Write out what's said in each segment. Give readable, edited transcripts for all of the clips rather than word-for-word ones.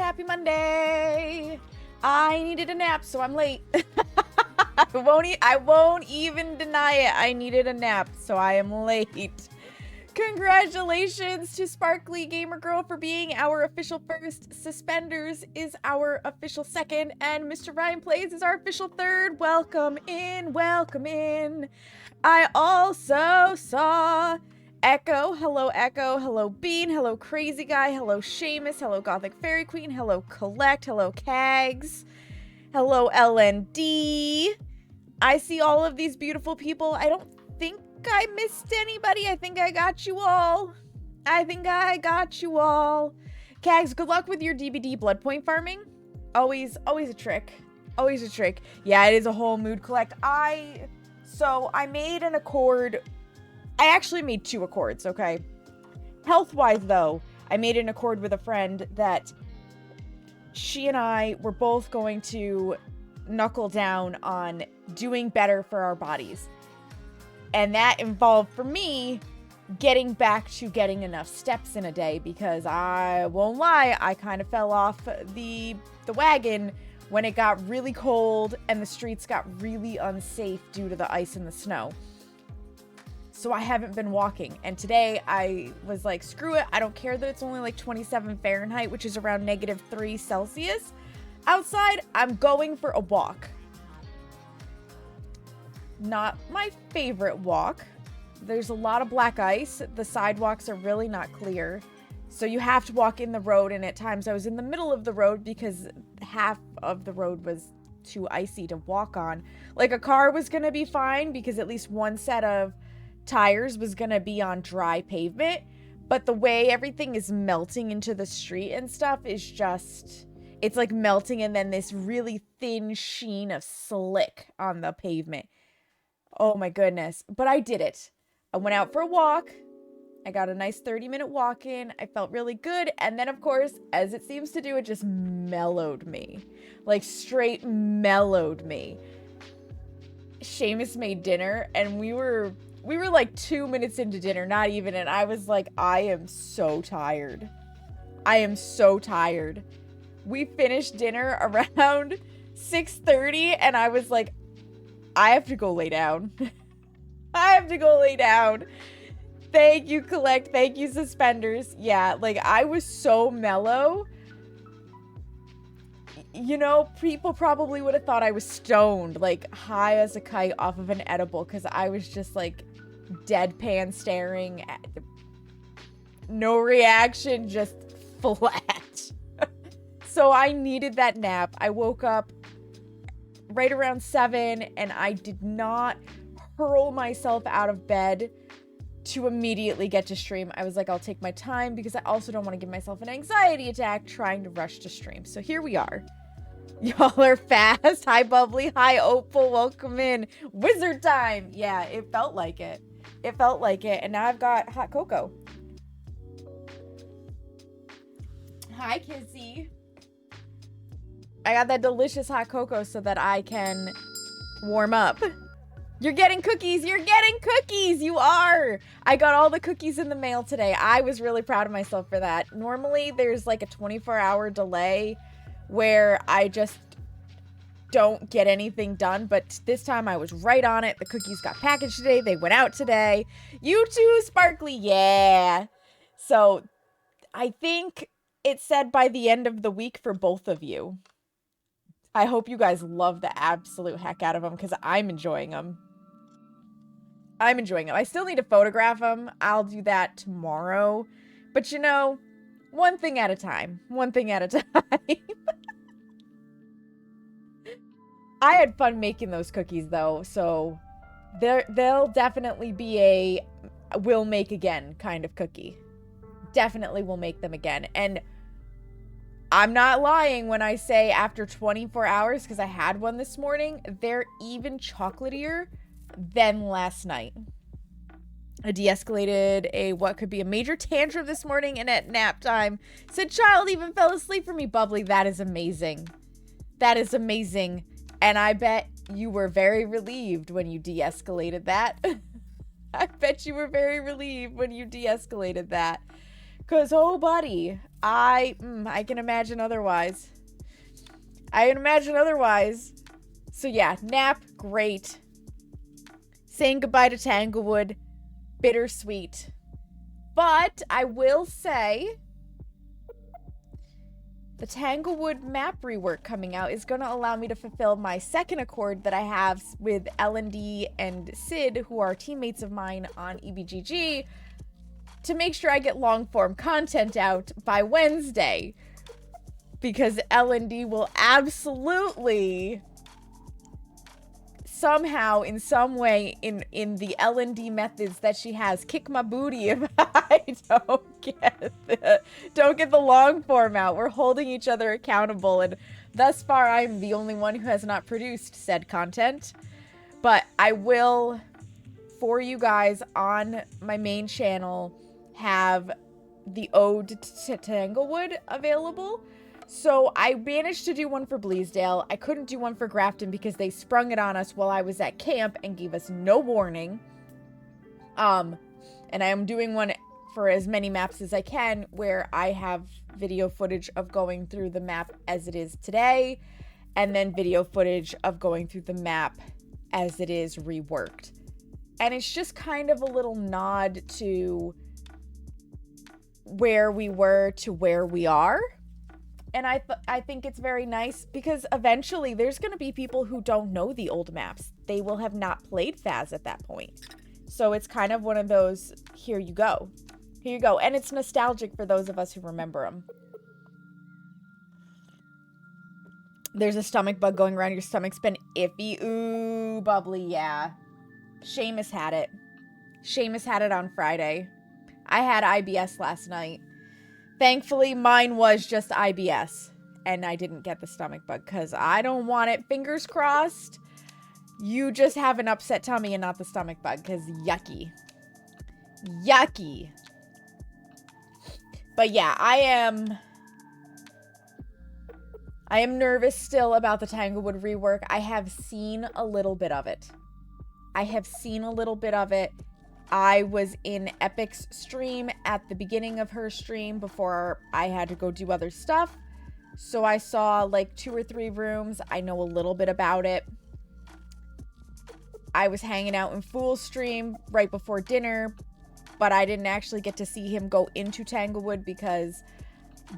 Happy Monday. I needed a nap, so I'm late. I won't even deny it. I needed a nap, so I am late. Congratulations to Sparkly Gamer Girl for being our official first. Suspenders is our official second, and Mr. Ryan Plays is our official third. Welcome in, welcome in. I also saw Echo, hello Bean, hello Crazy Guy, hello Seamus, hello Gothic Fairy Queen, hello Collect, hello Kags, hello LND. I see all of these beautiful people. I don't think I missed anybody. I think I got you all. Kags, good luck with your DBD blood point farming. Always a trick. Always a trick. Yeah, it is a whole mood collect. So I made an accord. I actually made 2 accords, okay? Health-wise, though, I made an accord with a friend that she and I were both going to knuckle down on doing better for our bodies. And that involved, for me, getting back to getting enough steps in a day, because I won't lie, I kind of fell off the wagon when it got really cold and the streets got really unsafe due to the ice and the snow. So I haven't been walking. And today I was like, screw it. I don't care that it's only like 27 Fahrenheit, which is around -3 Celsius. Outside, I'm going for a walk. Not my favorite walk. There's a lot of black ice. The sidewalks are really not clear. So you have to walk in the road, and at times I was in the middle of the road because half of the road was too icy to walk on. Like, a car was gonna be fine because at least one set of tires was gonna be on dry pavement, but the way everything is melting into the street and stuff is just, it's like melting and then this really thin sheen of slick on the pavement. Oh my goodness. But I did it. I went out for a walk. I got a nice 30-minute walk in. I felt really good. And then, of course, as it seems to do, it just mellowed me. Like, straight mellowed me. Seamus made dinner, and we were like 2 minutes into dinner, not even, and I was like, I am so tired. I am so tired. We finished dinner around 6:30, and I was like, I have to go lay down. I have to go lay down. Thank you, Collect. Thank you, Suspenders. Yeah, like, I was so mellow. You know, people probably would have thought I was stoned, like, high as a kite off of an edible, because I was just, like, deadpan staring at no reaction, just flat. So I needed that nap. I woke up right around 7, and I did not hurl myself out of bed to immediately get to stream. I was like, I'll take my time, because I also don't want to give myself an anxiety attack trying to rush to stream. So here we are. Y'all are fast. Hi, Bubbly. Hi, Opal. Welcome in. Wizard time. Yeah, it felt like it. It felt like it. And now I've got hot cocoa. Hi, Kizzy. I got that delicious hot cocoa so that I can warm up. You're getting cookies. You're getting cookies. You are. I got all the cookies in the mail today. I was really proud of myself for that. Normally, there's like a 24-hour delay where I just don't get anything done, but this time I was right on it. The cookies got packaged today. They went out today. You too, Sparkly. Yeah. So I think it said by the end of the week for both of you. I hope you guys love the absolute heck out of them, because I'm enjoying them. I'm enjoying them. I still need to photograph them. I'll do that tomorrow. But you know, one thing at a time. One thing at a time. I had fun making those cookies, though, so they'll definitely be a will make again kind of cookie. Definitely will make them again. And I'm not lying when I say after 24 hours, because I had one this morning, they're even chocolatier than last night. I de-escalated a what could be a major tantrum this morning, and at nap time said child even fell asleep for me. Bubbly, that is amazing. That is amazing. And I bet you were very relieved when you de-escalated that. I bet you were very relieved when you de-escalated that. Because, oh, buddy, I can imagine otherwise. I can imagine otherwise. So, yeah, nap, great. Saying goodbye to Tanglewood, bittersweet. But I will say, the Tanglewood map rework coming out is going to allow me to fulfill my second accord that I have with L&D and Sid, who are teammates of mine on EBGG, to make sure I get long-form content out by Wednesday. Because L&D will absolutely, somehow, in some way, in the L&D methods that she has, kick my booty if I don't get the long form out. We're holding each other accountable, and thus far, I'm the only one who has not produced said content. But I will, for you guys on my main channel, have the Ode to Tanglewood available. So I managed to do one for Bleasdale. I couldn't do one for Grafton because they sprung it on us while I was at camp and gave us no warning. And I am doing one for as many maps as I can where I have video footage of going through the map as it is today, and then video footage of going through the map as it is reworked. And it's just kind of a little nod to where we were to where we are. And I think it's very nice because eventually there's going to be people who don't know the old maps. They will have not played Phas at that point. So it's kind of one of those, here you go. Here you go. And it's nostalgic for those of us who remember them. There's a stomach bug going around. Your stomach's been iffy. Ooh, bubbly, yeah. Seamus had it. Seamus had it on Friday. I had IBS last night. Thankfully, mine was just IBS, and I didn't get the stomach bug because I don't want it. Fingers crossed, you just have an upset tummy and not the stomach bug, because yucky. Yucky. But yeah, I am nervous still about the Tanglewood rework. I have seen a little bit of it. I was in Epic's stream at the beginning of her stream before I had to go do other stuff. So I saw like 2 or 3 rooms. I know a little bit about it. I was hanging out in Fool's stream right before dinner, but I didn't actually get to see him go into Tanglewood because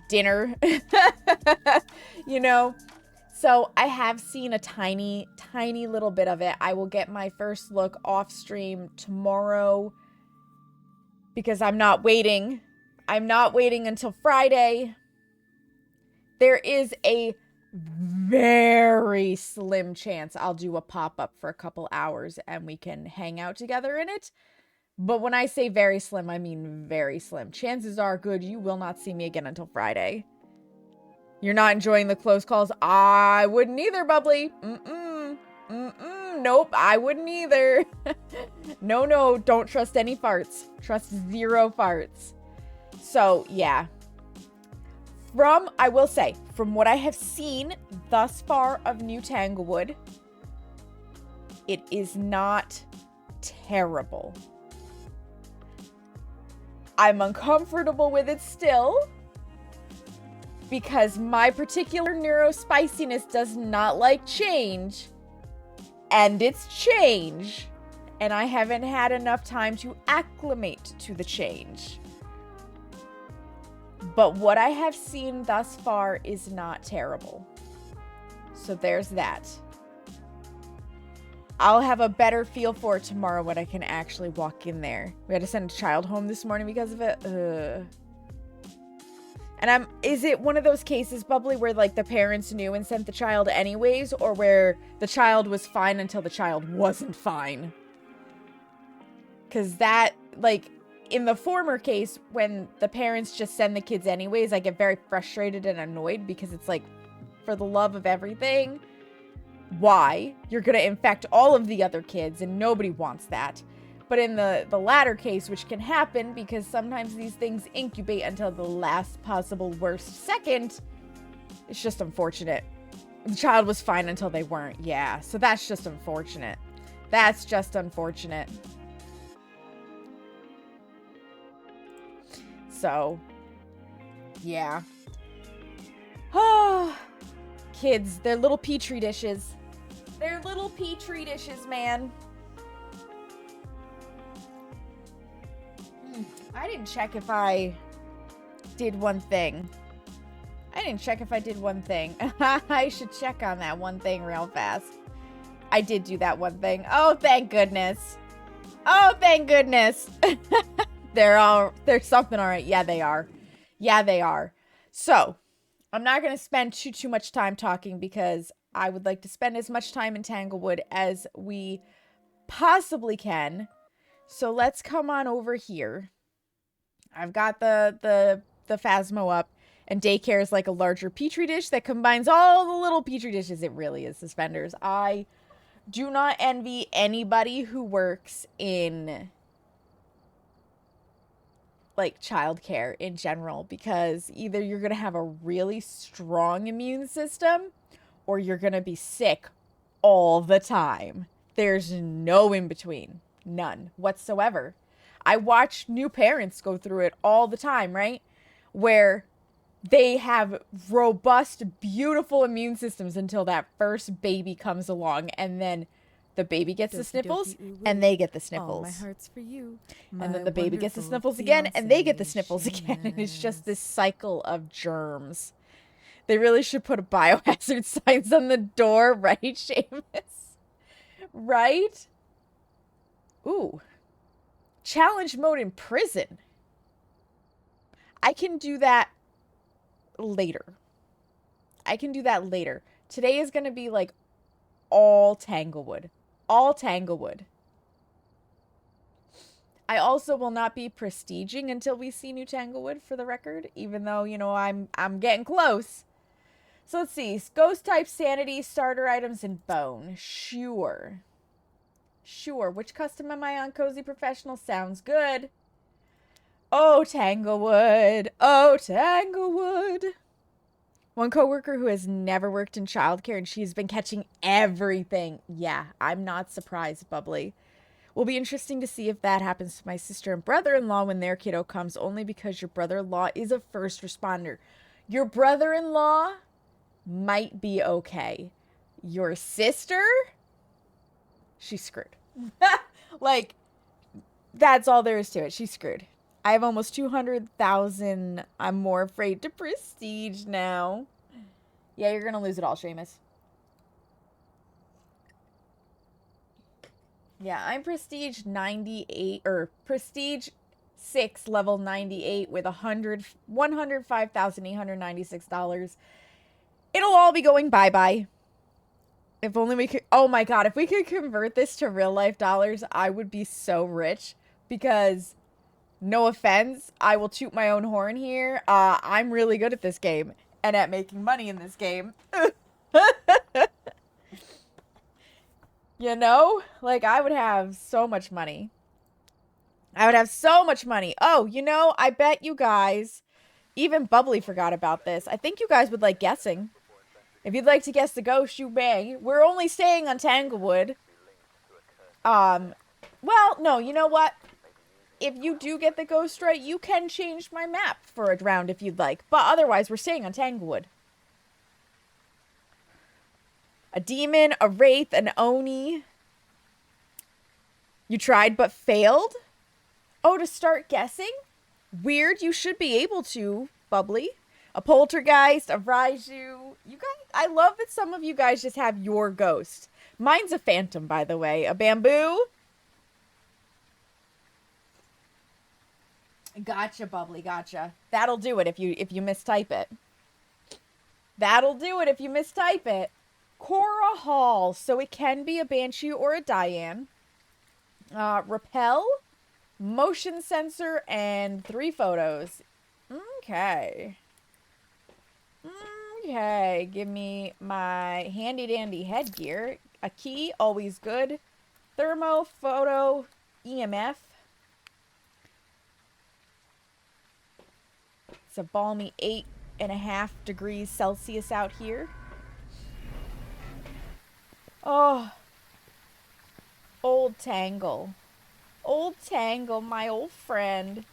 dinner, you know? So I have seen a tiny, tiny little bit of it. I will get my first look off stream tomorrow because I'm not waiting. I'm not waiting until Friday. There is a very slim chance I'll do a pop-up for a couple hours and we can hang out together in it. But when I say very slim, I mean very slim. Chances are good you will not see me again until Friday. You're not enjoying the close calls? I wouldn't either, Bubbly. Nope, I wouldn't either. No, don't trust any farts. Trust 0 farts. So, yeah. I will say, from what I have seen thus far of New Tanglewood, it is not terrible. I'm uncomfortable with it still, because my particular neurospiciness does not like change, and it's change, and I haven't had enough time to acclimate to the change. But what I have seen thus far is not terrible. So there's that. I'll have a better feel for it tomorrow when I can actually walk in there. We had to send a child home this morning because of it. And is it one of those cases, Bubbly, where like the parents knew and sent the child anyways, or where the child was fine until the child wasn't fine? Because that, like, in the former case, when the parents just send the kids anyways, I get very frustrated and annoyed because it's like, for the love of everything, why? You're going to infect all of the other kids and nobody wants that. But in the latter case, which can happen because sometimes these things incubate until the last possible worst second, it's just unfortunate. The child was fine until they weren't. Yeah, so that's just unfortunate. That's just unfortunate. So, Yeah. Oh, kids, they're little petri dishes. They're little petri dishes, man. I didn't check if I did one thing. I should check on that one thing real fast. I did do that one thing. Oh, thank goodness. Oh, thank goodness. They're something all right. Yeah, they are. Yeah, they are. So, I'm not going to spend too much time talking because I would like to spend as much time in Tanglewood as we possibly can. So, let's come on over here. I've got the Phasmo up, and daycare is like a larger petri dish that combines all the little petri dishes. It really is, suspenders. I do not envy anybody who works in like childcare in general, because either you're going to have a really strong immune system or you're going to be sick all the time. There's no in between. None whatsoever. I watch new parents go through it all the time, right? Where they have robust, beautiful immune systems until that first baby comes along, and then the baby gets the sniffles, and they get the sniffles. My heart's for you. And then the baby gets the sniffles again, and they get the sniffles again. And it's just this cycle of germs. They really should put a biohazard signs on the door, right, Seamus? Right? Ooh. Challenge mode in prison. I can do that later. Today is going to be like all Tanglewood. All Tanglewood. I also will not be prestiging until we see New Tanglewood, for the record, even though, you know, I'm getting close. So let's see. Ghost type, sanity, starter items, and bone. Sure. Which custom am I on? Cozy Professional sounds good. Oh, Tanglewood. One coworker who has never worked in childcare, and she's been catching everything. Yeah, I'm not surprised, Bubbly. Will be interesting to see if that happens to my sister and brother-in-law when their kiddo comes, only because your brother-in-law is a first responder. Your brother-in-law might be okay. Your sister? She's screwed. Like, that's all there is to it. She's screwed. I have almost 200,000. I'm more afraid to prestige now. Yeah, you're going to lose it all, Seamus. Yeah, I'm prestige 98, or prestige 6, level 98 with $105,896. It'll all be going bye-bye. If only we could, oh my god, if we could convert this to real life dollars, I would be so rich, because no offense, I will toot my own horn here. I'm really good at this game and at making money in this game. You know? Like, I would have so much money. Oh, you know, I bet you guys, even Bubbly forgot about this. I think you guys would like guessing. If you'd like to guess the ghost, you may. We're only staying on Tanglewood. Well, no, you know what? If you do get the ghost right, you can change my map for a round if you'd like. But otherwise, we're staying on Tanglewood. A demon, a wraith, an oni. You tried but failed? Oh, to start guessing? Weird, you should be able to, Bubbly. A poltergeist, a raiju. You guys, I love that some of you guys just have your ghost. Mine's a phantom, by the way. A bamboo. Gotcha, Bubbly, gotcha. That'll do it if you mistype it. Cora Hall. So it can be a banshee or a Diane. Repel, motion sensor, and 3 photos. Okay. Give me my handy dandy headgear. A key, always good. Thermo, photo, EMF. It's a balmy 8.5 degrees Celsius out here. Oh. Old Tangle, my old friend.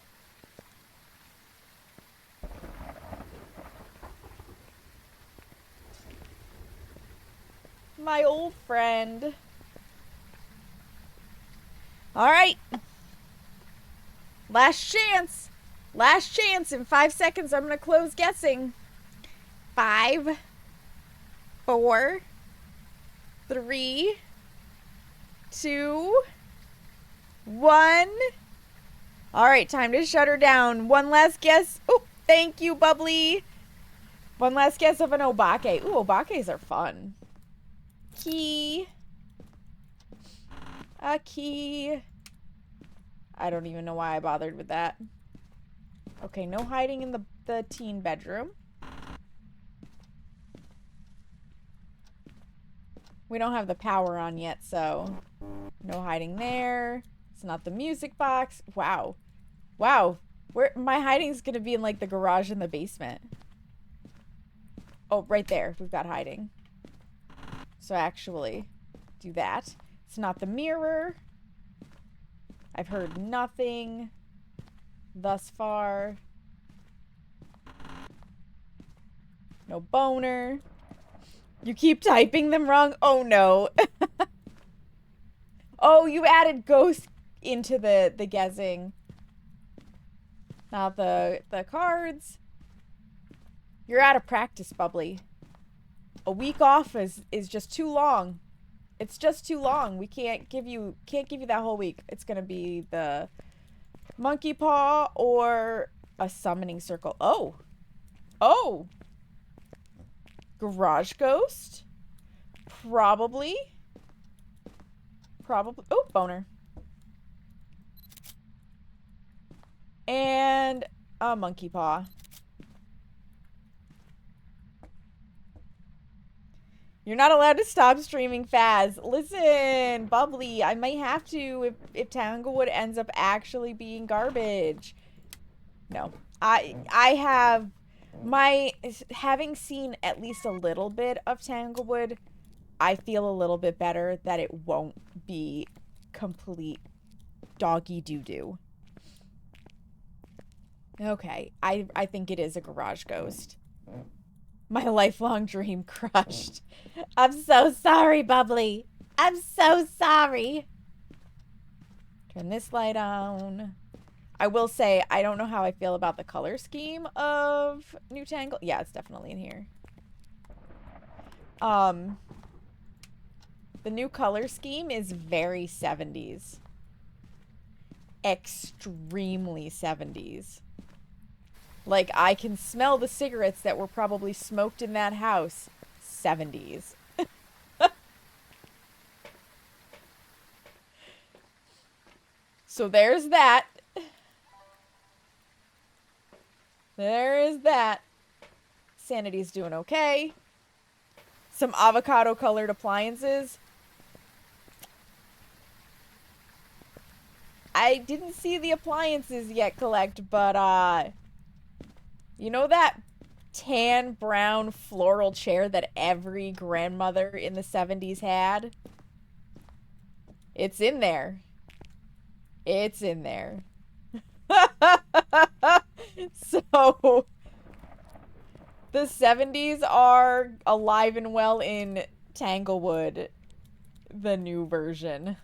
My old friend. All right. Last chance. Last chance. In 5 seconds, I'm going to close guessing. 5, 4, 3, 2, 1. All right, time to shut her down. One last guess. Oh, thank you, Bubbly. One last guess of an obake. Ooh, obakes are fun. Key. A key. I don't even know why I bothered with that. Okay, no hiding in the teen bedroom. We don't have the power on yet, so no hiding there. It's not the music box. Wow. Wow. My hiding's gonna be in like the garage in the basement. Oh, right there. We've got hiding. So actually, do that. It's not the mirror. I've heard nothing thus far. No boner. You keep typing them wrong? Oh no. Oh, you added ghost into the guessing. Not the cards. You're out of practice, Bubbly. A week off is just too long. It's just too long. We can't give you that whole week. It's gonna be the monkey paw or a summoning circle. Oh. Oh. Garage ghost? Probably. Probably. Oh, boner. And a monkey paw. You're not allowed to stop streaming Phas. Listen, Bubbly, I might have to if Tanglewood ends up actually being garbage. No. I have having seen at least a little bit of Tanglewood, I feel a little bit better that it won't be complete doggy doo-doo. Okay, I think it is a garage ghost. My lifelong dream crushed. I'm so sorry, Bubbly. I'm so sorry. Turn this light on. I will say, I don't know how I feel about the color scheme of New Tangle. Yeah, it's definitely in here. The new color scheme is very 70s. Extremely 70s. Like, I can smell the cigarettes that were probably smoked in that house. 70s. So there's that. There is that. Sanity's doing okay. Some avocado colored appliances. I didn't see the appliances yet collect, but you know that tan brown floral chair that every grandmother in the 70s had? It's in there. It's in there. So the 70s are alive and well in Tanglewood, the new version.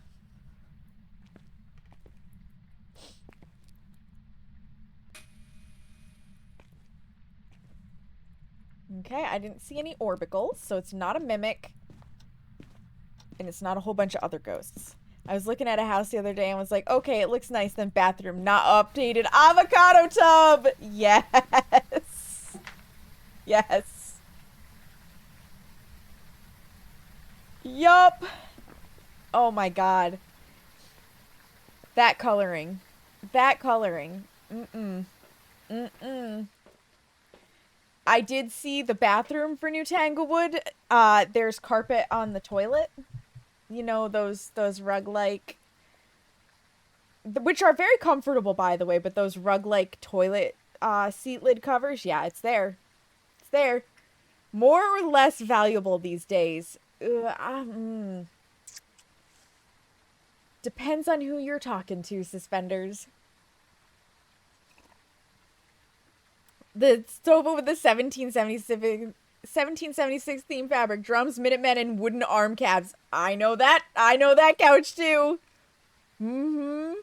Okay, I didn't see any orbicals, so it's not a mimic. And it's not a whole bunch of other ghosts. I was looking at a house the other day and was like, okay, it looks nice, then bathroom, not updated. Avocado tub! Yes! Yes. Yup! Oh my god. That coloring. That coloring. Mm-mm. Mm-mm. I did see the bathroom for New Tanglewood. There's carpet on the toilet. You know, those rug-like... Which are very comfortable, by the way, but those rug-like toilet seat lid covers, yeah, it's there. It's there. More or less valuable these days. Depends on who you're talking to, Suspenders. The sofa with the 1770s 1776 theme fabric, drums, Minutemen, and wooden arm caps. I know that. I know that couch too. Mm-hmm.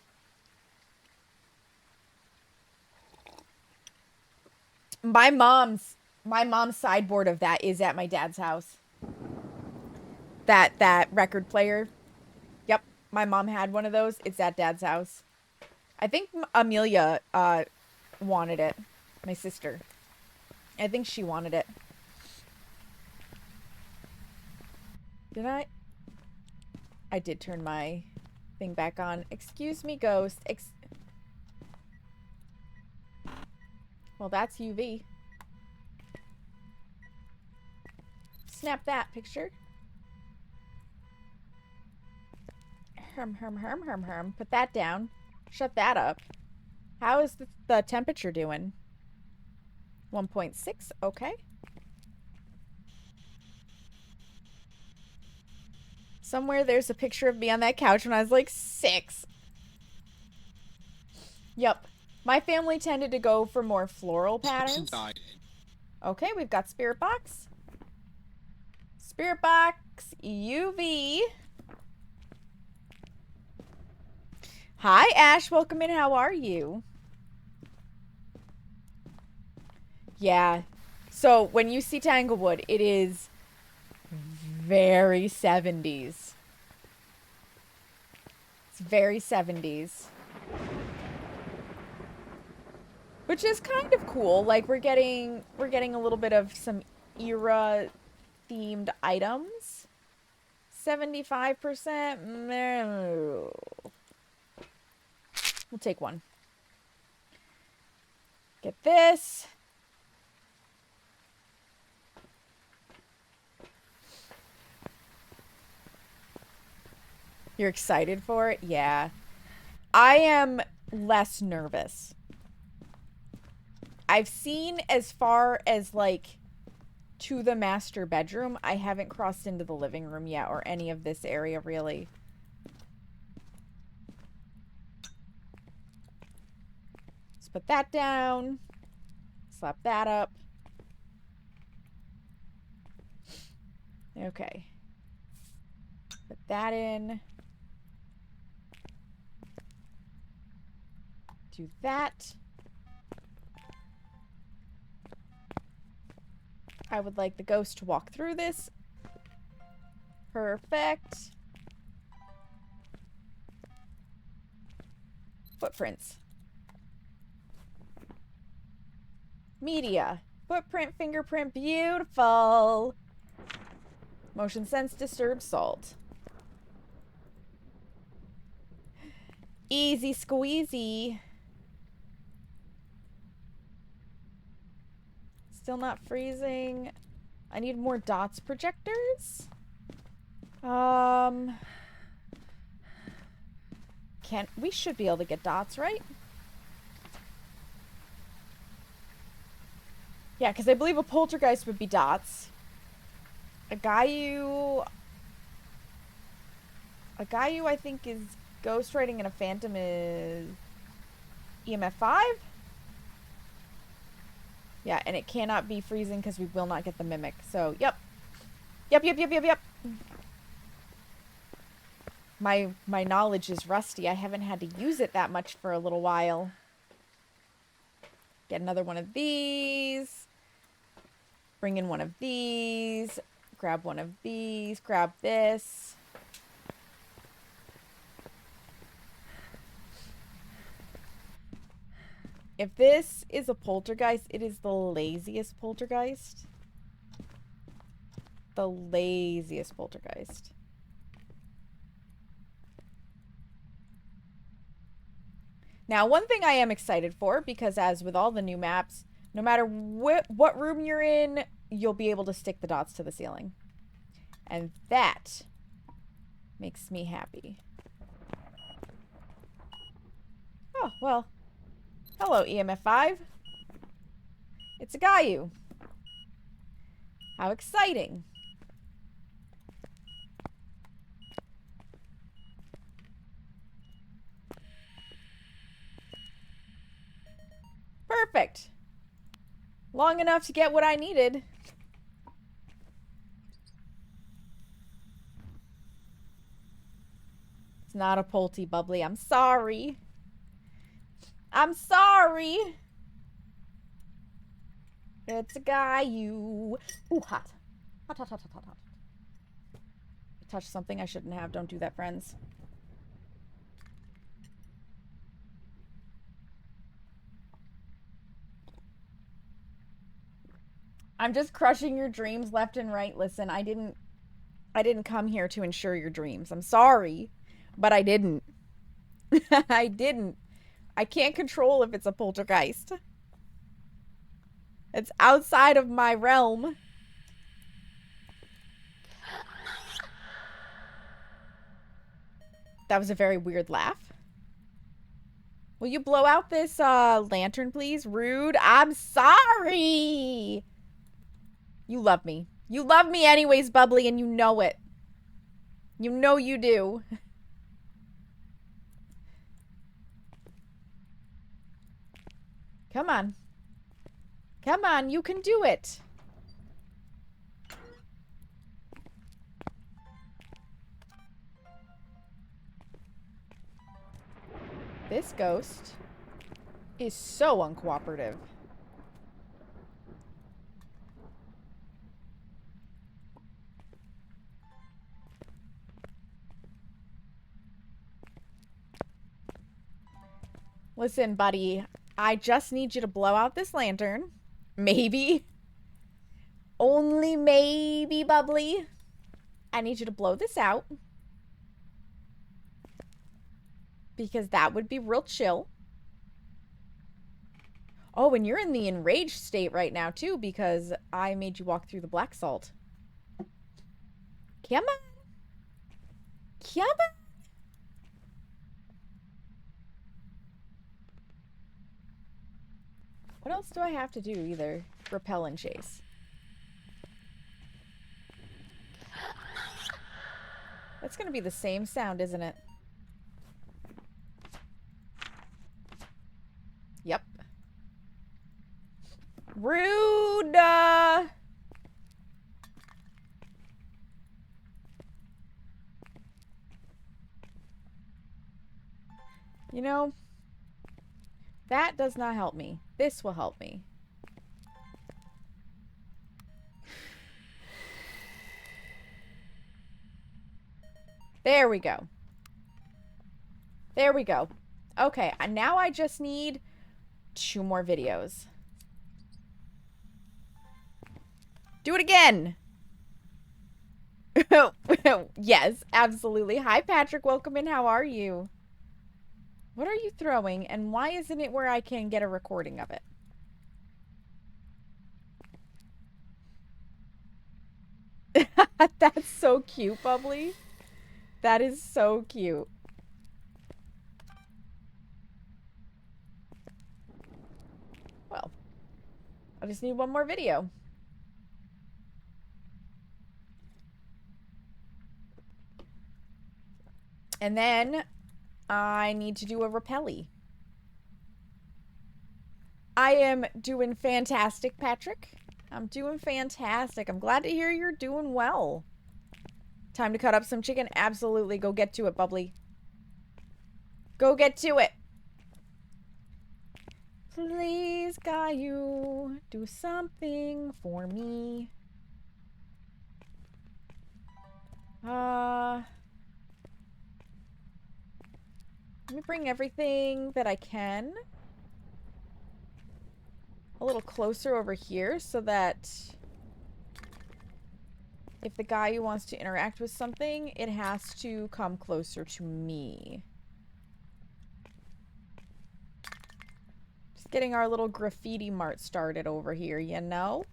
My mom's sideboard of that is at my dad's house. That record player. Yep, my mom had one of those. It's at dad's house. I think Amelia wanted it. My sister. I think she wanted it. Did I? I did turn my thing back on. Excuse me, ghost. Well, that's UV. Snap that picture. Herm. Put that down. Shut that up. How is the temperature doing? 1.6. Okay. Somewhere there's a picture of me on that couch when I was like 6. Yep. My family tended to go for more floral patterns. Okay, we've got Spirit Box. Spirit Box UV. Hi, Ash. Welcome in. How are you? Yeah. So, when you see Tanglewood, it is very 70s. It's very 70s. Which is kind of cool. Like, we're getting a little bit of some era themed items. 75%. No. We'll take one. Get this. You're excited for it? Yeah. I am less nervous. I've seen as far as, like, to the master bedroom. I haven't crossed into the living room yet or any of this area, really. Let's put that down. Slap that up. Okay. Put that in. Do that. I would like the ghost to walk through this. Perfect. Footprints. Media. Footprint, fingerprint, beautiful. Motion sense, disturbed salt. Easy squeezy. Still not freezing. I need more dots projectors. We should be able to get dots, right? Yeah, because I believe a poltergeist would be dots. A Gayu I think is ghostwriting, and a phantom is EMF 5. Yeah, and it cannot be freezing because we will not get the mimic. So, yep. Yep. My knowledge is rusty. I haven't had to use it that much for a little while. Get another one of these. Bring in one of these. Grab one of these. Grab this. If this is a poltergeist, it is the laziest poltergeist. The laziest poltergeist. Now, one thing I am excited for, because as with all the new maps, no matter what room you're in, you'll be able to stick the dots to the ceiling. And that makes me happy. Oh, well. Hello, EMF 5. It's a Gayu. How exciting. Perfect. Long enough to get what I needed. not a Polty, Bubbly. I'm sorry. I'm sorry. It's a guy you... Ooh, hot. Hot, hot, hot, hot, hot, hot. I touched something I shouldn't have. Don't do that, friends. I'm just crushing your dreams left and right. Listen, I didn't come here to ensure your dreams. I'm sorry, but I didn't. I didn't. I can't control if it's a poltergeist. It's outside of my realm. That was a very weird laugh. Will you blow out this lantern, please? Rude. I'm sorry. You love me. You love me anyways, Bubbly, and you know it. You know you do. Come on. Come on, you can do it. This ghost is so uncooperative. Listen, buddy, I just need you to blow out this lantern. Maybe. Only maybe, Bubbly. I need you to blow this out. Because that would be real chill. Oh, and you're in the enraged state right now, too, because I made you walk through the black salt. Come on. Come on. What else do I have to do either? Repel and chase. That's gonna be the same sound, isn't it? Yep. Rude! You know, that does not help me. This will help me. There we go. There we go. Okay, now I just need 2 more videos. Do it again! Yes, absolutely. Hi, Patrick. Welcome in. How are you? What are you throwing, and why isn't it where I can get a recording of it? That's so cute, Bubbly. That is so cute. Well, I just need 1 more video. And then I need to do a repelly. I am doing fantastic, Patrick. I'm doing fantastic. I'm glad to hear you're doing well. Time to cut up some chicken? Absolutely. Go get to it, Bubbly. Go get to it. Please, Caillou, do something for me. Let me bring everything that I can a little closer over here so that if the guy who wants to interact with something, it has to come closer to me. Just getting our little graffiti mart started over here, you know?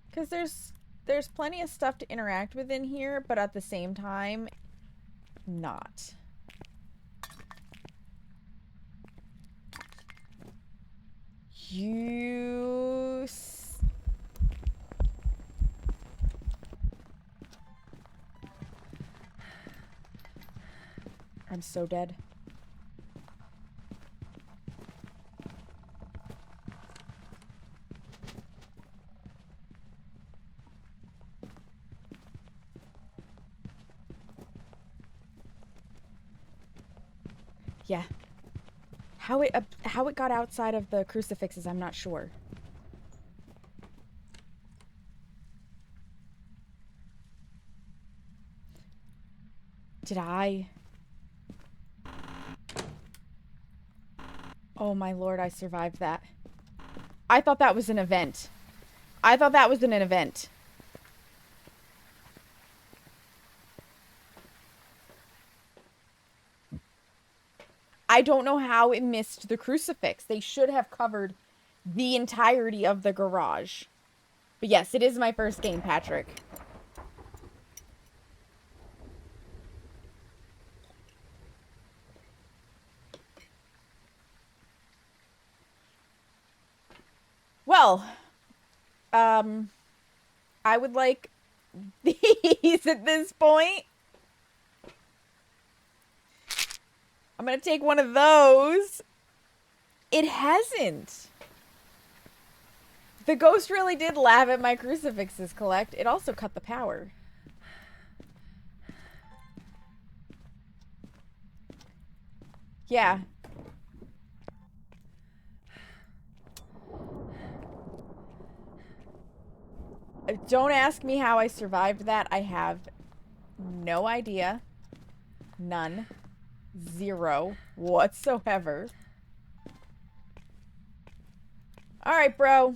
Because there's plenty of stuff to interact with in here, but at the same time, not. I'm so dead. Yeah. How it got outside of the crucifixes, I'm not sure. Did I? Oh my lord, I survived that. I thought that was an event. I thought that was an event. I don't know how it missed the crucifix. They should have covered the entirety of the garage. But yes, it is my first game, Patrick. Well, I would like these at this point. I'm gonna take one of those. It hasn't. The ghost really did laugh at my crucifixes, Collect. It also cut the power. Yeah. Don't ask me how I survived that. I have no idea. None. Zero whatsoever. Alright, bro.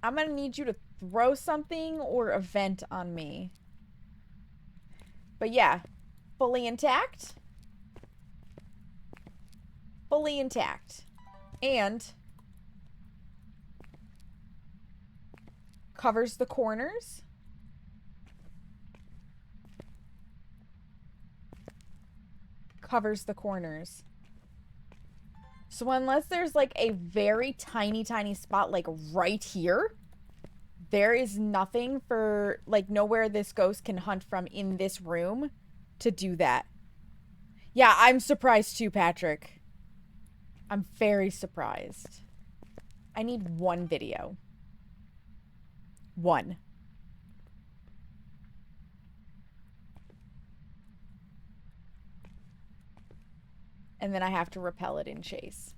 I'm gonna need you to throw something or a vent on me. But yeah. Fully intact. Fully intact. And covers the corners. Covers the corners. So unless there's like a very tiny, tiny spot like right here, there is nothing for, like, nowhere this ghost can hunt from in this room to do that. Yeah, I'm surprised too, Patrick. I'm very surprised. I need one video. One. And then I have to repel it in chase.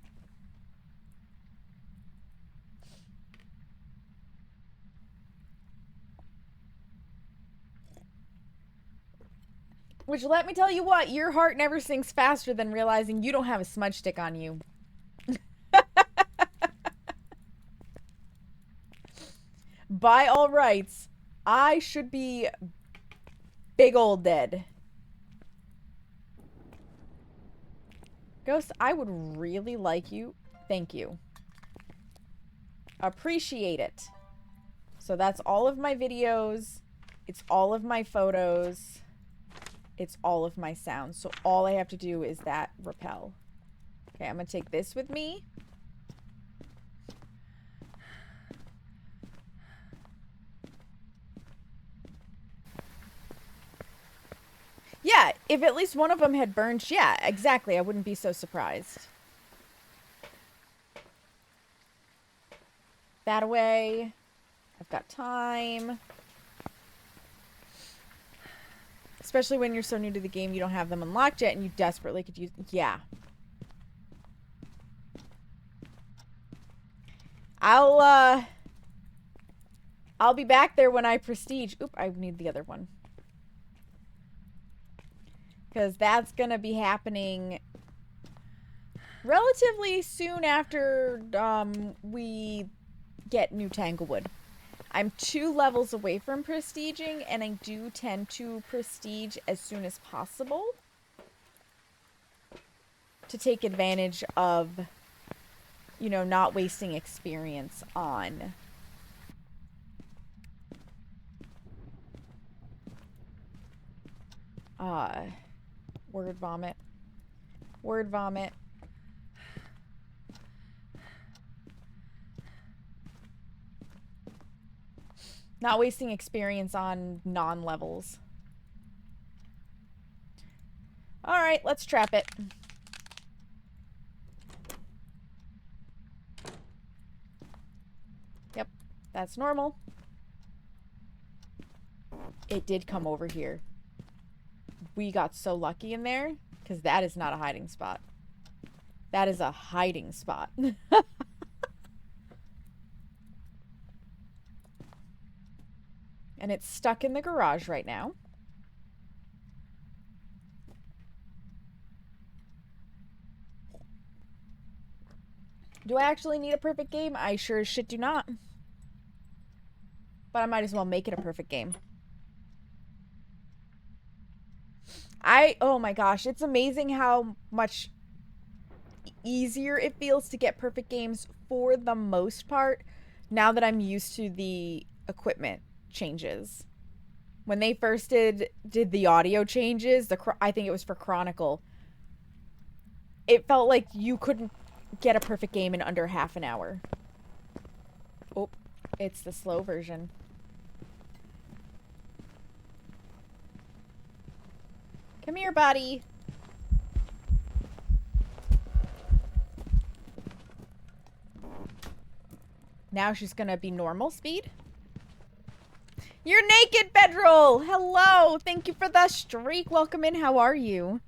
Which, let me tell you what, your heart never sinks faster than realizing you don't have a smudge stick on you. By all rights, I should be big old dead. Ghost, I would really like you. Thank you. Appreciate it. So that's all of my videos. It's all of my photos. It's all of my sounds. So all I have to do is that repel. Okay, I'm going to take this with me. Yeah, if at least one of them had burned, yeah, exactly. I wouldn't be so surprised. That away. I've got time. Especially when you're so new to the game, you don't have them unlocked yet, and you desperately could use... Yeah. I'll be back there when I prestige. Oop, I need the other one. Because that's going to be happening relatively soon after we get new Tanglewood. I'm 2 levels away from prestiging, and I do tend to prestige as soon as possible to take advantage of, you know, not wasting experience on word vomit. Word vomit. Not wasting experience on non-levels. Alright, let's trap it. Yep, that's normal. It did come over here. We got so lucky in there, because that is not a hiding spot. That is a hiding spot. And it's stuck in the garage right now. Do I actually need a perfect game? I sure as shit do not. But I might as well make it a perfect game. Oh my gosh, it's amazing how much easier it feels to get perfect games for the most part now that I'm used to the equipment changes. When they first did the audio changes, I think it was for Chronicle, it felt like you couldn't get a perfect game in under half an hour. Oh, it's the slow version. Come here, buddy. Now she's gonna be normal speed. You're naked, Bedroll! Hello! Thank you for the streak. Welcome in. How are you?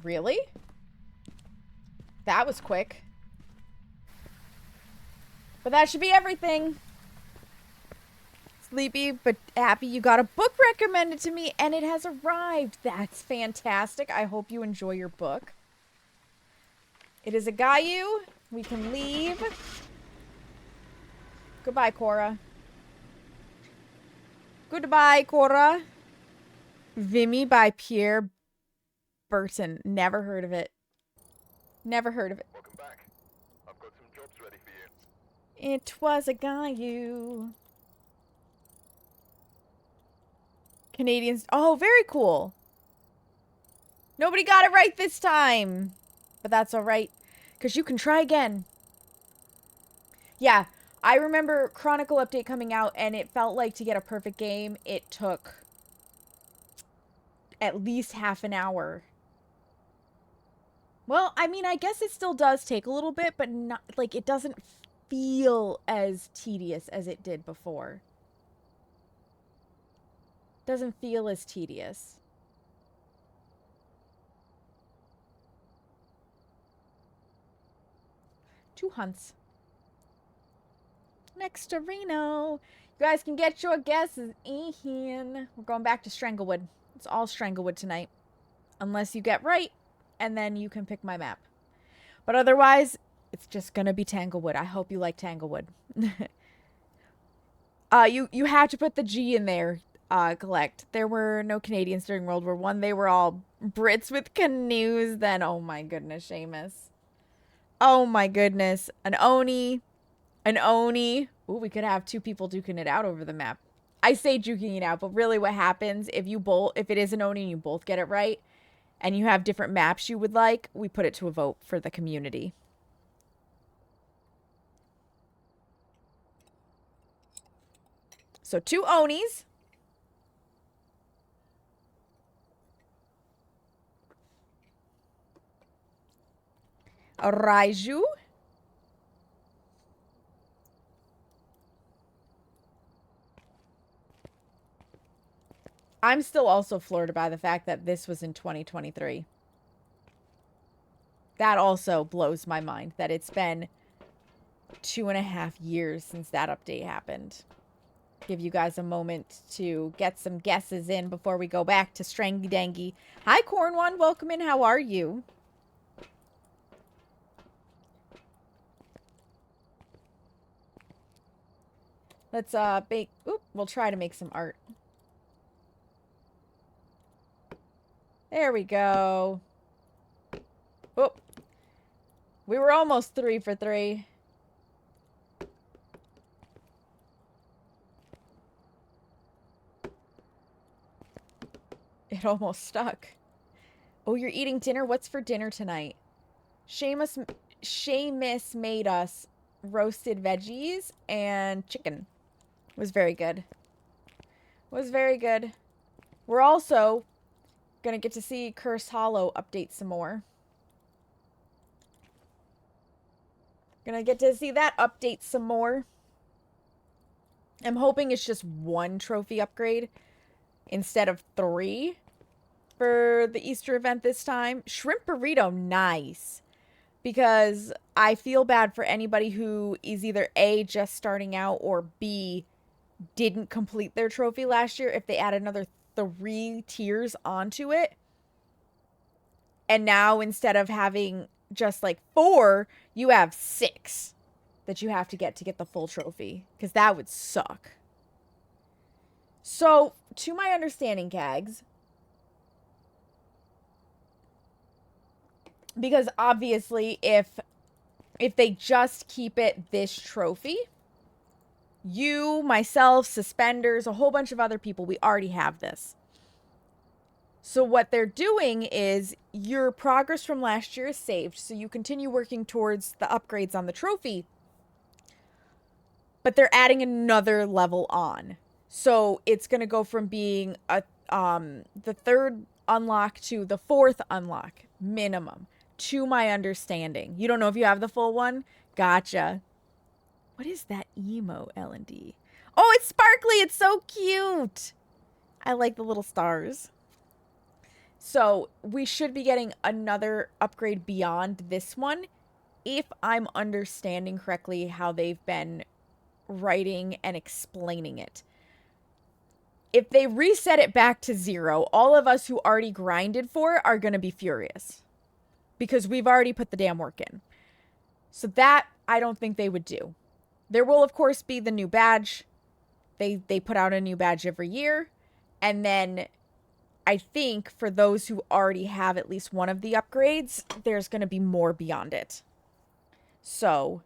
Really? That was quick. But that should be everything. Sleepy but happy you got a book recommended to me and it has arrived. That's fantastic. I hope you enjoy your book. It is a Gayu. We can leave. Goodbye, Cora. Goodbye, Cora. Vimy by Pierre Burton. Never heard of it. Never heard of it. Welcome back. I've got some jobs ready for you. It was a Gayu. Canadians. Oh, very cool. Nobody got it right this time. But that's alright. Because you can try again. Yeah. I remember Chronicle Update coming out and it felt like to get a perfect game, it took at least half an hour. Well, I mean, I guess it still does take a little bit, but not like it doesn't feel as tedious as it did before. Doesn't feel as tedious. Two hunts. Next to Reno. You guys can get your guesses in. We're going back to Stranglewood. It's all Stranglewood tonight. Unless you get right, and then you can pick my map. But otherwise, it's just gonna be Tanglewood. I hope you like Tanglewood. You have to put the G in there. Collect. There were no Canadians during World War I. They were all Brits with canoes then. Oh my goodness, Seamus. Oh my goodness. An Oni. An Oni. Ooh, we could have two people duking it out over the map. I say duking it out, but really what happens if it is an Oni and you both get it right and you have different maps you would like, we put it to a vote for the community. So 2 Onis. A Raiju. I'm still also floored by the fact that this was in 2023. That also blows my mind that it's been 2.5 years since that update happened. Give you guys a moment to get some guesses in before we go back to Strangy Dangy. Hi, Corn One. Welcome in. How are you? Let's bake. Oop, we'll try to make some art. There we go. Oop. We were almost 3 for 3. It almost stuck. Oh, you're eating dinner? What's for dinner tonight? Seamus made us roasted veggies and chicken. It was very good. It was very good. We're also gonna get to see Curse Hollow update some more. Gonna get to see that update some more. I'm hoping it's just 1 trophy upgrade instead of 3 for the Easter event this time. Shrimp burrito, nice. Because I feel bad for anybody who is either A, just starting out, or B, didn't complete their trophy last year if they add another 3 tiers onto it. And now instead of having just like 4, you have 6 that you have to get the full trophy. Because that would suck. So, to my understanding, Cags, because obviously if they just keep it this trophy, you, myself, Suspenders, a whole bunch of other people, we already have this. So what they're doing is your progress from last year is saved, so you continue working towards the upgrades on the trophy, but they're adding another level on. So it's going to go from being the 3rd unlock to the 4th unlock minimum, to my understanding. You don't know if you have the full one? Gotcha. What is that emo L&D? Oh, it's sparkly. It's so cute. I like the little stars. So we should be getting another upgrade beyond this one, if I'm understanding correctly how they've been writing and explaining it. If they reset it back to 0, all of us who already grinded for it are going to be furious. Because we've already put the damn work in. So that, I don't think they would do. There will, of course, be the new badge. They put out a new badge every year. And then I think for those who already have at least one of the upgrades, there's going to be more beyond it. So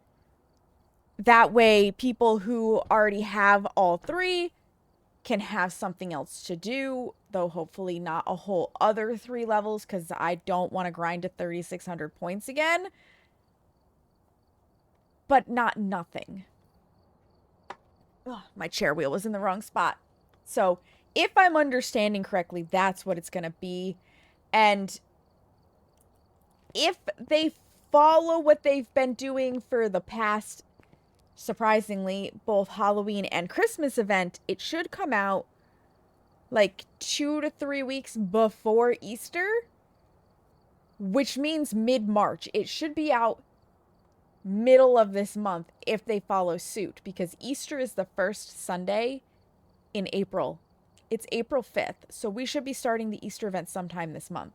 that way, people who already have all 3 can have something else to do, though hopefully not a whole other 3 levels, because I don't want to grind to 3,600 points again. But not nothing. Ugh, my chair wheel was in the wrong spot. So, if I'm understanding correctly, that's what it's going to be. And if they follow what they've been doing for the past, surprisingly, both Halloween and Christmas event, it should come out like 2 to 3 weeks before Easter, which means mid-March. It should be out middle of this month if they follow suit, because Easter is the first Sunday in April. It's April 5th, so we should be starting the Easter event sometime this month.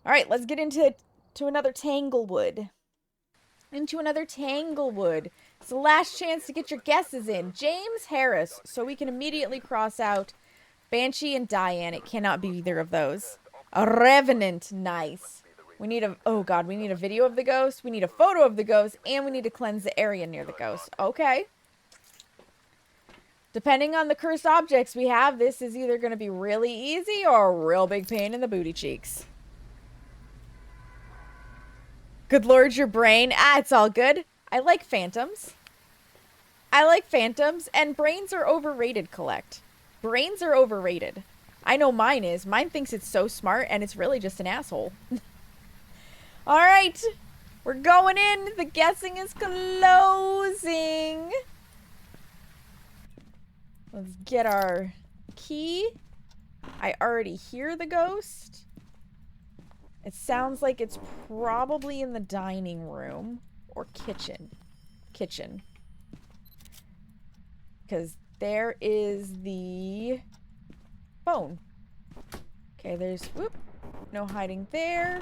All right, let's get into another Tanglewood. It's the last chance to get your guesses in. James Harris, so we can immediately cross out Banshee and Diane. It cannot be either of those. A Revenant, nice. We need we need a video of the ghost, we need a photo of the ghost, and we need to cleanse the area near the ghost. Okay. Depending on the cursed objects we have, this is either going to be really easy or a real big pain in the booty cheeks. Good lord, your brain. It's all good. I like phantoms. And brains are overrated, Collect. Brains are overrated. I know mine is. Mine thinks it's so smart, and it's really just an asshole. All right. We're going in. The guessing is closing. Let's get our key. I already hear the ghost. It sounds like it's probably in the dining room or kitchen. Because there is the phone. Okay, there's, whoop, no hiding there.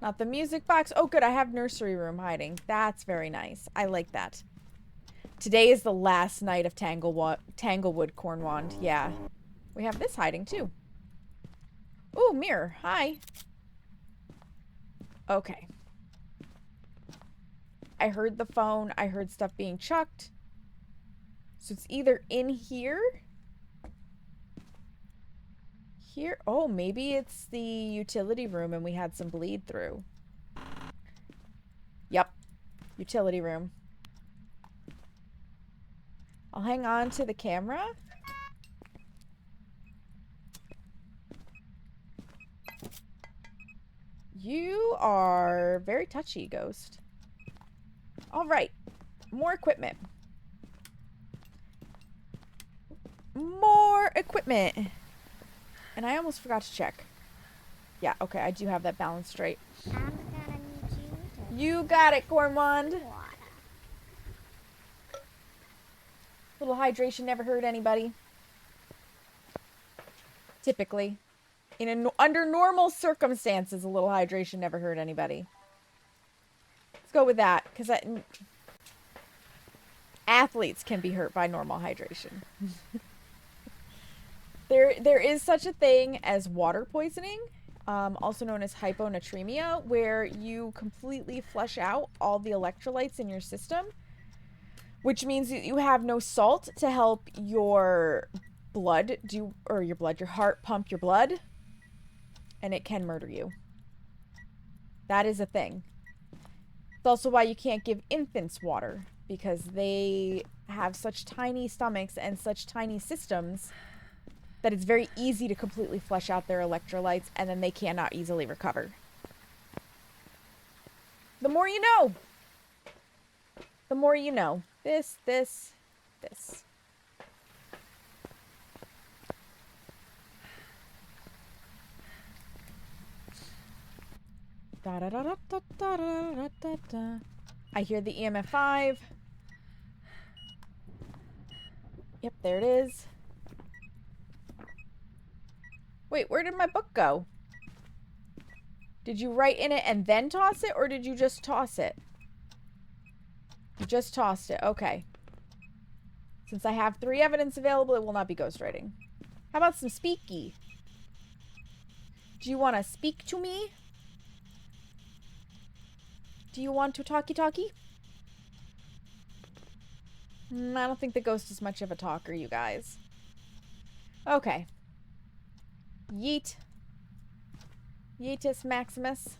Not the music box. Oh, good, I have nursery room hiding. That's very nice. I like that. Today is the last night of Tanglewood Cornwand. Yeah. We have this hiding, too. Ooh, mirror. Hi. Okay. I heard the phone. I heard stuff being chucked. So it's either in here. Here. Oh, maybe it's the utility room and we had some bleed through. Yep. Utility room. I'll hang on to the camera. You are very touchy, ghost. All right. More equipment. more equipment. And I almost forgot to check. Yeah, okay, I do have that balance straight. I'm gonna need you You got it, Cornwand. to water. Little hydration never hurt anybody. Typically. Under normal circumstances, a little hydration never hurt anybody. Let's go with that, because athletes can be hurt by normal hydration. There is such a thing as water poisoning, also known as hyponatremia, where you completely flush out all the electrolytes in your system, which means that you have no salt to help your blood your heart pump your blood, and it can murder you. That is a thing. It's also why you can't give infants water, because they have such tiny stomachs and such tiny systems that it's very easy to completely flush out their electrolytes, and then they cannot easily recover. The more you know. The more you know. This. Da da da da da da da da da. I hear the EMF 5. Yep, there it is. Wait, where did my book go? Did you write in it and then toss it, or did you just toss it? You just tossed it. Okay. Since I have 3 evidence available, it will not be ghostwriting. How about some speaky? Do you want to speak to me? Do you want to talkie? I don't think the ghost is much of a talker, you guys. Okay. Yeet. Yeetus Maximus.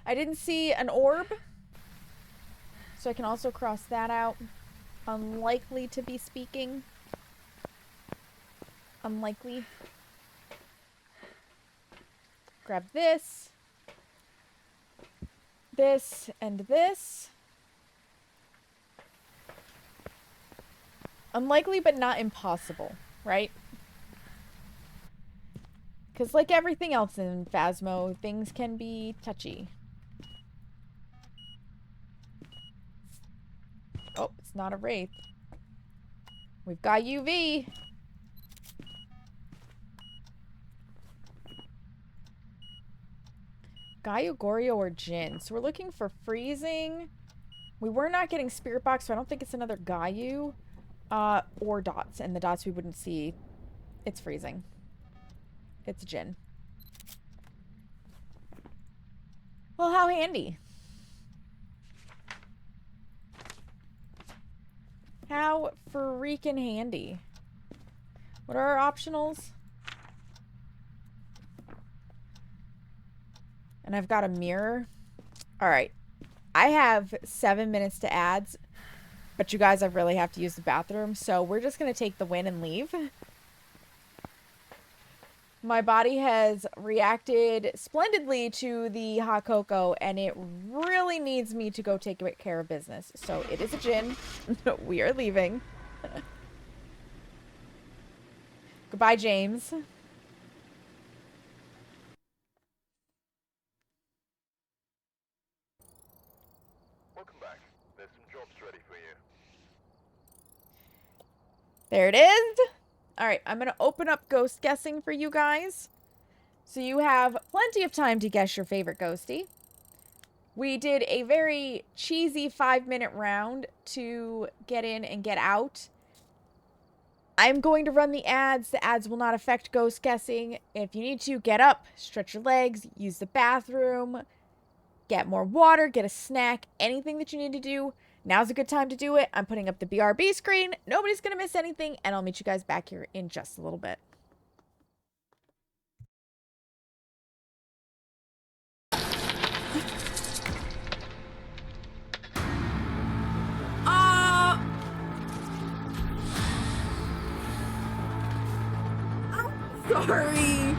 I didn't see an orb, so I can also cross that out. Unlikely to be speaking. Unlikely. Grab this. This and this. Unlikely but not impossible, right? Because like everything else in Phasmo, things can be touchy. Oh, it's not a wraith. We've got UV. Gaio, Goryo, or Jin. So we're looking for freezing. We were not getting Spirit Box, so I don't think it's another Gaio. Or dots. And the dots we wouldn't see. It's freezing. It's Jin. Well, how handy. How freaking handy. What are our optionals? And I've got a mirror. Alright. I have 7 minutes to ads. But you guys, I really have to use the bathroom. So we're just going to take the win and leave. My body has reacted splendidly to the hot cocoa, and it really needs me to go take care of business. So it is a Jin. We are leaving. Goodbye, James. Welcome back. There's some jobs ready for you. There it is. Alright, I'm going to open up ghost guessing for you guys. So you have plenty of time to guess your favorite ghosty. We did a very cheesy 5-minute round to get in and get out. I'm going to run the ads. The ads will not affect ghost guessing. If you need to, get up, stretch your legs, use the bathroom, get more water, get a snack, anything that you need to do. Now's a good time to do it. I'm putting up the BRB screen. Nobody's going to miss anything, and I'll meet you guys back here in just a little bit. Sorry.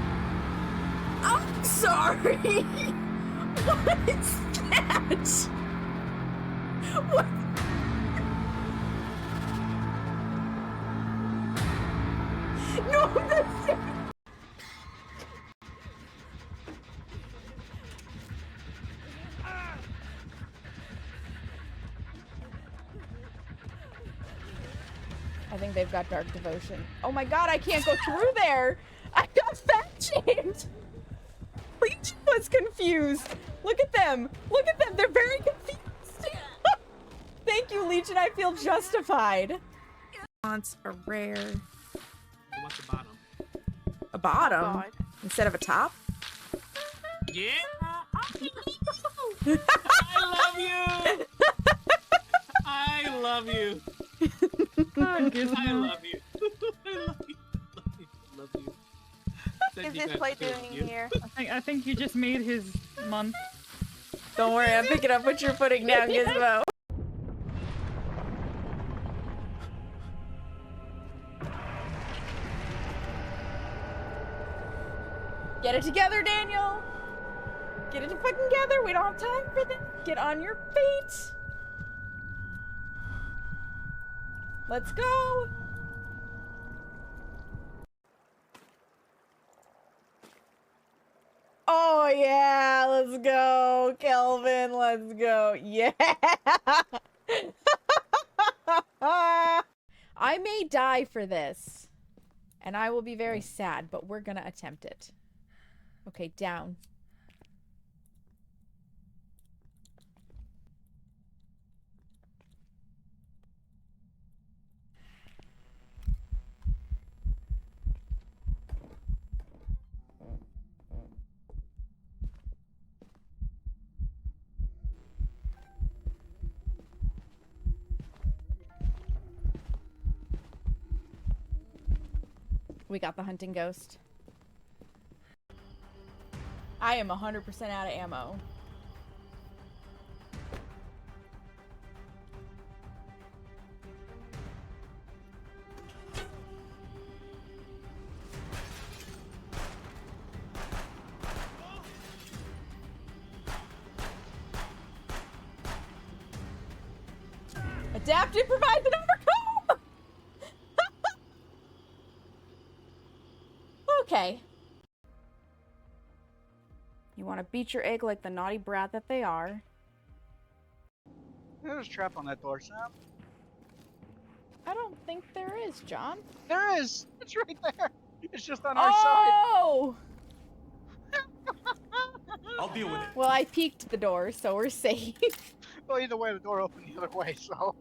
I'm sorry. What is that? What? go up the stairs. I think they've got dark devotion. Oh my god, I can't go through there! I got fat-shamed! Legion was confused! Look at them! Look at them! They're very confused! Thank you, Legion, I feel justified. Wants a rare. He wants the bottom. A bottom? God. Instead of a top? Yeah. I love you. I love you. I love you. I love you. Love you. What is this play doing here? I think you just made his month. Don't worry, I'm picking up what you're putting down, Gizmo. Get it together, Daniel! Get it fucking together! We don't have time for this! Get on your feet! Let's go! Oh yeah, let's go, Kelvin, let's go. Yeah! I may die for this, and I will be very sad, but we're gonna attempt it. Okay, down. We got the hunting ghost. I am 100% out of ammo. Adapt, improvise, and overcome! Okay. You want to beat your egg like the naughty brat that they are. There's a trap on that door, Sam. I don't think there is, John. There is! It's right there! It's just on our side! Oh! I'll deal with it. Well, I peeked the door, so we're safe. Well, either way, the door opened the other way, so...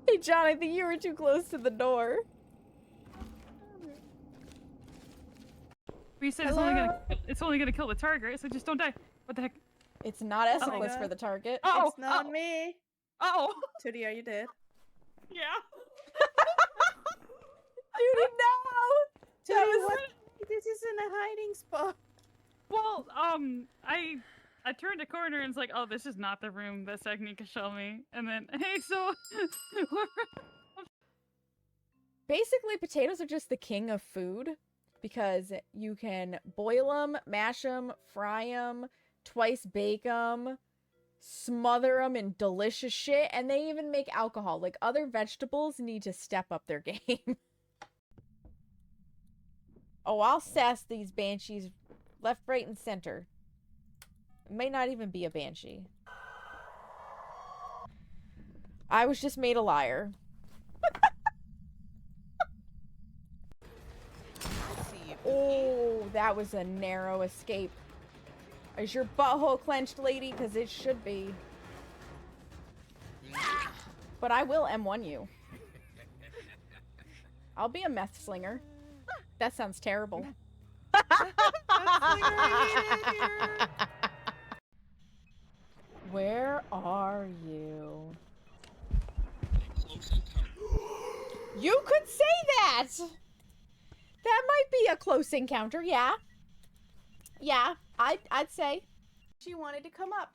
Hey, John, I think you were too close to the door. We said it's only gonna kill the target, so just don't die. What the heck? It's not Escalus God. for the target. Oh, It's not me. oh, Tootie, are you dead? yeah. Dude, no! Tootie, That was- what? This isn't a hiding spot. Well, I turned a corner and it's like, oh, this is not the room that Technica showed me. And then, hey, so Basically, potatoes are just the king of food because you can boil them, mash them, fry them, twice bake them, smother them in delicious shit, and they even make alcohol. Like, other vegetables need to step up their game. Oh, I'll sass these banshees left, right, and center. It may not even be a banshee. I was just made a liar. Oh, that was a narrow escape. Is your butthole clenched, lady? Because it should be. But I will M1 you. I'll be a meth slinger. That sounds terrible. Where are you? You could say that! That might be a close encounter, yeah. Yeah, I'd say. She wanted to come up.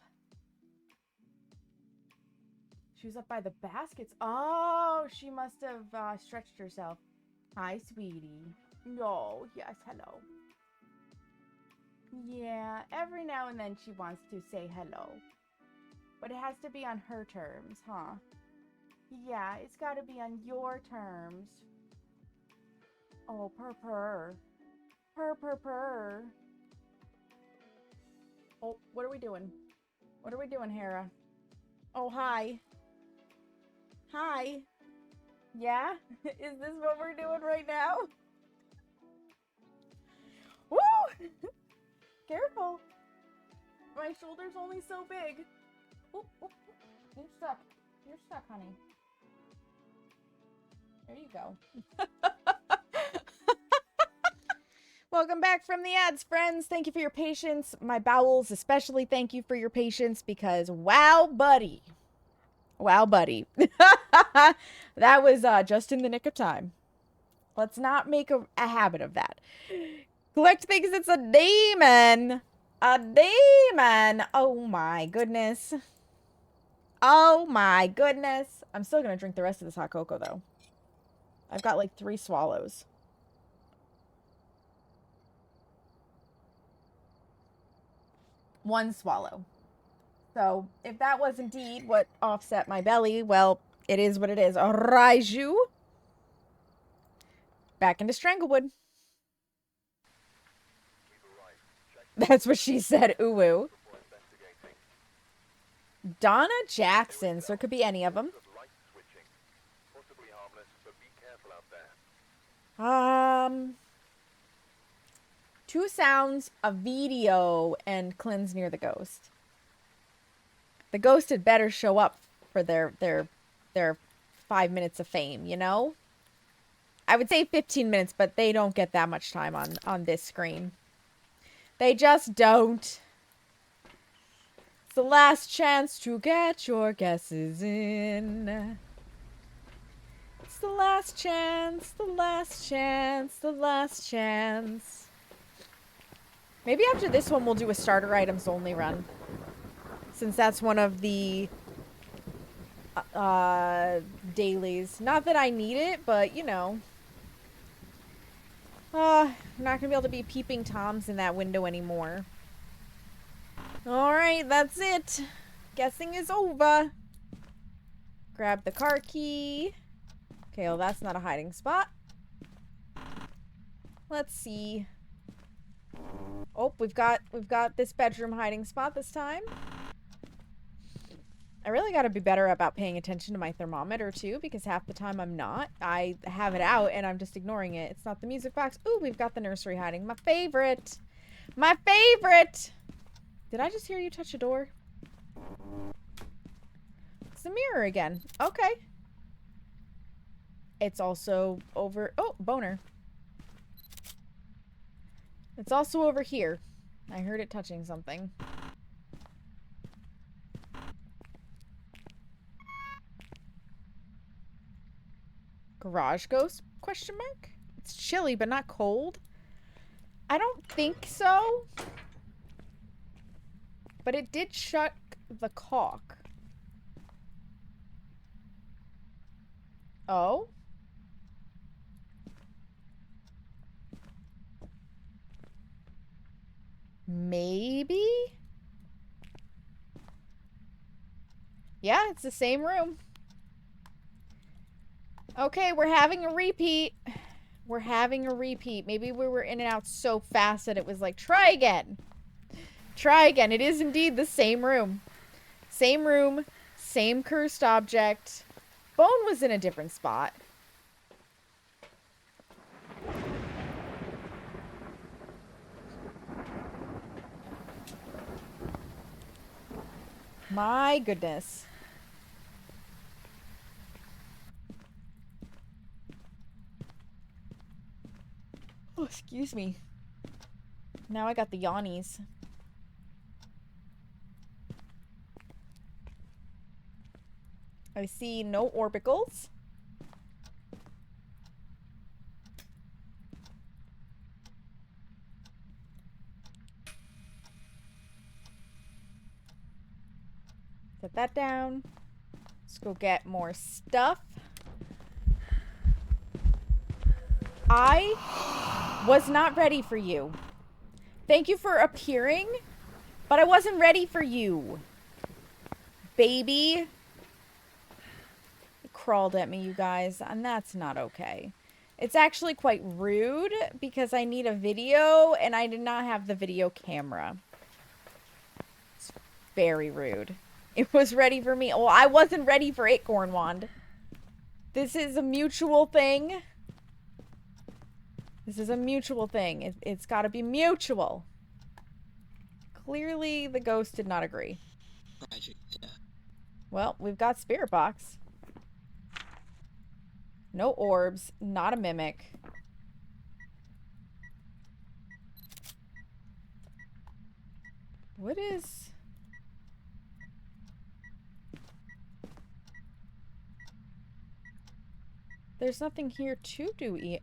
She was up by the baskets. Oh, she must have stretched herself. Hi, sweetie. No, yes, hello. Yeah, every now and then she wants to say hello. But it has to be on her terms, huh? Yeah, it's gotta be on your terms. Oh, purr. Purr. Oh, what are we doing? What are we doing, Hera? Oh, hi. Hi. Yeah? Is this what we're doing right now? Woo! Careful. My shoulder's only so big. Oop. You're stuck. You're stuck, honey. There you go. Welcome back from the ads, friends. Thank you for your patience. My bowels especially thank you for your patience because wow, buddy. Wow, buddy. That was just in the nick of time. Let's not make a habit of that. Collect thinks it's a demon. A demon. Oh my goodness. Oh my goodness. I'm still gonna drink the rest of this hot cocoa though. I've got like 3 swallows. One swallow. So if that was indeed what offset my belly, well, it is what it is. Raiju. Back into Stranglewood. That's what she said, ooh. Donna Jackson, so it could be any of them. Two sounds, a video, and cleanse near the ghost. The ghost had better show up for their 5 minutes of fame, you know? I would say 15 minutes, but they don't get that much time on this screen. They just don't. It's the last chance to get your guesses in. It's the last chance, the last chance, the last chance. Maybe after this one we'll do a starter items only run. Since that's one of the dailies. Not that I need it, but you know. I'm not gonna be able to be peeping Toms in that window anymore. Alright, that's it. Guessing is over. Grab the car key. Okay, well that's not a hiding spot. Let's see. Oh, we've got this bedroom hiding spot this time. I really gotta be better about paying attention to my thermometer too, because half the time I'm not. I have it out and I'm just ignoring it. It's not the music box. Ooh, we've got the nursery hiding. My favorite. My favorite! Did I just hear you touch a door? It's the mirror again. Okay. It's also over... Oh, boner. It's also over here. I heard it touching something. Garage ghost? Question mark? It's chilly, but not cold. I don't think so. But it did shut the caulk. Oh? Maybe? Yeah, it's the same room. Okay, we're having a repeat. We're having a repeat. Maybe we were in and out so fast that it was like, try again. Try again. It is indeed the same room. Same room. Same cursed object. Bone was in a different spot. My goodness. Oh, excuse me. Now I got the yawnies. I see no orbicals. Set that down. Let's go get more stuff. I was not ready for you. Thank you for appearing, but I wasn't ready for you. Baby. It crawled at me, you guys, and that's not okay. It's actually quite rude because I need a video and I did not have the video camera. It's very rude. It was ready for me. Well, I wasn't ready for it, Cornwand. This is a mutual thing. This is a mutual thing. It's got to be mutual. Clearly, the ghost did not agree. Well, we've got Spirit Box. No orbs. Not a mimic. What is... There's nothing here to do.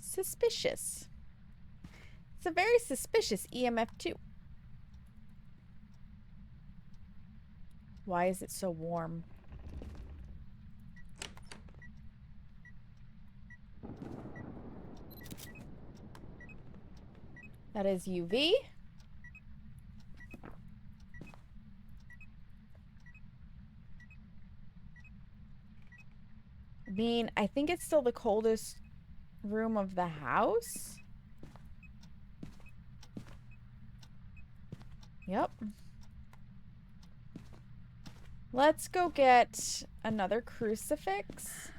Suspicious. It's a very suspicious EMF too. Why is it so warm? That is UV. I mean, I think it's still the coldest room of the house. Yep. Let's go get another crucifix.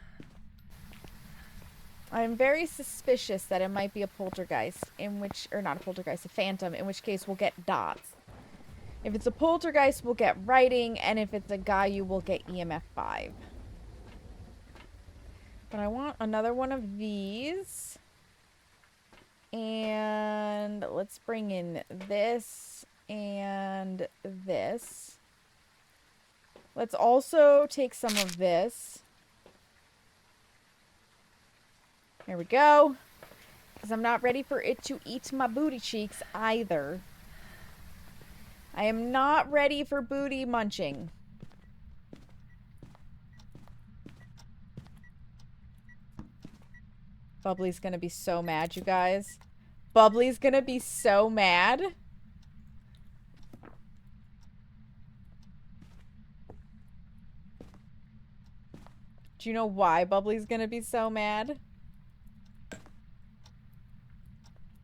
I'm very suspicious that it might be a poltergeist, in which, or not a poltergeist, a phantom, in which case we'll get dots. If it's a poltergeist, we'll get writing, and if it's a Gaia, we'll get EMF 5. But I want another one of these. And let's bring in this and this. Let's also take some of this. There we go. Because I'm not ready for it to eat my booty cheeks either. I am not ready for booty munching. Bubbly's gonna be so mad, you guys. Bubbly's gonna be so mad. Do you know why Bubbly's gonna be so mad?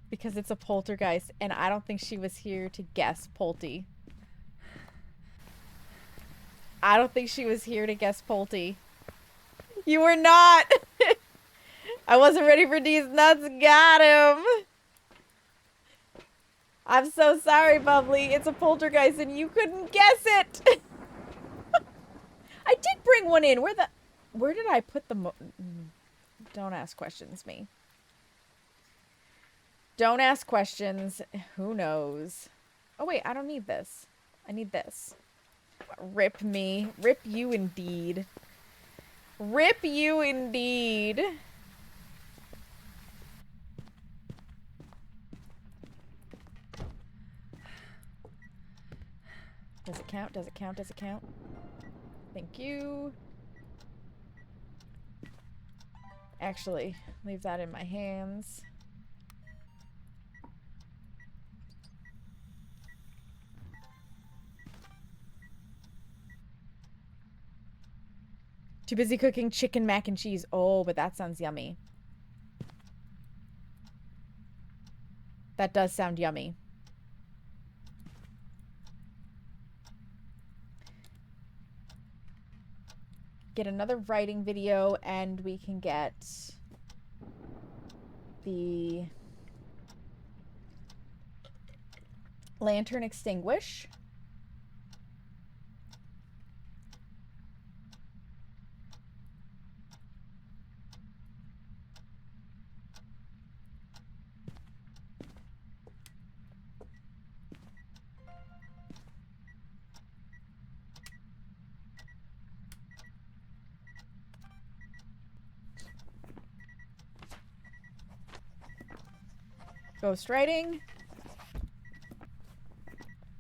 Because it's a poltergeist, and I don't think she was here to guess Polty. I don't think she was here to guess Polty. You were not! I wasn't ready for these nuts. Got him! I'm so sorry, Bubbly. It's a poltergeist and you couldn't guess it! I did bring one in. Where did I put the Don't ask questions, me. Don't ask questions. Who knows? Oh, wait. I don't need this. I need this. Rip me. Rip you indeed. Rip you indeed. Does it count? Does it count? Does it count? Thank you. Actually, leave that in my hands. Too busy cooking chicken mac and cheese. Oh, but that sounds yummy. That does sound yummy. Get another writing video and we can get the lantern extinguish. Ghost writing.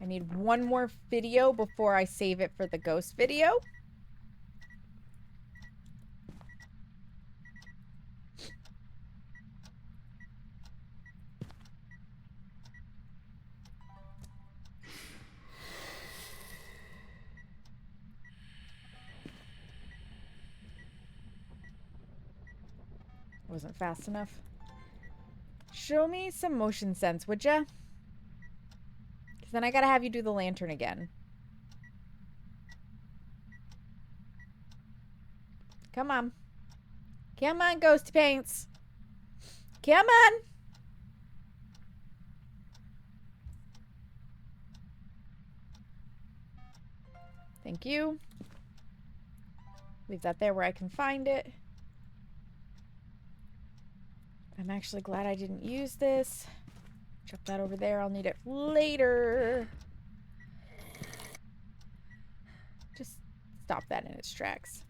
I need one more video before I save it for the ghost video. Wasn't fast enough. Show me some motion sense, would ya? 'Cause then I gotta have you do the lantern again. Come on. Come on, Ghosty Paints. Come on. Thank you. Leave that there where I can find it. I'm actually glad I didn't use this. Chuck that over there. I'll need it later. Just stop that in its tracks.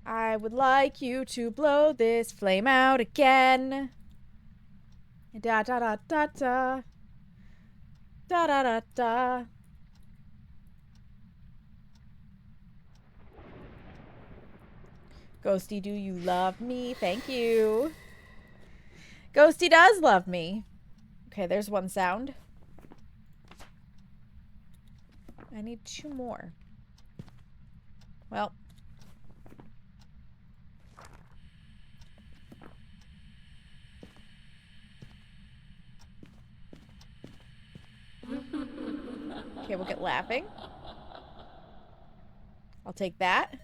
I would like you to blow this flame out again. Da da da da da. Da da da da. Ghosty, do you love me? Thank you. Ghosty does love me. Okay, there's one sound. I need 2 more. Well. Okay, we'll get laughing. I'll take that.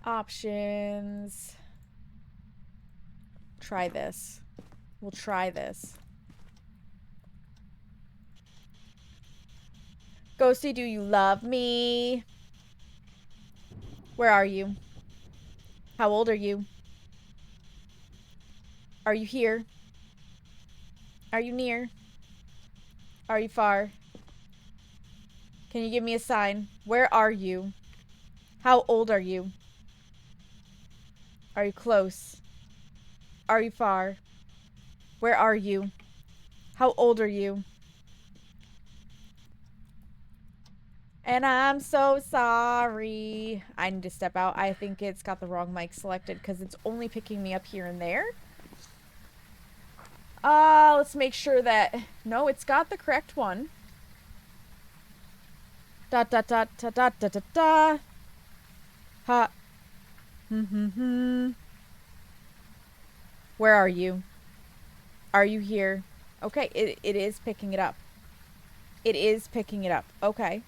Options. Try this. We'll try this. Ghosty, do you love me? Where are you? How old are you? Are you here? Are you near? Are you far? Can you give me a sign? Where are you? How old are you? Are you close? Are you far? Where are you? How old are you? And I'm so sorry. I need to step out. I think it's got the wrong mic selected because it's only picking me up here and there. Let's make sure that... No, it's got the correct one. Da da da da da da da da. Ha. Where are you? Are you here? Okay, it is picking it up. It is picking it up. Okay.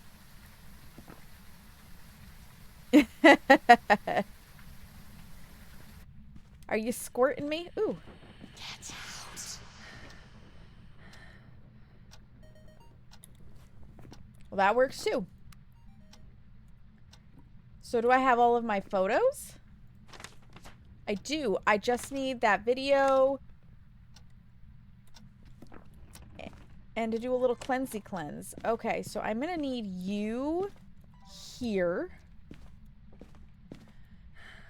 Are you squirting me? Ooh. Get out. Well, that works too. So do I have all of my photos? I do. I just need that video. And to do a little cleansey cleanse. Okay, so I'm gonna need you here.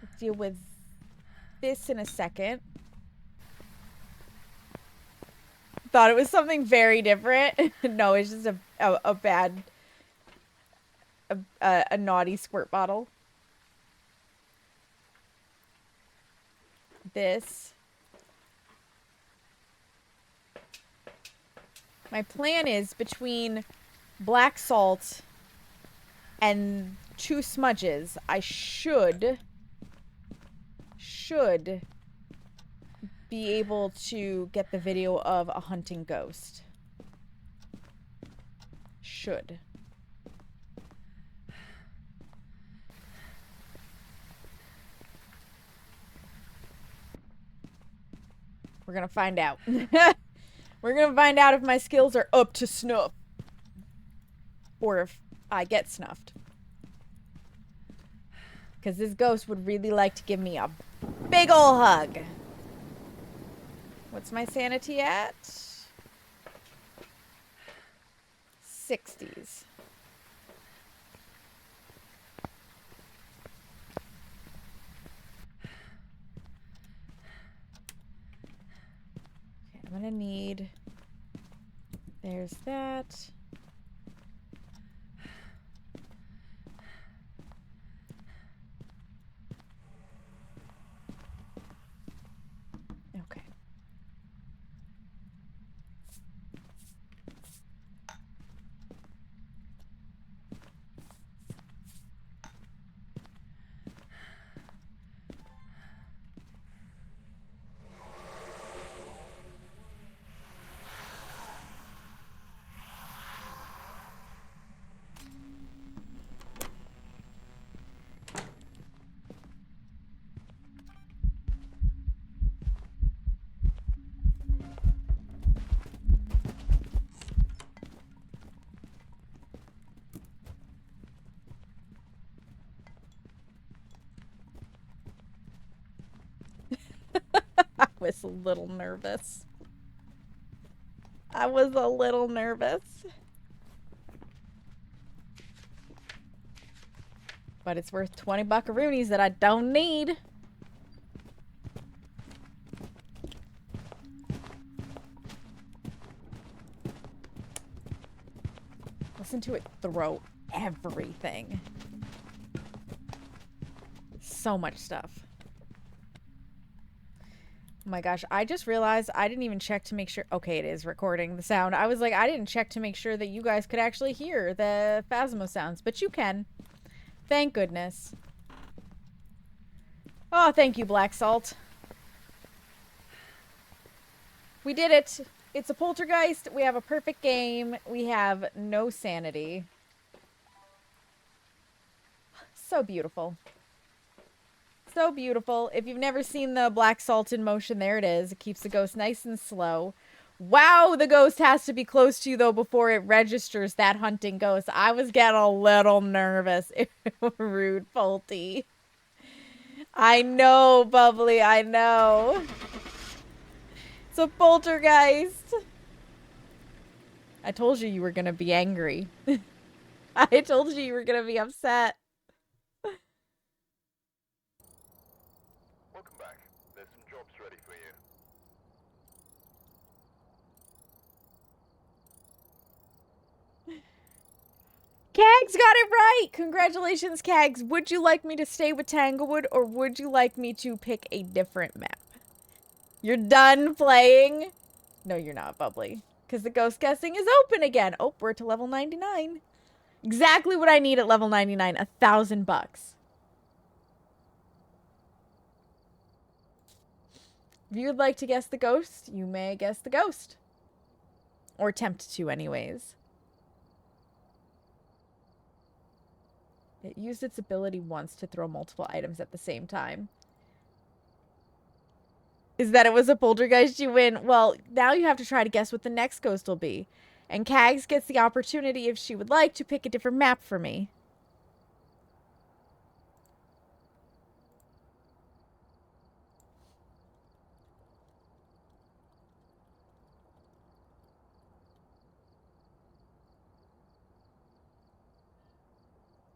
Let's deal with this in a second. Thought it was something very different. No, it's just a bad... A naughty squirt bottle. This. My plan is between black salt and 2 smudges, I should be able to get the video of a hunting ghost. Should. We're gonna find out. We're gonna find out if my skills are up to snuff. Or if I get snuffed. Because this ghost would really like to give me a big ol' hug. What's my sanity at? 60s. Okay, I'm gonna need... There's that. Okay. was a little nervous. I was a little nervous. But it's worth 20 buckaroonies that I don't need. Listen to it throw everything. So much stuff. Oh my gosh, I just realized I didn't even check to make sure. Okay, it is recording the sound. I was like, I didn't check to make sure that you guys could actually hear the Phasmo sounds, but you can. Thank goodness. Oh, thank you, Black Salt. We did it. It's a poltergeist. We have a perfect game. We have no sanity. So beautiful. So beautiful. If you've never seen the black salt in motion, there it is. It keeps the ghost nice and slow. Wow, the ghost has to be close to you, though, before it registers that hunting ghost. I was getting a little nervous. Rude, Polty. I know, Bubbly, I know. It's a poltergeist. I told you you were going to be angry. I told you were going to be upset. Welcome back. There's some jobs ready for you. Kags got it right! Congratulations, Kags. Would you like me to stay with Tanglewood, or would you like me to pick a different map? You're done playing? No, you're not, Bubbly. Because the ghost guessing is open again. Oh, we're to level 99. Exactly what I need at level 99. $1,000. If you would like to guess the ghost, you may guess the ghost. Or attempt to, anyways. It used its ability once to throw multiple items at the same time. Is that it was a poltergeist, you win? Well, now you have to try to guess what the next ghost will be. And Kags gets the opportunity, if she would like, to pick a different map for me.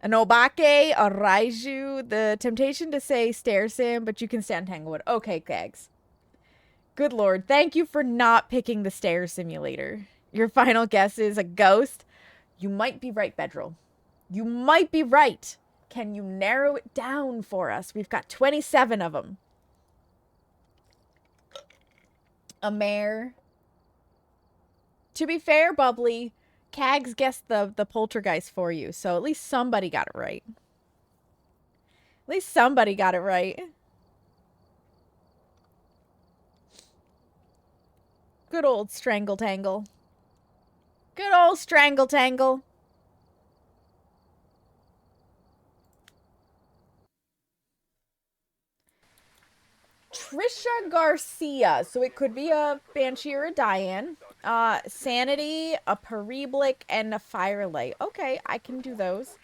An Obake, a Raiju, the temptation to say Stair Sim, but you can stand Tanglewood. Okay, Kags. Good lord, thank you for not picking the Stair Simulator. Your final guess is a ghost? You might be right, Bedril. You might be right. Can you narrow it down for us? We've got 27 of them. A mare. To be fair, Bubbly, Kags guessed the poltergeist for you, so at least somebody got it right. At least somebody got it right. Good old Strangle Tangle. Good old Strangle Tangle. Trisha Garcia. So it could be a Banshee or a Diane. Sanity, a Periblick, and a Firelight. Okay, I can do those.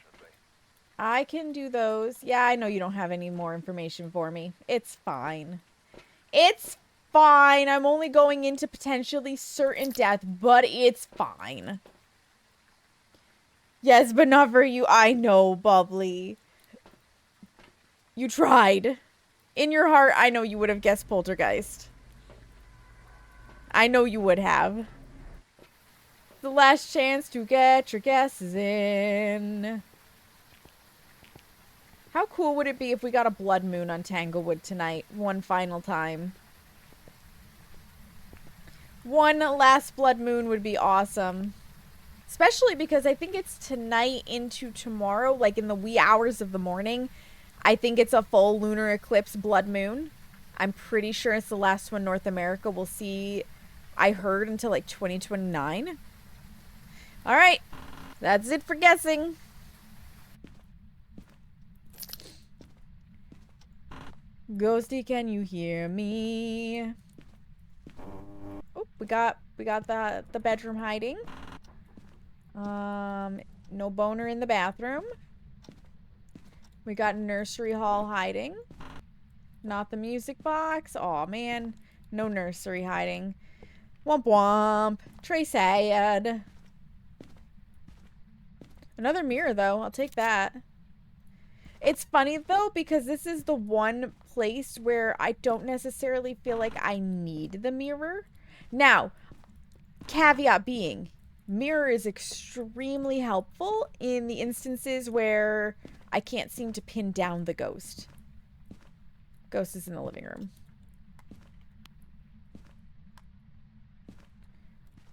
I can do those. Yeah, I know you don't have any more information for me. It's fine. It's fine. I'm only going into potentially certain death, but it's fine. Yes, but not for you. I know, Bubbly. You tried. In your heart, I know you would have guessed Poltergeist. I know you would have. The last chance to get your guesses in. How cool would it be if we got a blood moon on Tanglewood tonight? One final time. One last blood moon would be awesome. Especially because I think it's tonight into tomorrow, like in the wee hours of the morning. I think it's a full lunar eclipse blood moon. I'm pretty sure it's the last one North America will see, I heard, until like 2029. Alright, that's it for guessing. Ghosty, can you hear me? Oh, we got the bedroom hiding. No boner in the bathroom. We got nursery hall hiding. Not the music box. Aw, man. No nursery hiding. Womp womp. Trey sad. Another mirror, though. I'll take that. It's funny, though, because this is the one place where I don't necessarily feel like I need the mirror. Now, caveat being, mirror is extremely helpful in the instances where I can't seem to pin down the ghost. Ghost is in the living room.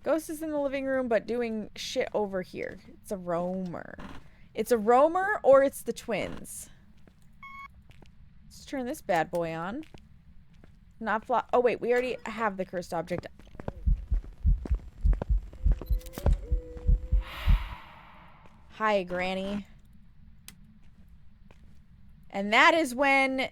Ghost is in the living room, but doing shit over here. It's a roamer. It's a roamer, or it's the twins. Let's turn this bad boy on. Not fly. Oh, wait. We already have the cursed object. Hi, Granny. And that is when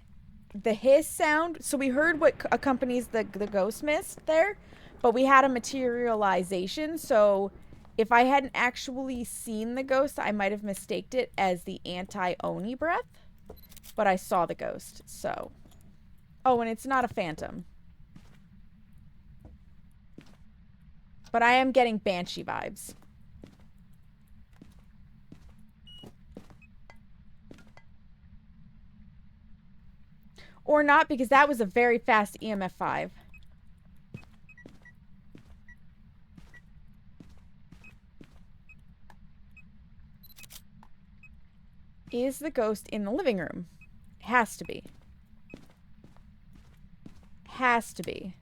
the hiss sound. So we heard what accompanies the ghost mist there. But we had a materialization, so if I hadn't actually seen the ghost, I might have mistaked it as the anti-Oni breath. But I saw the ghost, so. Oh, and it's not a phantom. But I am getting Banshee vibes. Or not, because that was a very fast EMF 5. Is the ghost in the living room? Has to be. Has to be.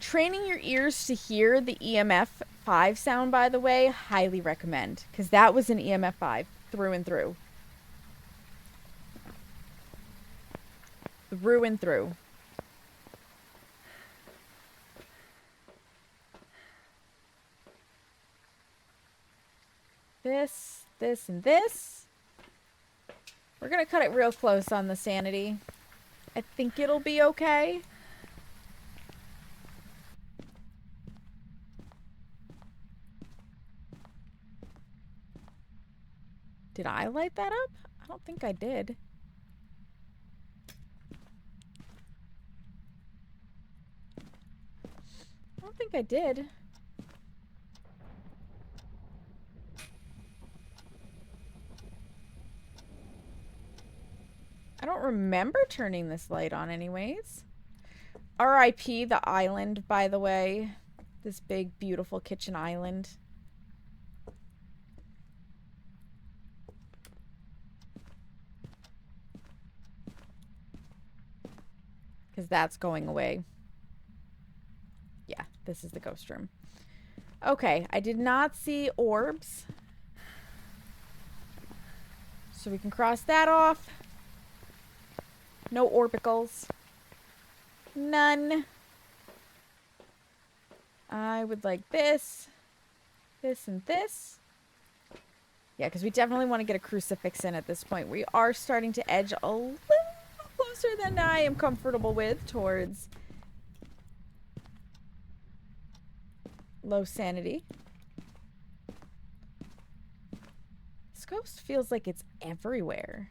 Training your ears to hear the EMF 5 sound, by the way, highly recommend. Because that was an EMF 5 through and through. Through and through. This, this, and this. We're gonna cut it real close on the sanity. I think it'll be okay. Did I light that up? I don't think I did. I don't think I did. I don't remember turning this light on anyways. R.I.P. the island, by the way. This big, beautiful kitchen island. Because that's going away. Yeah, this is the ghost room. Okay, I did not see orbs. So we can cross that off. No orbicals. None. I would like this. This and this. Yeah, because we definitely want to get a crucifix in at this point. We are starting to edge a little closer than I am comfortable with towards low sanity. This ghost feels like it's everywhere.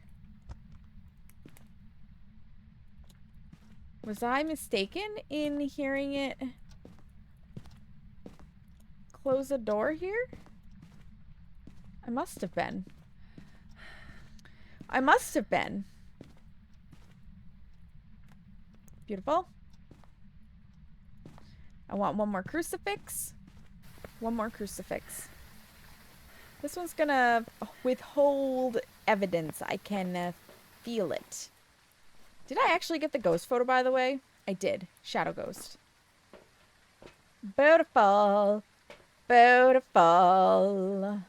Was I mistaken in hearing it close a door here? I must have been. I must have been. Beautiful. I want one more crucifix. One more crucifix. This one's gonna withhold evidence. I can feel it. Did I actually get the ghost photo, by the way? I did. Shadow ghost. Beautiful. Beautiful.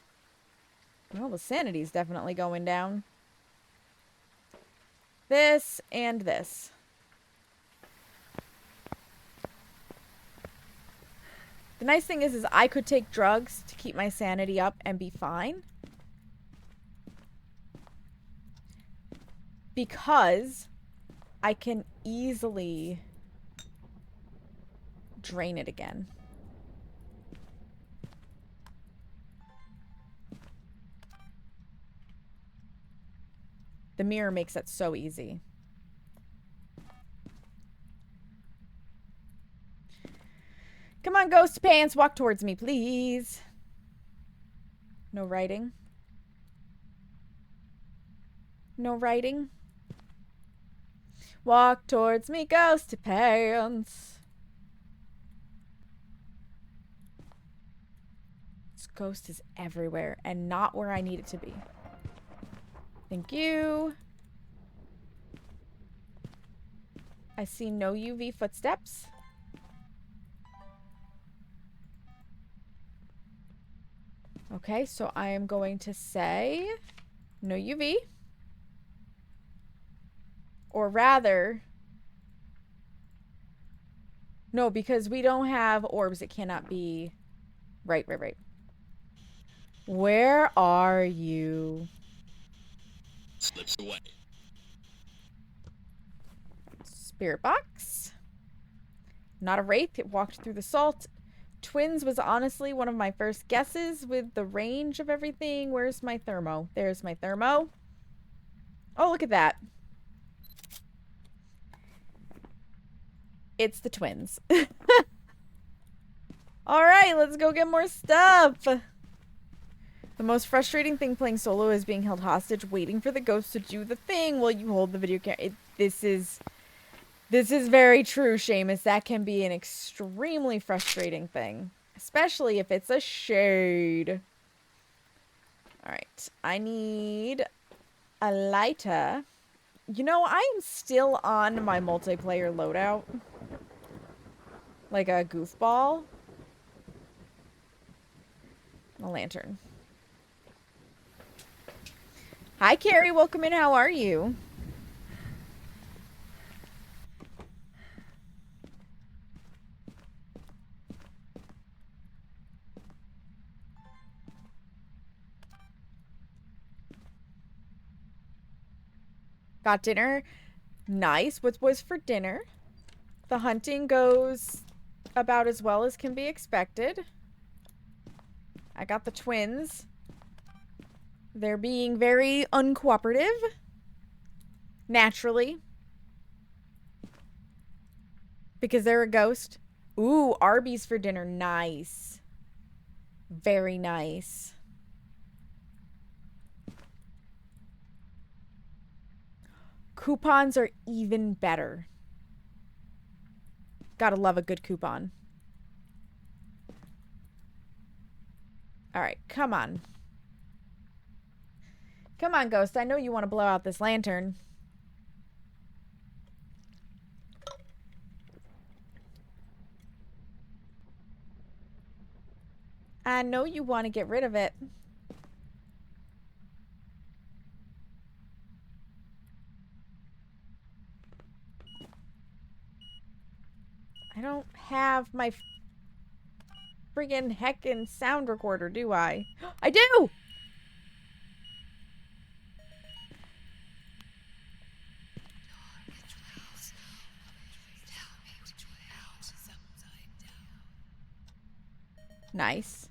Well, the sanity's definitely going down. This and this. The nice thing is I could take drugs to keep my sanity up and be fine. Because I can easily drain it again. The mirror makes that so easy. Come on, ghost pants, walk towards me, please. No writing. No writing. Walk towards me, ghost pants. This ghost is everywhere and not where I need it to be. Thank you. I see no UV footsteps. Okay, so I am going to say no UV. Or rather, no, because we don't have orbs, it cannot be. Right. Where are you? Slips away. Spirit box. Not a wraith. It walked through the salt. Twins was honestly one of my first guesses with the range of everything. Where's my thermo? There's my thermo. Oh, look at that. It's the twins. Alright, let's go get more stuff. The most frustrating thing playing solo is being held hostage, waiting for the ghost to do the thing while you hold the video camera. This is very true, Seamus. That can be an extremely frustrating thing. Especially if it's a shade. Alright, I need a lighter. You know, I am still on my multiplayer loadout. Like a goofball. A lantern. Hi, Carrie. Welcome in. How are you? Got dinner. Nice. What was for dinner? The hunting goes about as well as can be expected. I got the twins. They're being very uncooperative. Naturally. Because they're a ghost. Ooh, Arby's for dinner. Nice. Very nice. Coupons are even better. Gotta love a good coupon. Alright, come on. Come on, Ghost. I know you want to blow out this lantern. I know you want to get rid of it. I don't have my friggin' heckin' sound recorder, do I? I do! Nice.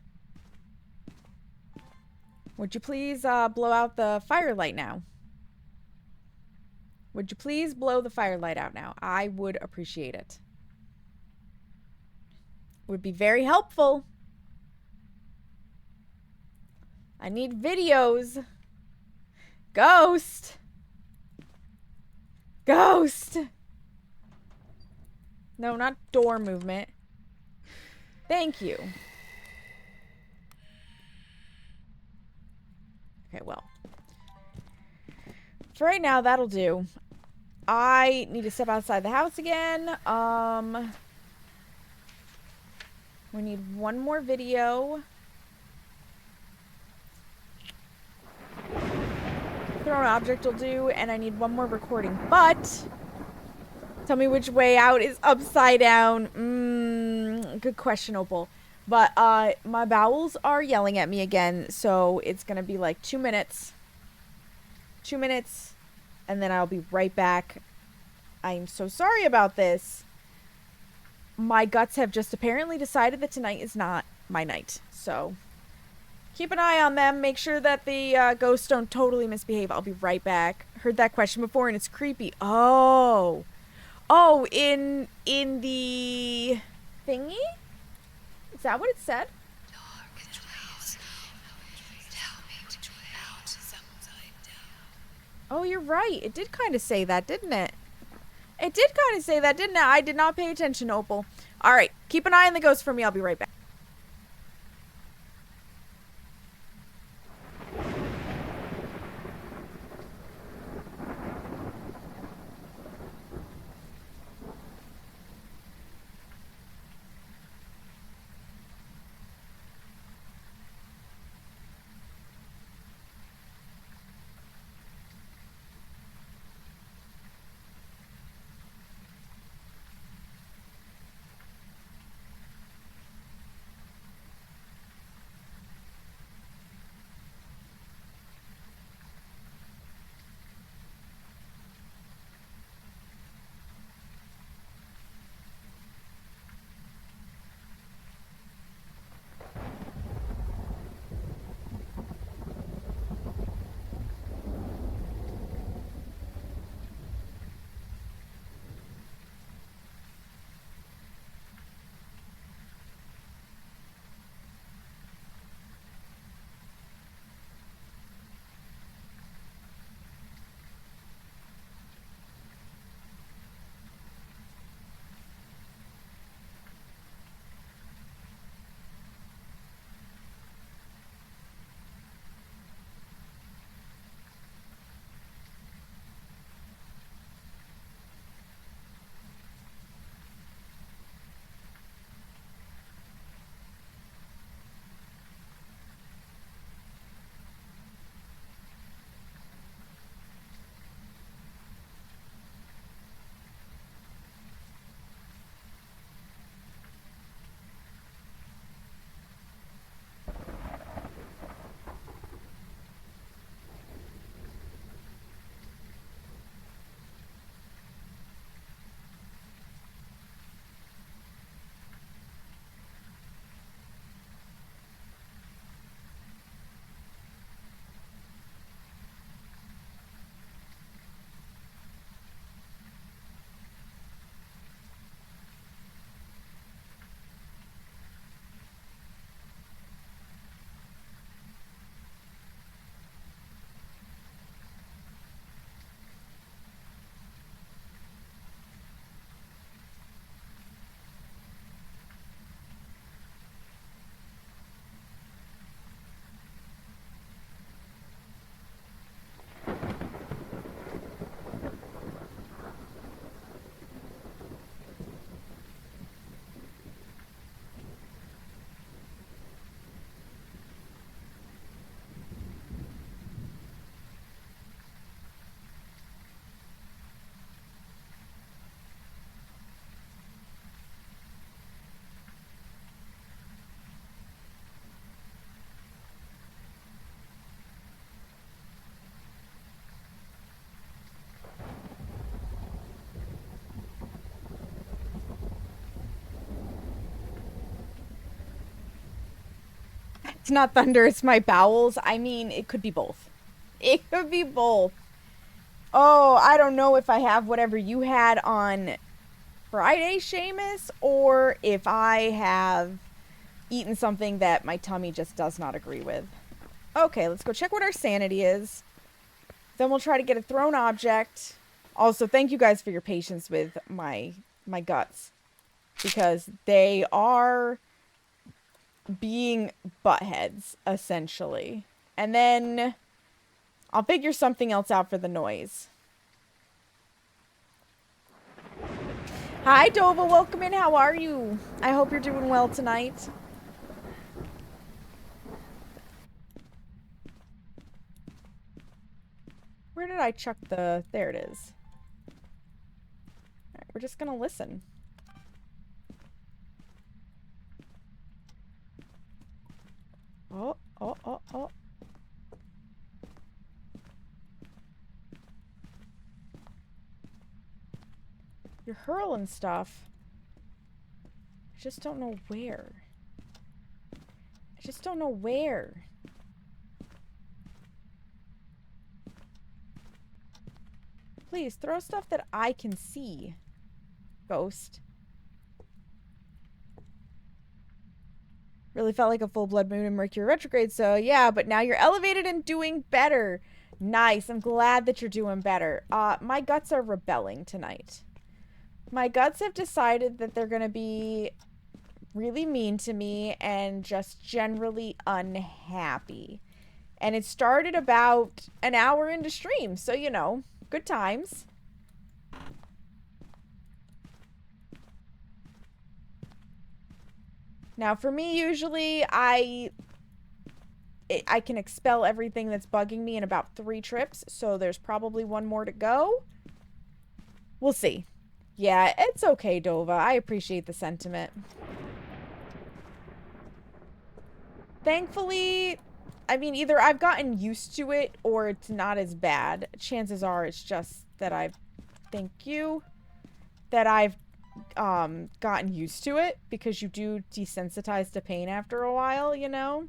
Would you please blow out the firelight now? Would you please blow the firelight out now? I would appreciate it. Would be very helpful. I need videos. Ghost. Ghost. No, not door movement. Thank you. Okay, well. For right now, that'll do. I need to step outside the house again. We need one more video. Thrown object will do, and I need one more recording. But tell me which way out is upside down. Good question, Opal. But my bowels are yelling at me again, so it's gonna be like 2 minutes. 2 minutes, and then I'll be right back. I'm so sorry about this. My guts have just apparently decided that tonight is not my night. So keep an eye on them. Make sure that the ghosts don't totally misbehave. I'll be right back. Heard that question before, and it's creepy. Oh, in the thingy? that what it said? Oh, you're right. It did kind of say that, didn't it? It did kind of say that, didn't it? I did not pay attention, Opal. All right. Keep an eye on the ghost for me. I'll be right back. It's not thunder, it's my bowels. I mean, it could be both. It could be both. Oh, I don't know if I have whatever you had on Friday, Seamus, or if I have eaten something that my tummy just does not agree with. Okay, let's go check what our sanity is. Then we'll try to get a thrown object. Also, thank you guys for your patience with my guts, because they are being buttheads, essentially. And then I'll figure something else out for the noise. Hi, Dova. Welcome in. How are you? I hope you're doing well tonight. Where did I chuck the... There it is. Alright, we're just gonna listen. Oh, oh, oh, oh. You're hurling stuff. I just don't know where. I just don't know where. Please, throw stuff that I can see. Ghost. Really felt like a full blood moon in Mercury retrograde, so yeah, but now you're elevated and doing better. Nice. I'm glad that you're doing better. My guts are rebelling tonight. My guts have decided that they're gonna be really mean to me and just generally unhappy. And it started about an hour into stream, so you know, good times. Now, for me, usually, I can expel everything that's bugging me in about 3 trips, so there's probably 1 more to go. We'll see. Yeah, it's okay, Dova. I appreciate the sentiment. Thankfully, I mean, either I've gotten used to it or it's not as bad. Chances are it's just that I've gotten used to it, because you do desensitize to pain after a while, you know?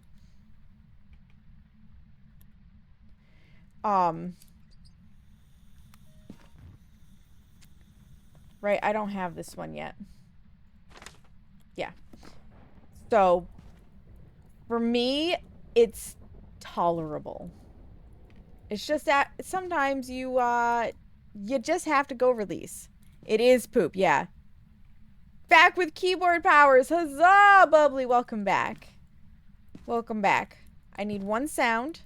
Right, I don't have this one yet. Yeah. So, for me, it's tolerable. It's just that sometimes you just have to go release. It is poop, yeah. Back with keyboard powers. Huzzah, Bubbly. Welcome back. Welcome back. I need 1 sound.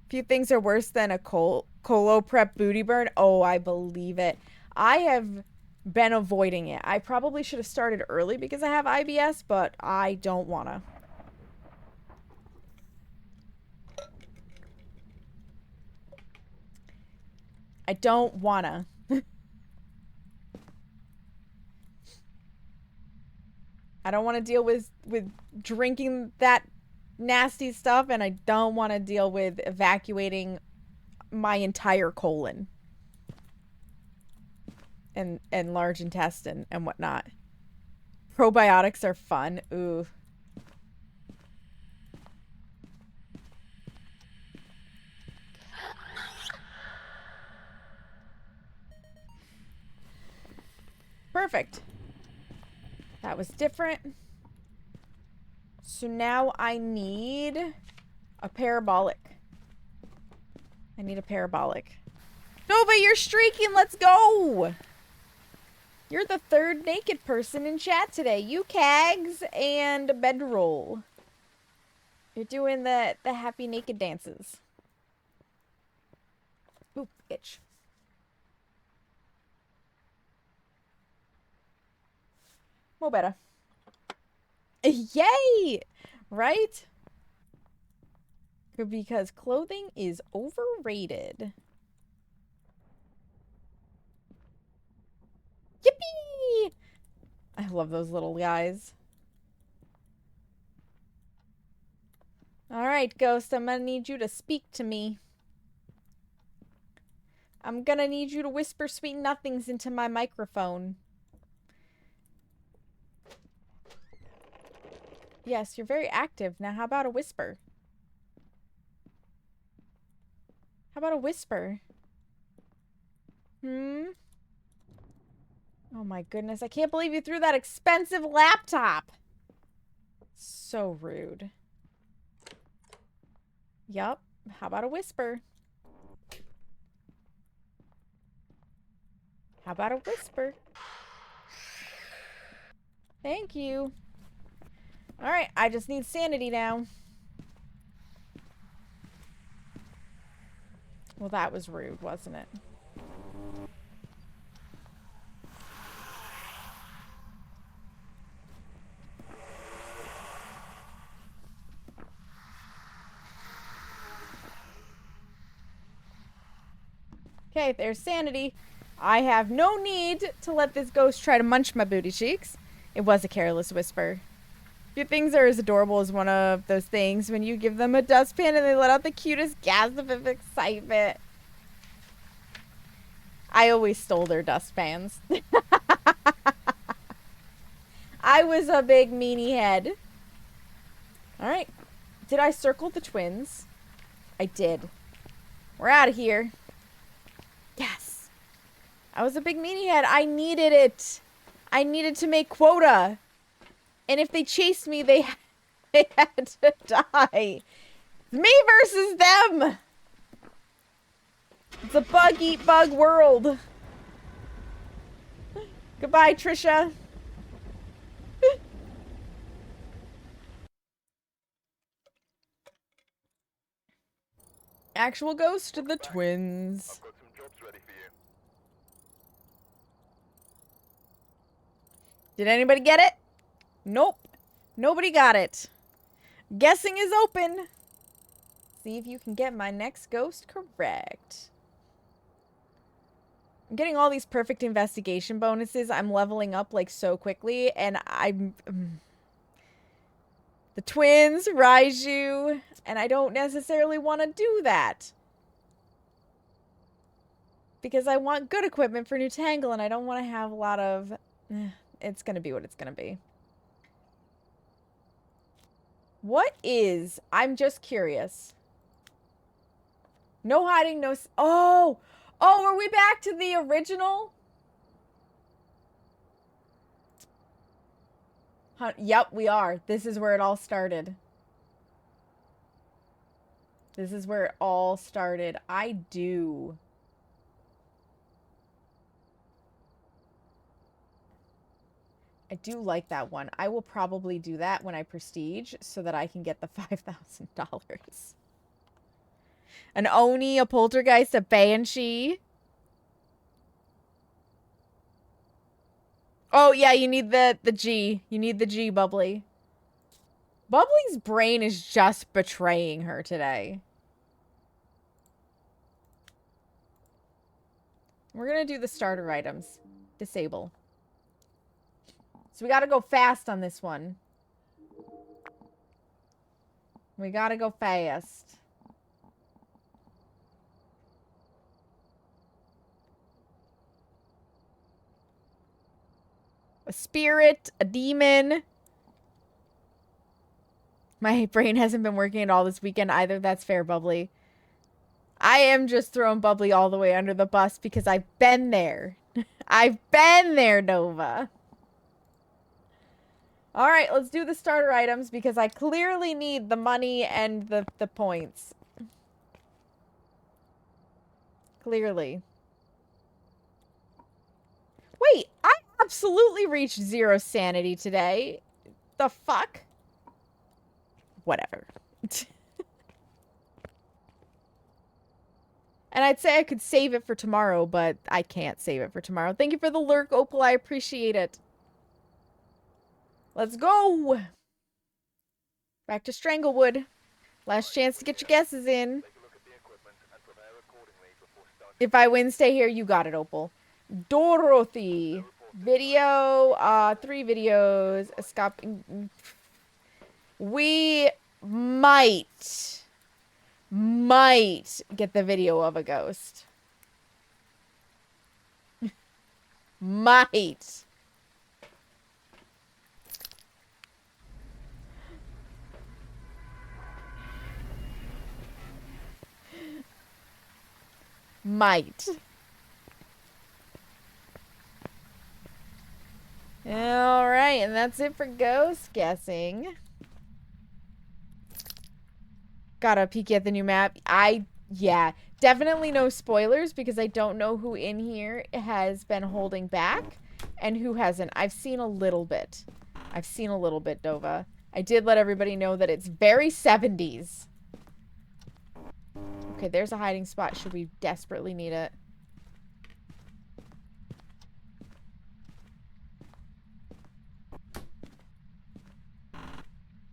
Few things are worse than a colo prep booty burn. Oh, I believe it. I have been avoiding it. I probably should have started early because I have IBS, but I don't wanna. I don't wanna. I don't want to deal with drinking that nasty stuff, and I don't want to deal with evacuating my entire colon and large intestine and whatnot. Probiotics are fun. Ooh. Perfect. That was different. So now I need a parabolic. I need a parabolic. Nova, you're streaking. Let's go. You're the 3rd naked person in chat today. You, Cags, and Bedroll. You're doing the happy naked dances. Oop, itch. More better. Yay! Right? Because clothing is overrated. Yippee! I love those little guys. Alright, Ghost, I'm gonna need you to speak to me. I'm gonna need you to whisper sweet nothings into my microphone. Yes, you're very active. Now, how about a whisper? How about a whisper? Hmm? Oh my goodness, I can't believe you threw that expensive laptop! So rude. Yup. How about a whisper? How about a whisper? Thank you. Alright, I just need sanity now. Well, that was rude, wasn't it? Okay, there's sanity. I have no need to let this ghost try to munch my booty cheeks. It was a careless whisper. Few things are as adorable as one of those things when you give them a dustpan and they let out the cutest gasp of excitement. I always stole their dustpans. I was a big meanie head. Alright. Did I circle the twins? I did. We're out of here. Yes. I was a big meanie head. I needed it. I needed to make quota. And if they chased me, they had to die. Me versus them! It's a bug eat bug world. Goodbye, Trisha. Actual ghost, the twins. I've got some jobs ready for you. Did anybody get it? Nope. Nobody got it. Guessing is open. See if you can get my next ghost correct. I'm getting all these perfect investigation bonuses. I'm leveling up like so quickly, and I'm the twins, Raiju, and I don't necessarily want to do that. Because I want good equipment for New Tangle, and I don't want to have a lot of... It's going to be what it's going to be. What is... I'm just curious. No hiding, no... Oh! Oh, are we back to the original? Yep, we are. This is where it all started. This is where it all started. I do. I do like that one. I will probably do that when I prestige so that I can get the $5,000. An Oni, a Poltergeist, a Banshee. Oh, yeah, you need the G. You need the G, Bubbly. Bubbly's brain is just betraying her today. We're gonna do the starter items. Disable. So we gotta go fast on this one. We gotta go fast. A spirit, a demon. My brain hasn't been working at all this weekend either. That's fair, Bubbly. I am just throwing Bubbly all the way under the bus because I've been there. I've been there, Nova. All right, let's do the starter items because I clearly need the money and the points. Clearly. Wait, I absolutely reached 0 sanity today. The fuck? Whatever. And I'd say I could save it for tomorrow, but I can't save it for tomorrow. Thank you for the lurk, Opal. I appreciate it. Let's go. Back to Stranglewood. Last chance to get your guesses in. If I win, stay here. You got it, Opal. Dorothy. Video. 3 videos. Escape. We might get the video of a ghost. Might. Might. Alright, and that's it for ghost guessing. Got a peek at the new map. Yeah, definitely no spoilers because I don't know who in here has been holding back and who hasn't. I've seen a little bit. I've seen a little bit, Dova. I did let everybody know that it's very 70s. Okay, there's a hiding spot should we desperately need it.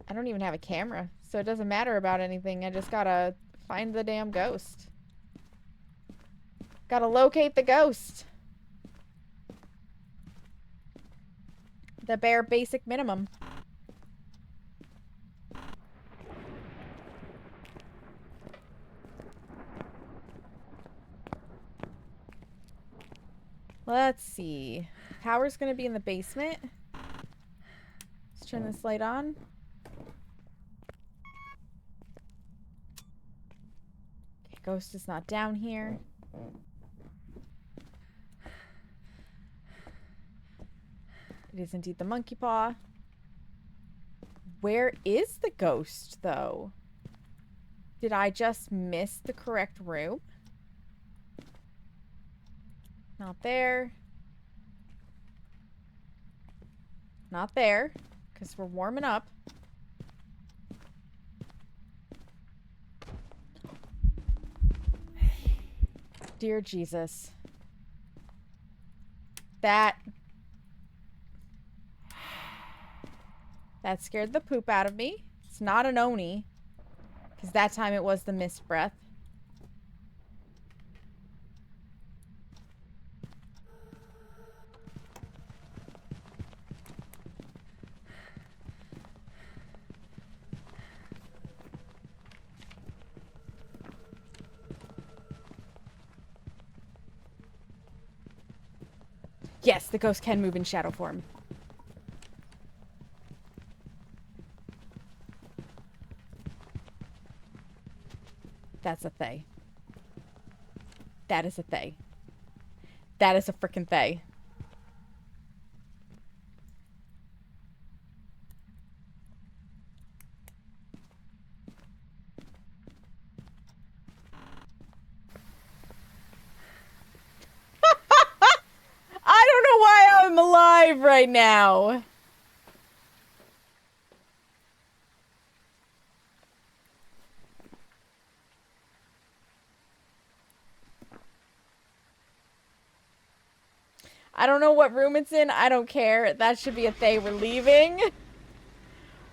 I don't even have a camera, so it doesn't matter about anything. I just gotta find the damn ghost. Gotta locate the ghost. The bare basic minimum. Let's see. Power's gonna be in the basement. Let's turn this light on. Okay, ghost is not down here. It is indeed the monkey paw. Where is the ghost, though? Did I just miss the correct room? Not there. Not there. Because we're warming up. Dear Jesus. That scared the poop out of me. It's not an Oni. Because that time it was the mist breath. Yes, the ghost can move in shadow form. That's a Thay. That is a Thay. That is a frickin' Thay. I don't know why I'm alive right now. I don't know what room it's in. I don't care. That should be a Thay. We're leaving.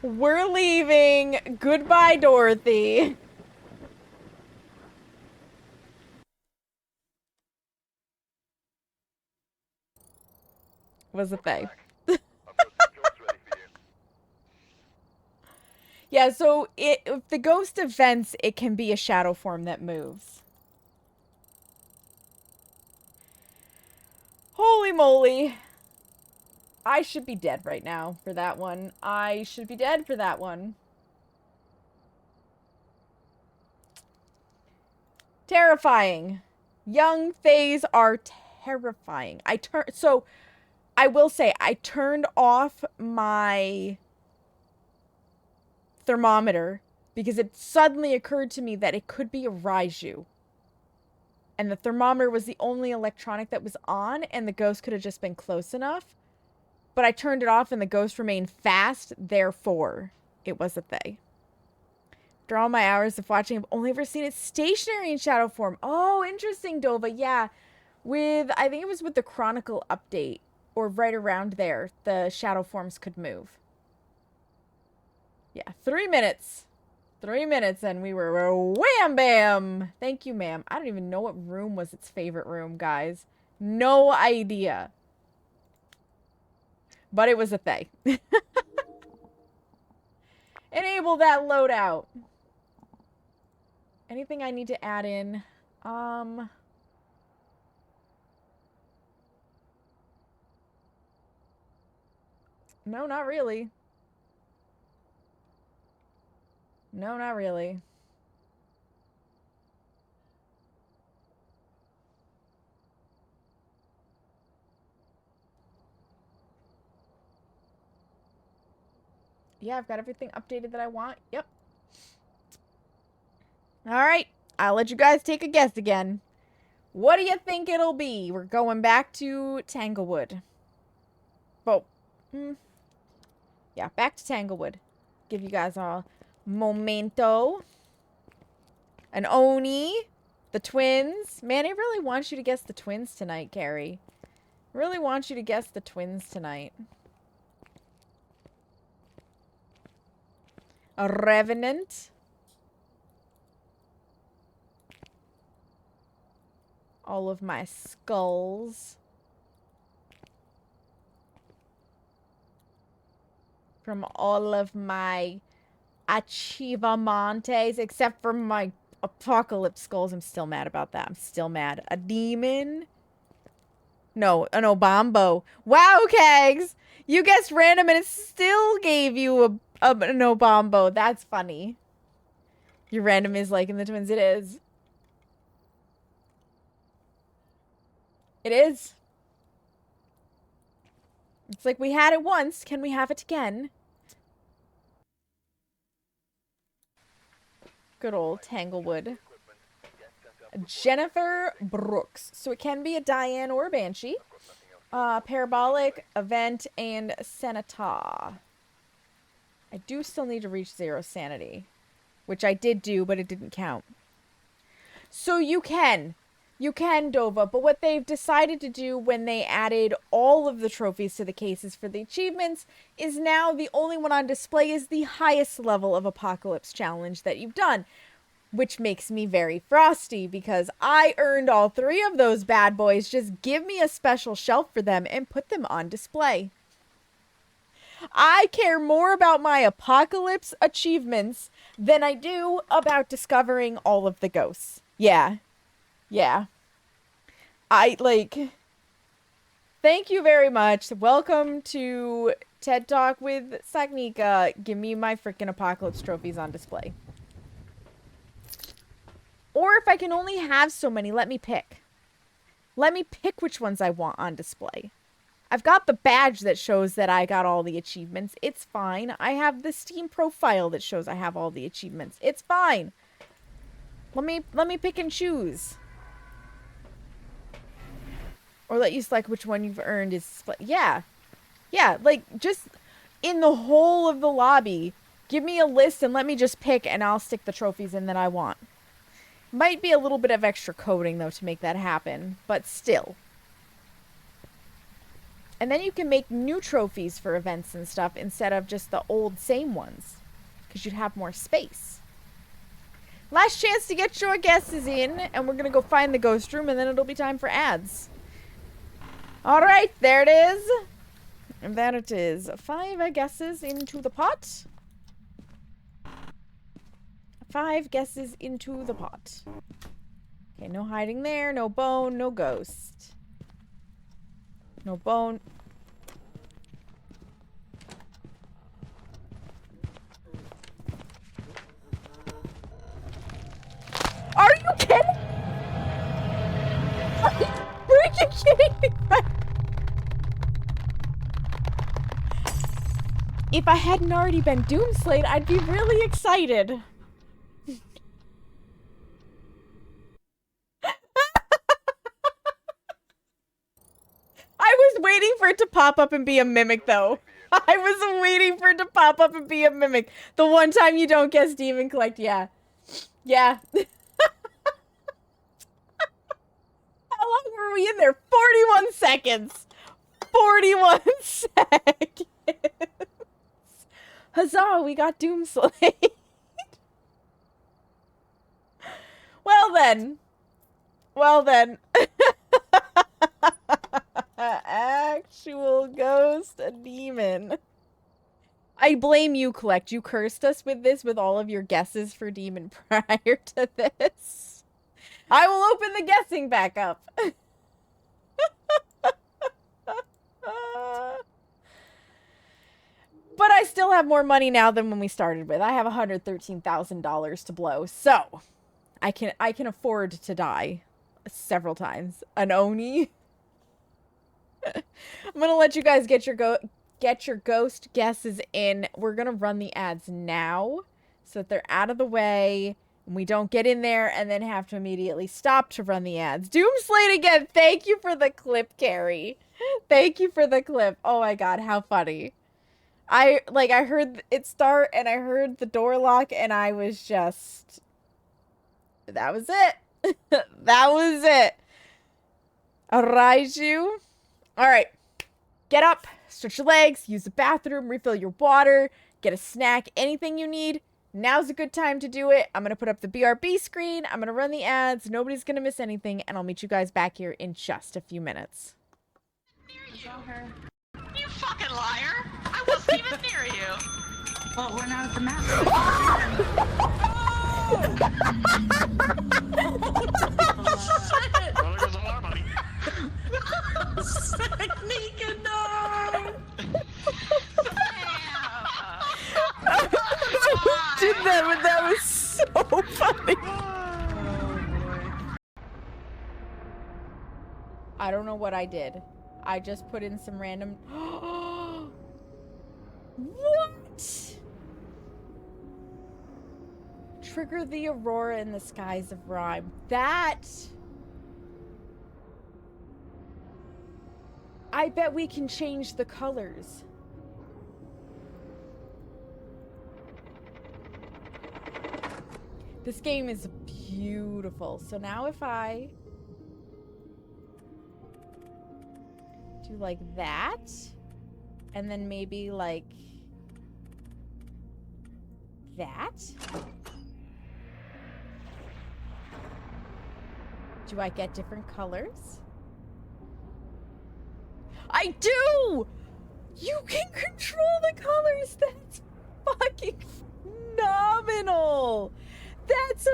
We're leaving. Goodbye, Dorothy. Was a Thay. I've got some jobs ready for you. Yeah, so if the ghost events, it can be a shadow form that moves. Holy moly. I should be dead right now for that one. I should be dead for that one. Terrifying. Young Thays are terrifying. So I will say I turned off my thermometer because it suddenly occurred to me that it could be a Raiju. And the thermometer was the only electronic that was on, and the ghost could have just been close enough. But I turned it off and the ghost remained fast, therefore it was a Thay. After all my hours of watching, I've only ever seen it stationary in shadow form. Oh, interesting, Dova. Yeah. I think it was with the Chronicle update, or right around there, the shadow forms could move. Yeah, 3 minutes. 3 minutes and we were wham bam. Thank you, ma'am. I don't even know what room was its favorite room, guys. No idea. But it was a Thay. Enable that loadout. Anything I need to add in? No, not really. No, not really. Yeah, I've got everything updated that I want. Yep. Alright, I'll let you guys take a guess again. What do you think it'll be? We're going back to Tanglewood. Well, yeah, back to Tanglewood. Give you guys a momento. An Oni. The twins. Man, I really want you to guess the twins tonight, Carrie. Really want you to guess the twins tonight. A revenant. All of my skulls. From all of my achievemontes, except for my apocalypse skulls. I'm still mad about that. I'm still mad. A demon. No, an Obambo. Wow, Kegs! You guessed random and it still gave you an Obambo. That's funny. Your random is like in the twins. It is. It is. It's like we had it once. Can we have it again? Good old Tanglewood. Jennifer Brooks. So it can be a Diane or a Banshee. Parabolic, Event, and Senator. I do still need to reach 0 sanity. Which I did do, but it didn't count. So you can. You can, Dova. But what they've decided to do when they added all of the trophies to the cases for the achievements is now the only one on display is the highest level of Apocalypse Challenge that you've done. Which makes me very frosty because I earned all 3 of those bad boys. Just give me a special shelf for them and put them on display. I care more about my Apocalypse achievements than I do about discovering all of the ghosts. Yeah. Yeah. Thank you very much. Welcome to TED Talk with Sagnika. Give me my freaking Apocalypse trophies on display. Or if I can only have so many, let me pick. Let me pick which ones I want on display. I've got the badge that shows that I got all the achievements. It's fine. I have the Steam profile that shows I have all the achievements. It's fine. Let me pick and choose. Or let you select which one you've earned is... Yeah. Yeah, like, just in the whole of the lobby, give me a list and let me just pick and I'll stick the trophies in that I want. Might be a little bit of extra coding, though, to make that happen. But still. And then you can make new trophies for events and stuff instead of just the old same ones. Because you'd have more space. Last chance to get your guesses in. And we're going to go find the ghost room. And then it'll be time for ads. Alright, there it is. And there it is. 5 guesses into the pot. 5 guesses into the pot. Okay, no hiding there. No bone. No ghost. No bone. Are you kidding? Are you freaking kidding me? If I hadn't already been doomslayed, I'd be really excited. I was waiting for it to pop up and be a mimic, though. I was waiting for it to pop up and be a mimic. The one time you don't guess Demon Collect, yeah. Yeah. How long were we in there? 41 seconds. 41 seconds. Huzzah, we got doomslayed. Well then. Well then. Actual ghost, a demon. I blame you, Collect. You cursed us with this with all of your guesses for demon prior to this. I will open the guessing back up. But I still have more money now than when we started with. I have $113,000 to blow, so I can afford to die several times. An Oni. I'm gonna let you guys get your ghost guesses in. We're gonna run the ads now so that they're out of the way and we don't get in there and then have to immediately stop to run the ads. Doomslayed again. Thank you for the clip, Carrie. Thank you for the clip. Oh my god, how funny. I heard it start and I heard the door lock and I was just... That was it. That was it. Alright, you. Alright. Get up, stretch your legs, use the bathroom, refill your water, get a snack, anything you need. Now's a good time to do it. I'm going to put up the BRB screen. I'm going to run the ads. Nobody's going to miss anything. And I'll meet you guys back here in just a few minutes. You fucking liar! I wasn't even near you! Well, we're not at the map. Technique, no! Did that, but that was so funny. I don't know what I did. I just put in some random... What? trigger the aurora in the skies of Rhyme. That... I bet we can change the colors. This game is beautiful. So now if I do like that, and then maybe like that. Do I get different colors? I do! You can control the colors! That's fucking phenomenal! That's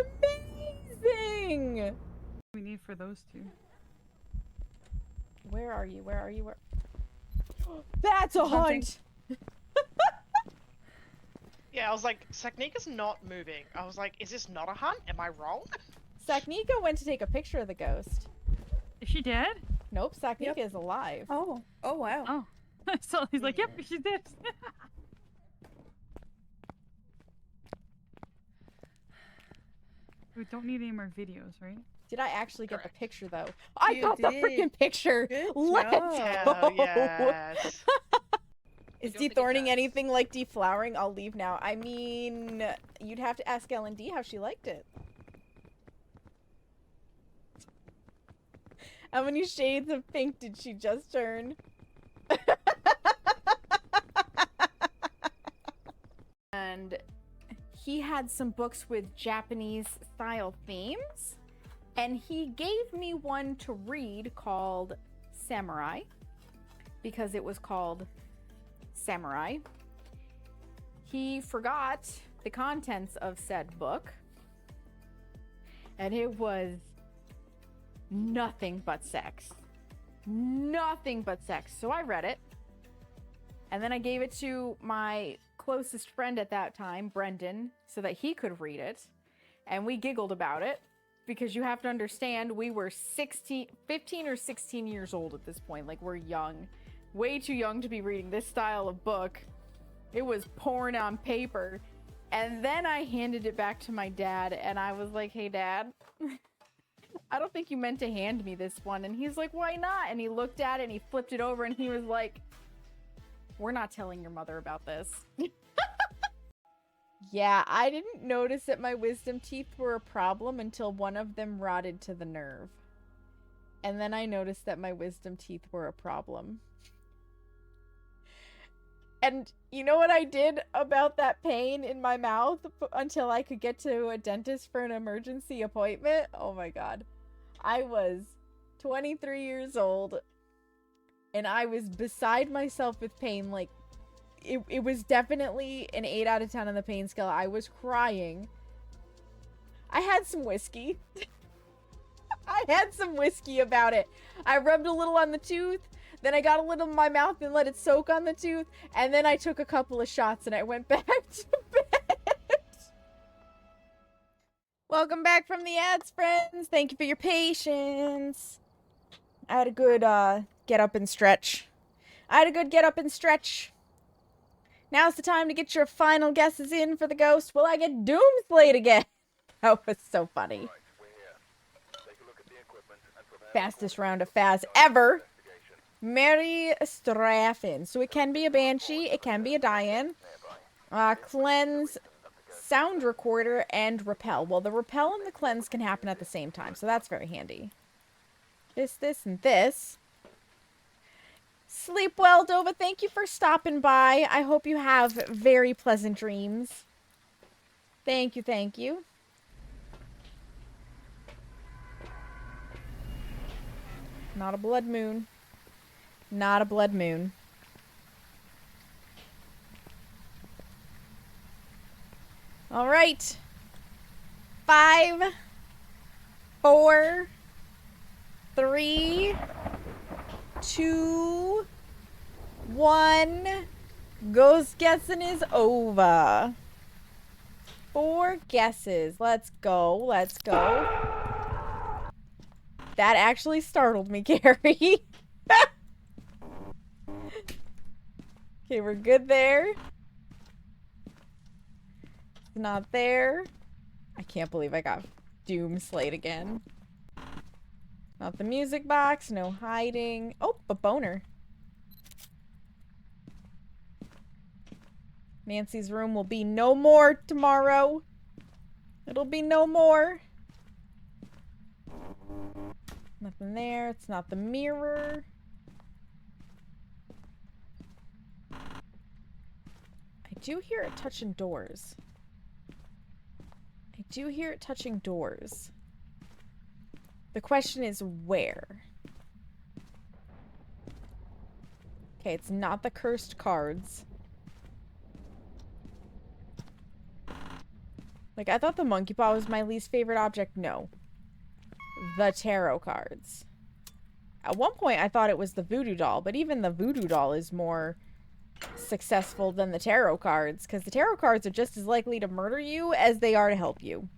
amazing! We need for those two. Where are you? Where are you? Where? That's a hunt! Yeah, I was like, Saknika's not moving. I was like, is this not a hunt? Am I wrong? Saknika went to take a picture of the ghost. Is she dead? Nope, Saknika is alive. Oh. Oh, wow. Oh. So he's like, yep, she's dead. We don't need any more videos, right? Did I actually get Correct. the picture though? I You got the did. freaking picture! Good Let's job. go! Hell yes. Is I don't think it dethorning does. anything like deflowering? I'll leave now. I mean, you'd have to ask L&D how she liked it. How many shades of pink did she just turn? And he had some books with Japanese style themes, and he gave me one to read called Samurai, because it was called Samurai. He forgot the contents of said book, and it was nothing but sex. Nothing but sex. So I read it, and then I gave it to my closest friend at that time, Brendan, so that he could read it, and we giggled about it, because you have to understand, we were 15 or 16 years old at this point. Like, we're young. Way too young to be reading this style of book. It was porn on paper. And then I handed it back to my dad, and I was like, hey, Dad, I don't think you meant to hand me this one. And he's like, why not? And he looked at it, and he flipped it over, and he was like, we're not telling your mother about this. Yeah, I didn't notice that my wisdom teeth were a problem until one of them rotted to the nerve. And then I noticed that my wisdom teeth were a problem. And you know what I did about that pain in my mouth until I could get to a dentist for an emergency appointment? Oh my god. I was 23 years old, and I was beside myself with pain. Like, it was definitely an 8 out of 10 on the pain scale. I was crying. I had some whiskey. I had some whiskey about it. I rubbed a little on the tooth, then I got a little in my mouth and let it soak on the tooth, and then I took a couple of shots and I went back to bed. Welcome back from the ads, friends. Thank you for your patience. I had a good get up and stretch. Now's the time to get your final guesses in for the ghost. Will I get doomslayed again? That was so funny. Right, we're here. Take a look at the equipment and prepare Fastest round of Phas ever. Mary Straffin. So it can be a Banshee, it can be a Diane. Cleanse, Sound Recorder, and Repel. Well, the Repel and the Cleanse can happen at the same time, so that's very handy. This, and this. Sleep well, Dova. Thank you for stopping by. I hope you have very pleasant dreams. Thank you, thank you. Not a blood moon. Not a blood moon. All right. 5, 4, 3, 2, 1. Ghost guessing is over. 4 guesses. Let's go. Let's go. That actually startled me, Carrie. Okay, we're good there. Not there. I can't believe I got doom slayed again. Not the music box, no hiding. Oh, a boner. Nancy's room will be no more tomorrow. It'll be no more. Nothing there. It's not the mirror. I do hear it touching doors. I do hear it touching doors. The question is where? Okay, it's not the cursed cards. Like, I thought the monkey paw was my least favorite object. No. The tarot cards. At one point, I thought it was the voodoo doll, but even the voodoo doll is more successful than the tarot cards, because the tarot cards are just as likely to murder you as they are to help you.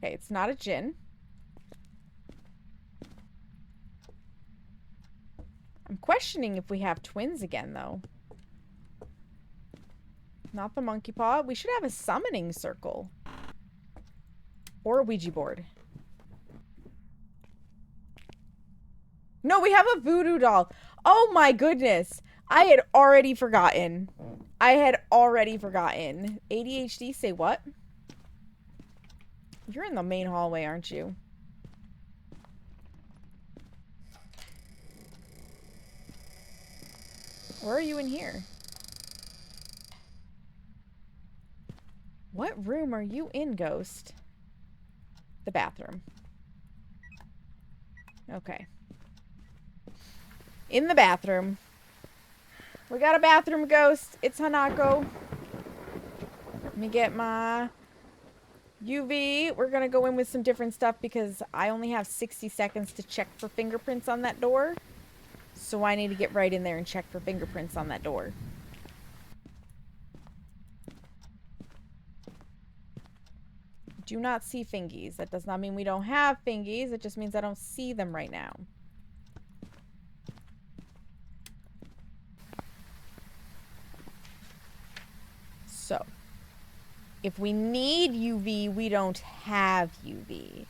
Okay, it's not a djinn. I'm questioning if we have twins again, though. Not the monkey paw. We should have a summoning circle. Or a Ouija board. No, we have a voodoo doll. Oh my goodness. I had already forgotten. ADHD, say what? You're in the main hallway, aren't you? Where are you in here? What room are you in, Ghost? The bathroom. Okay. In the bathroom. We got a bathroom ghost. It's Hanako. Let me get my UV. We're gonna go in with some different stuff because I only have 60 seconds to check for fingerprints on that door. So I need to get right in there and check for fingerprints on that door. Do not see fingies. That does not mean we don't have fingies. It just means I don't see them right now. So, if we need UV, we don't have UV.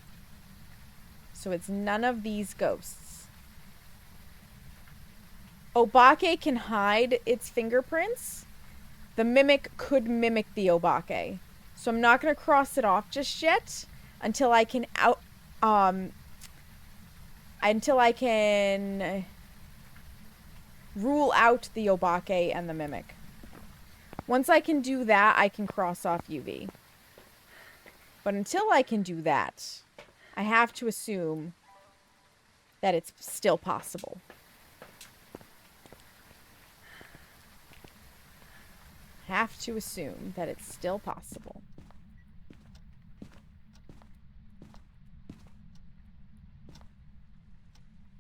So it's none of these ghosts. Obake can hide its fingerprints. The mimic could mimic the Obake. So I'm not going to cross it off just yet until I can rule out the Obake and the mimic. Once I can do that, I can cross off UV. But until I can do that, I have to assume that it's still possible. Have to assume that it's still possible.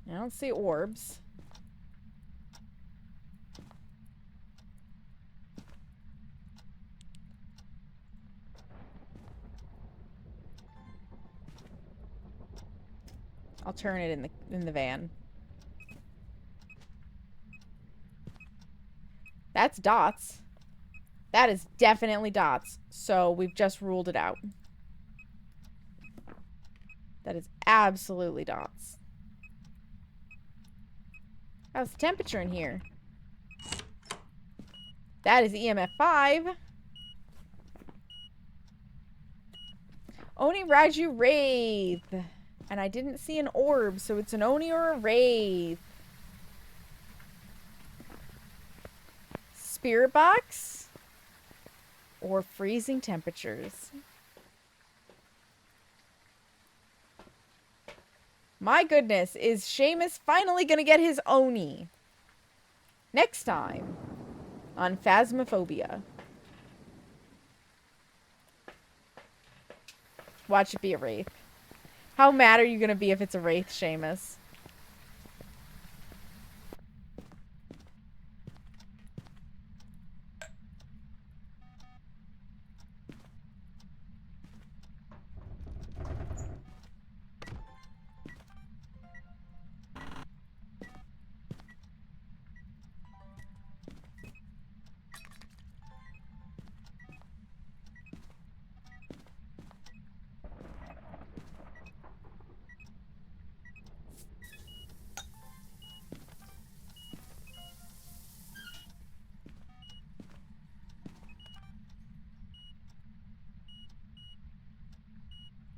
I don't see orbs. I'll turn it in the van. That's dots. That is definitely dots. So we've just ruled it out. That is absolutely dots. How's the temperature in here? That is EMF 5. Oni Raju Wraith. And I didn't see an orb, so it's an Oni or a Wraith. Spirit box? Or freezing temperatures? My goodness, is Seamus finally gonna get his Oni? Next time on Phasmophobia. Watch it be a Wraith. How mad are you gonna be if it's a Wraith, Seamus?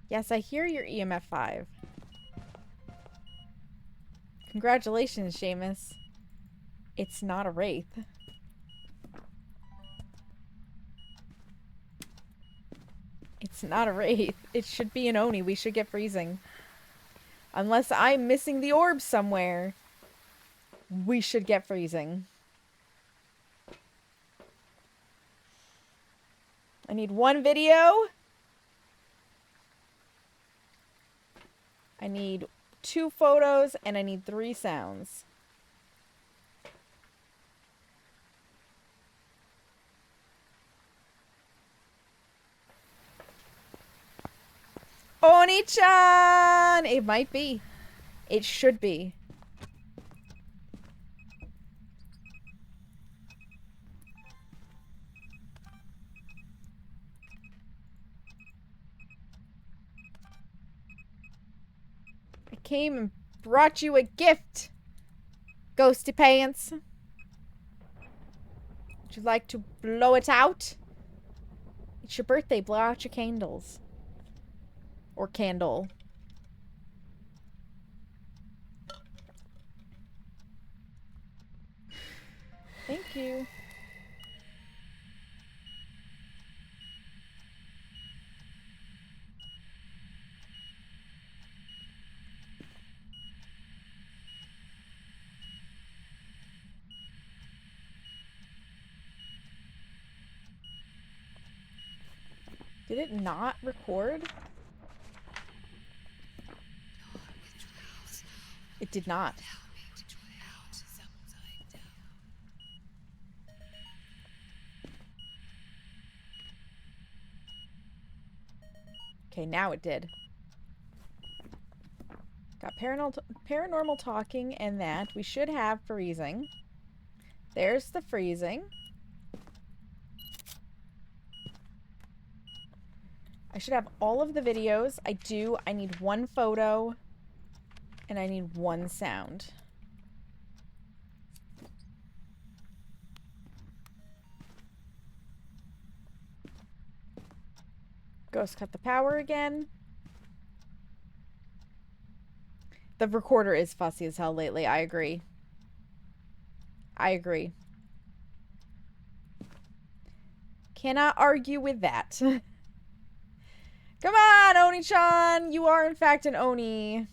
Yes, I hear your EMF 5. Congratulations, Seamus. It's not a wraith. It's not a wraith. It should be an Oni. We should get freezing. Unless I'm missing the orb somewhere. We should get freezing. I need 1 video. I need 2 photos, and I need 3 sounds. Oni-chan! It might be. It should be. I came and brought you a gift, Ghosty Pants. Would you like to blow it out? It's your birthday. Blow out your candles. Or candle. Thank you. Did it not record? It did not. Okay, now it did. Got paranormal talking and that. We should have freezing. There's the freezing. I should have all of the videos. I do. I need 1 photo. And I need 1 sound. Ghost cut the power again. The recorder is fussy as hell lately. I agree. I agree. Cannot argue with that. Come on, Oni-chan! You are in fact an Oni.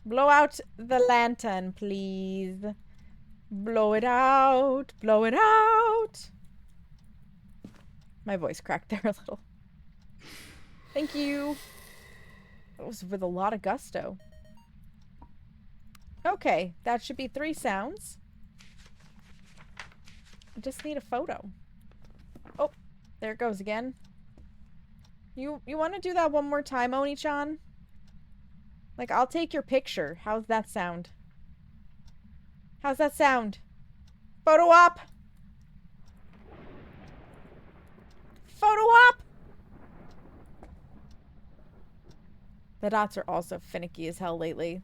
Blow out the lantern, please. Blow it out. Blow it out. My voice cracked there a little. Thank you. That was with a lot of gusto. Okay, that should be 3 sounds. I just need a photo. Oh, there it goes again. You want to do that one more time, Oni-chan? Like, I'll take your picture. How's that sound? How's that sound? Photo op! Photo op! The dots are also finicky as hell lately.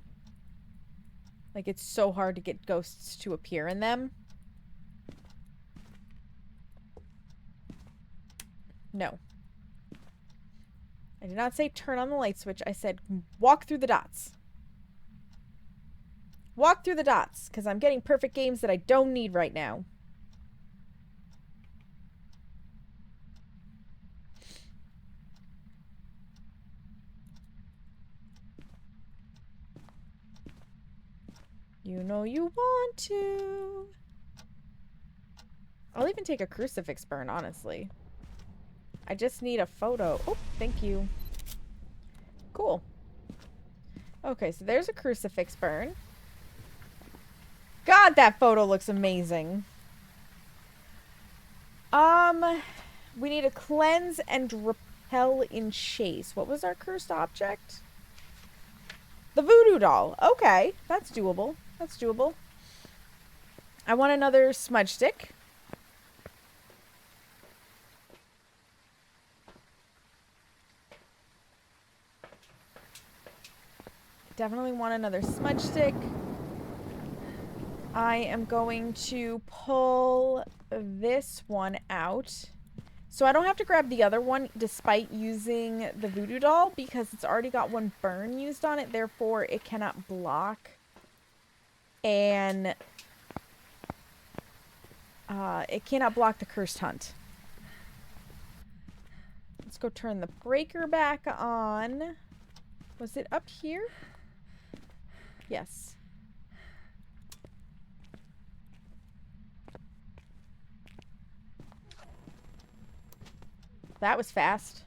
Like, it's so hard to get ghosts to appear in them. No. I did not say turn on the light switch. I said walk through the dots. Walk through the dots, because I'm getting perfect games that I don't need right now. You know you want to. I'll even take a crucifix burn, honestly. I just need a photo. Oh, thank you. Cool. Okay, so there's a crucifix burn. God, that photo looks amazing. We need a cleanse and repel in chase. What was our cursed object? The voodoo doll. Okay, that's doable. That's doable. I want another smudge stick. Definitely want another smudge stick. I am going to pull this one out So I don't have to grab the other one despite using the voodoo doll because it's already got one burn used on it. Therefore, it cannot block. And it cannot block the cursed hunt. Let's go turn the breaker back on. Was it up here? Yes. That was fast.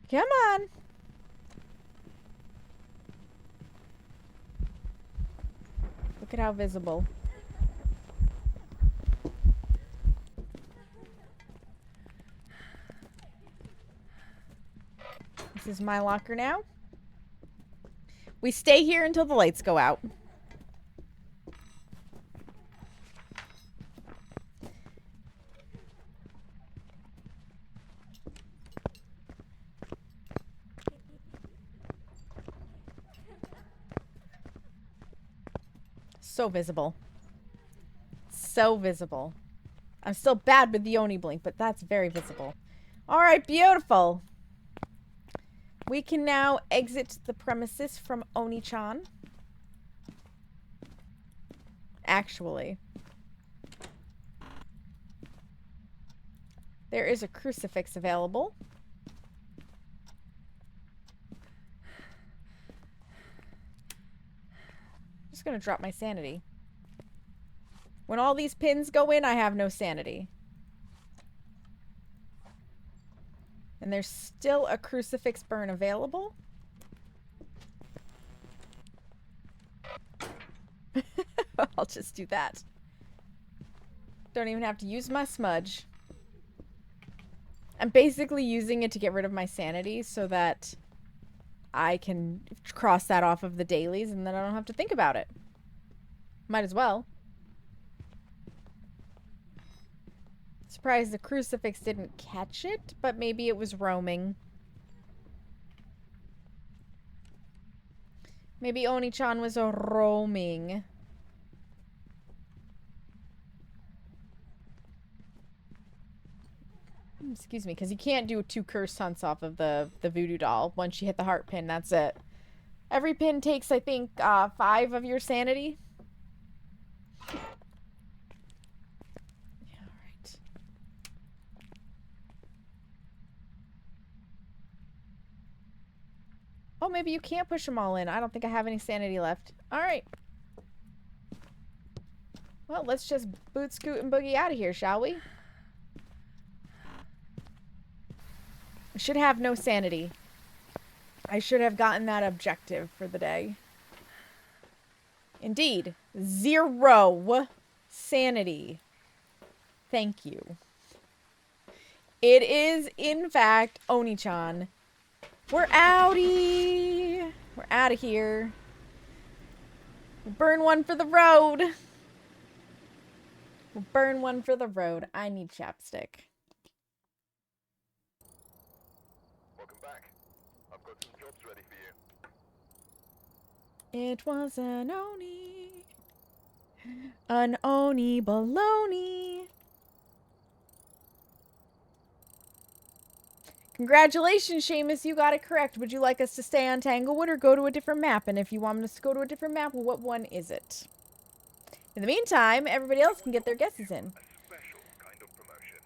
Come on. Look at how visible. This is my locker now. We stay here until the lights go out. So visible. So visible. I'm still bad with the Oni blink, but that's very visible. Alright, beautiful. We can now exit the premises from Oni-chan. Actually. There is a crucifix available. I'm just gonna drop my sanity. When all these pins go in, I have no sanity. And there's still a crucifix burn available. I'll just do that. Don't even have to use my smudge. I'm basically using it to get rid of my sanity so that I can cross that off of the dailies and then I don't have to think about it. Might as well. Surprised the crucifix didn't catch it, but maybe it was roaming. Maybe Oni-chan was roaming. Excuse me, because you can't do 2 curse hunts off of the voodoo doll. Once you hit the heart pin, that's it. Every pin takes, I think, 5 of your sanity. Oh, maybe you can't push them all in. I don't think I have any sanity left. Alright. Well, let's just boot, scoot, and boogie out of here, shall we? I should have no sanity. I should have gotten that objective for the day. Indeed. 0 sanity. Thank you. It is, in fact, Oni-chan. We're outie. We're out of here. We'll burn one for the road. We'll burn one for the road. I need chapstick. Welcome back. I've got some jobs ready for you. It was an Oni. An Oni baloney. Congratulations, Seamus, you got it correct. Would you like us to stay on Tanglewood or go to a different map? And if you want us to go to a different map, what one is it? In the meantime, everybody else can get their guesses in.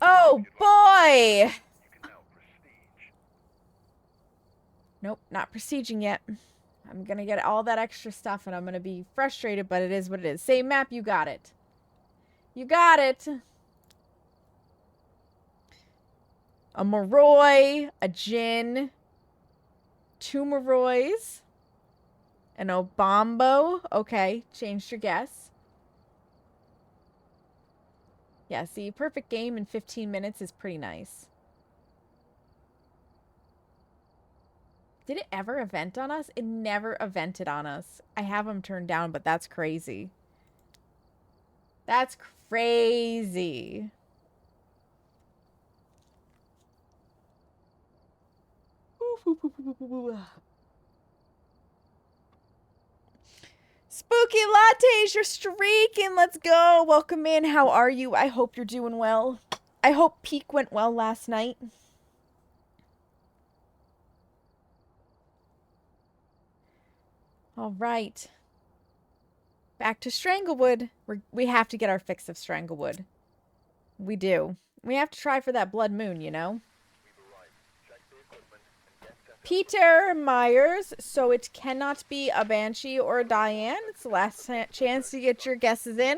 Oh, boy! Nope, not prestiging yet. I'm gonna get all that extra stuff and I'm gonna be frustrated, but it is what it is. Same map, you got it. You got it! A Moroi, a Jin, 2 Morois, an Obambo. Okay, changed your guess. Yeah, see, perfect game in 15 minutes is pretty nice. Did it ever event on us? It never evented on us. I have them turned down, but that's crazy. That's crazy. Spooky Lattes, you're streaking. Let's go. Welcome in. How are you? I hope you're doing well. I hope Peak went well last night. All right. Back to Stranglewood. We have to get our fix of Stranglewood. We do. We have to try for that blood moon, you know? Peter Myers. So it cannot be a Banshee or a Diane. It's the last chance to get your guesses in.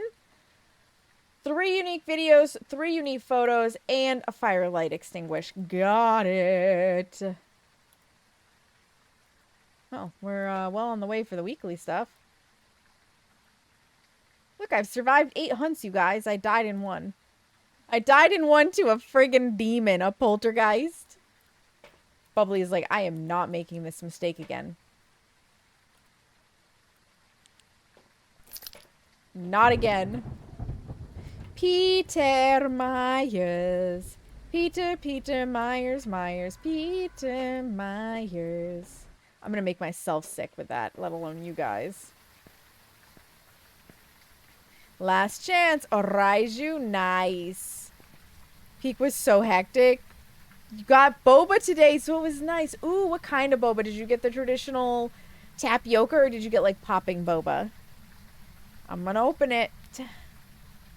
3 unique videos, 3 unique photos, and a firelight extinguish. Got it. Oh, we're well on the way for the weekly stuff. Look, I've survived 8 hunts, you guys. I died in 1. I died in 1 to a friggin' demon, a poltergeist. Bubbly is like, I am not making this mistake again. Not again. Peter Myers. Peter Myers, Peter Myers. I'm gonna make myself sick with that, let alone you guys. Last chance. Raiju, nice. Peak was so hectic. You got boba today, so it was nice. Ooh, what kind of boba? Did you get the traditional tapioca or did you get like popping boba? I'm gonna open it.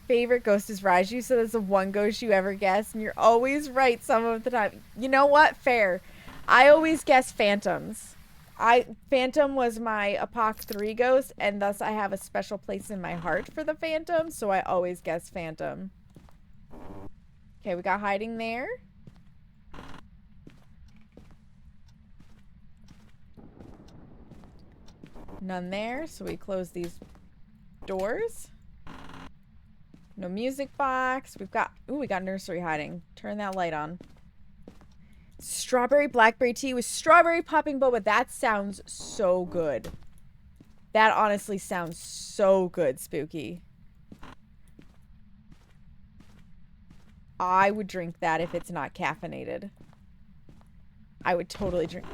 Favorite ghost is Raiju, so that's the one ghost you ever guess, and you're always right some of the time. You know what? Fair. I always guess phantoms. Phantom was my Apoc 3 ghost, and thus I have a special place in my heart for the phantom, so I always guess phantom. Okay, we got hiding there. None there, so we close these doors. No music box. We've got... Ooh, we got nursery hiding. Turn that light on. Strawberry blackberry tea with strawberry popping boba. That sounds so good. That honestly sounds so good, Spooky. I would drink that if it's not caffeinated. I would totally drink...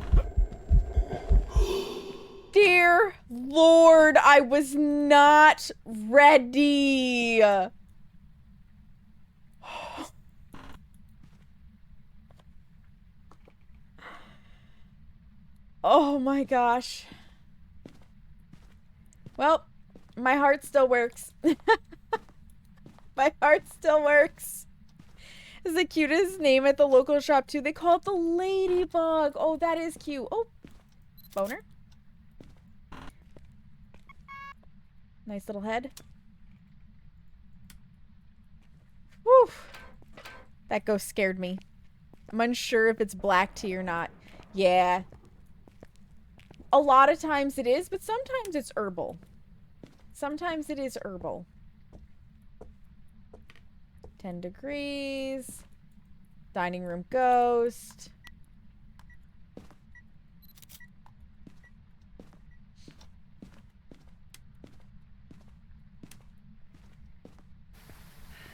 Dear Lord, I was not ready. Oh my gosh. Well, my heart still works. My heart still works. It's the cutest name at the local shop too. They call it the Ladybug. Oh, that is cute. Oh, boner. Nice little head. Woo! That ghost scared me. I'm unsure if it's black tea or not. Yeah. A lot of times it is, but sometimes it's herbal. Sometimes it is herbal. 10 degrees. Dining room ghost.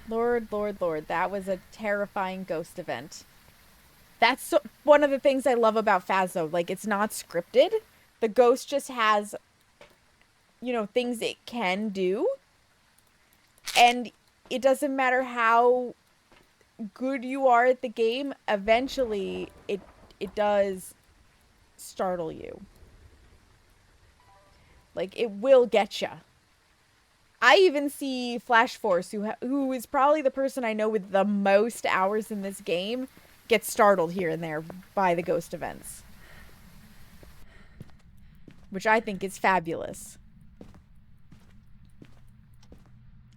Lord, Lord, Lord. That was a terrifying ghost event. That's one of the things I love about Phasmo. Like, it's not scripted. The ghost just has, you know, things it can do. And it doesn't matter how good you are at the game, eventually it does startle you. Like, it will get ya. I even see Flash Force, who is probably the person I know with the most hours in this game, get startled here and there by the ghost events. Which I think is fabulous.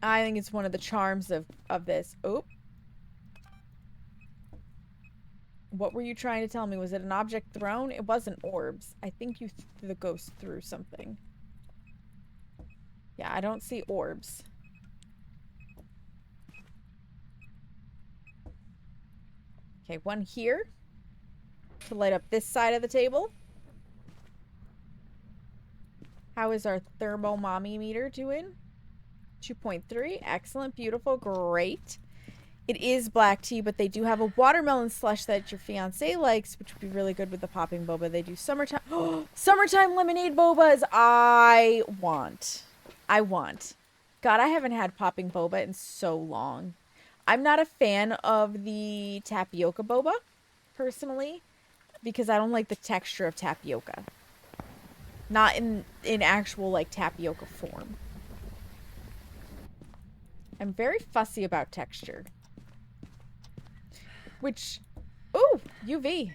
I think it's one of the charms of this. Oh. What were you trying to tell me? Was it an object thrown? It wasn't orbs. I think you threw the ghost through something. Yeah, I don't see orbs. Okay, one here to light up this side of the table. How is our thermomommy meter doing? 2.3. Excellent. Beautiful. Great. It is black tea, but they do have a watermelon slush that your fiance likes, which would be really good with the popping boba. They do summertime. Summertime lemonade bobas. I want. I want. God, I haven't had popping boba in so long. I'm not a fan of the tapioca boba, personally, because I don't like the texture of tapioca. Not in actual, like, tapioca form. I'm very fussy about texture. Which, ooh, UV.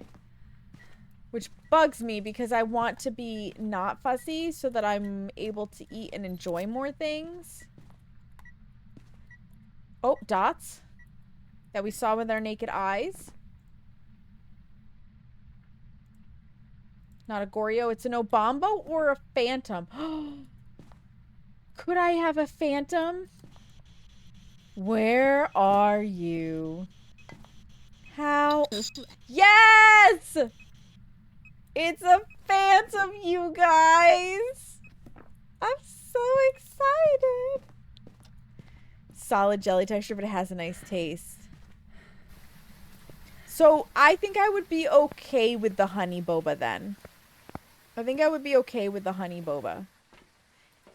Which bugs me because I want to be not fussy so that I'm able to eat and enjoy more things. Oh, dots that we saw with our naked eyes. Not a Goryo, it's an Obombo or a Phantom. Could I have a Phantom? Where are you? How? Yes! It's a Phantom, you guys! I'm so excited. Solid jelly texture, but it has a nice taste. So, I think I would be okay with the honey boba then. I think I would be okay with the honey boba.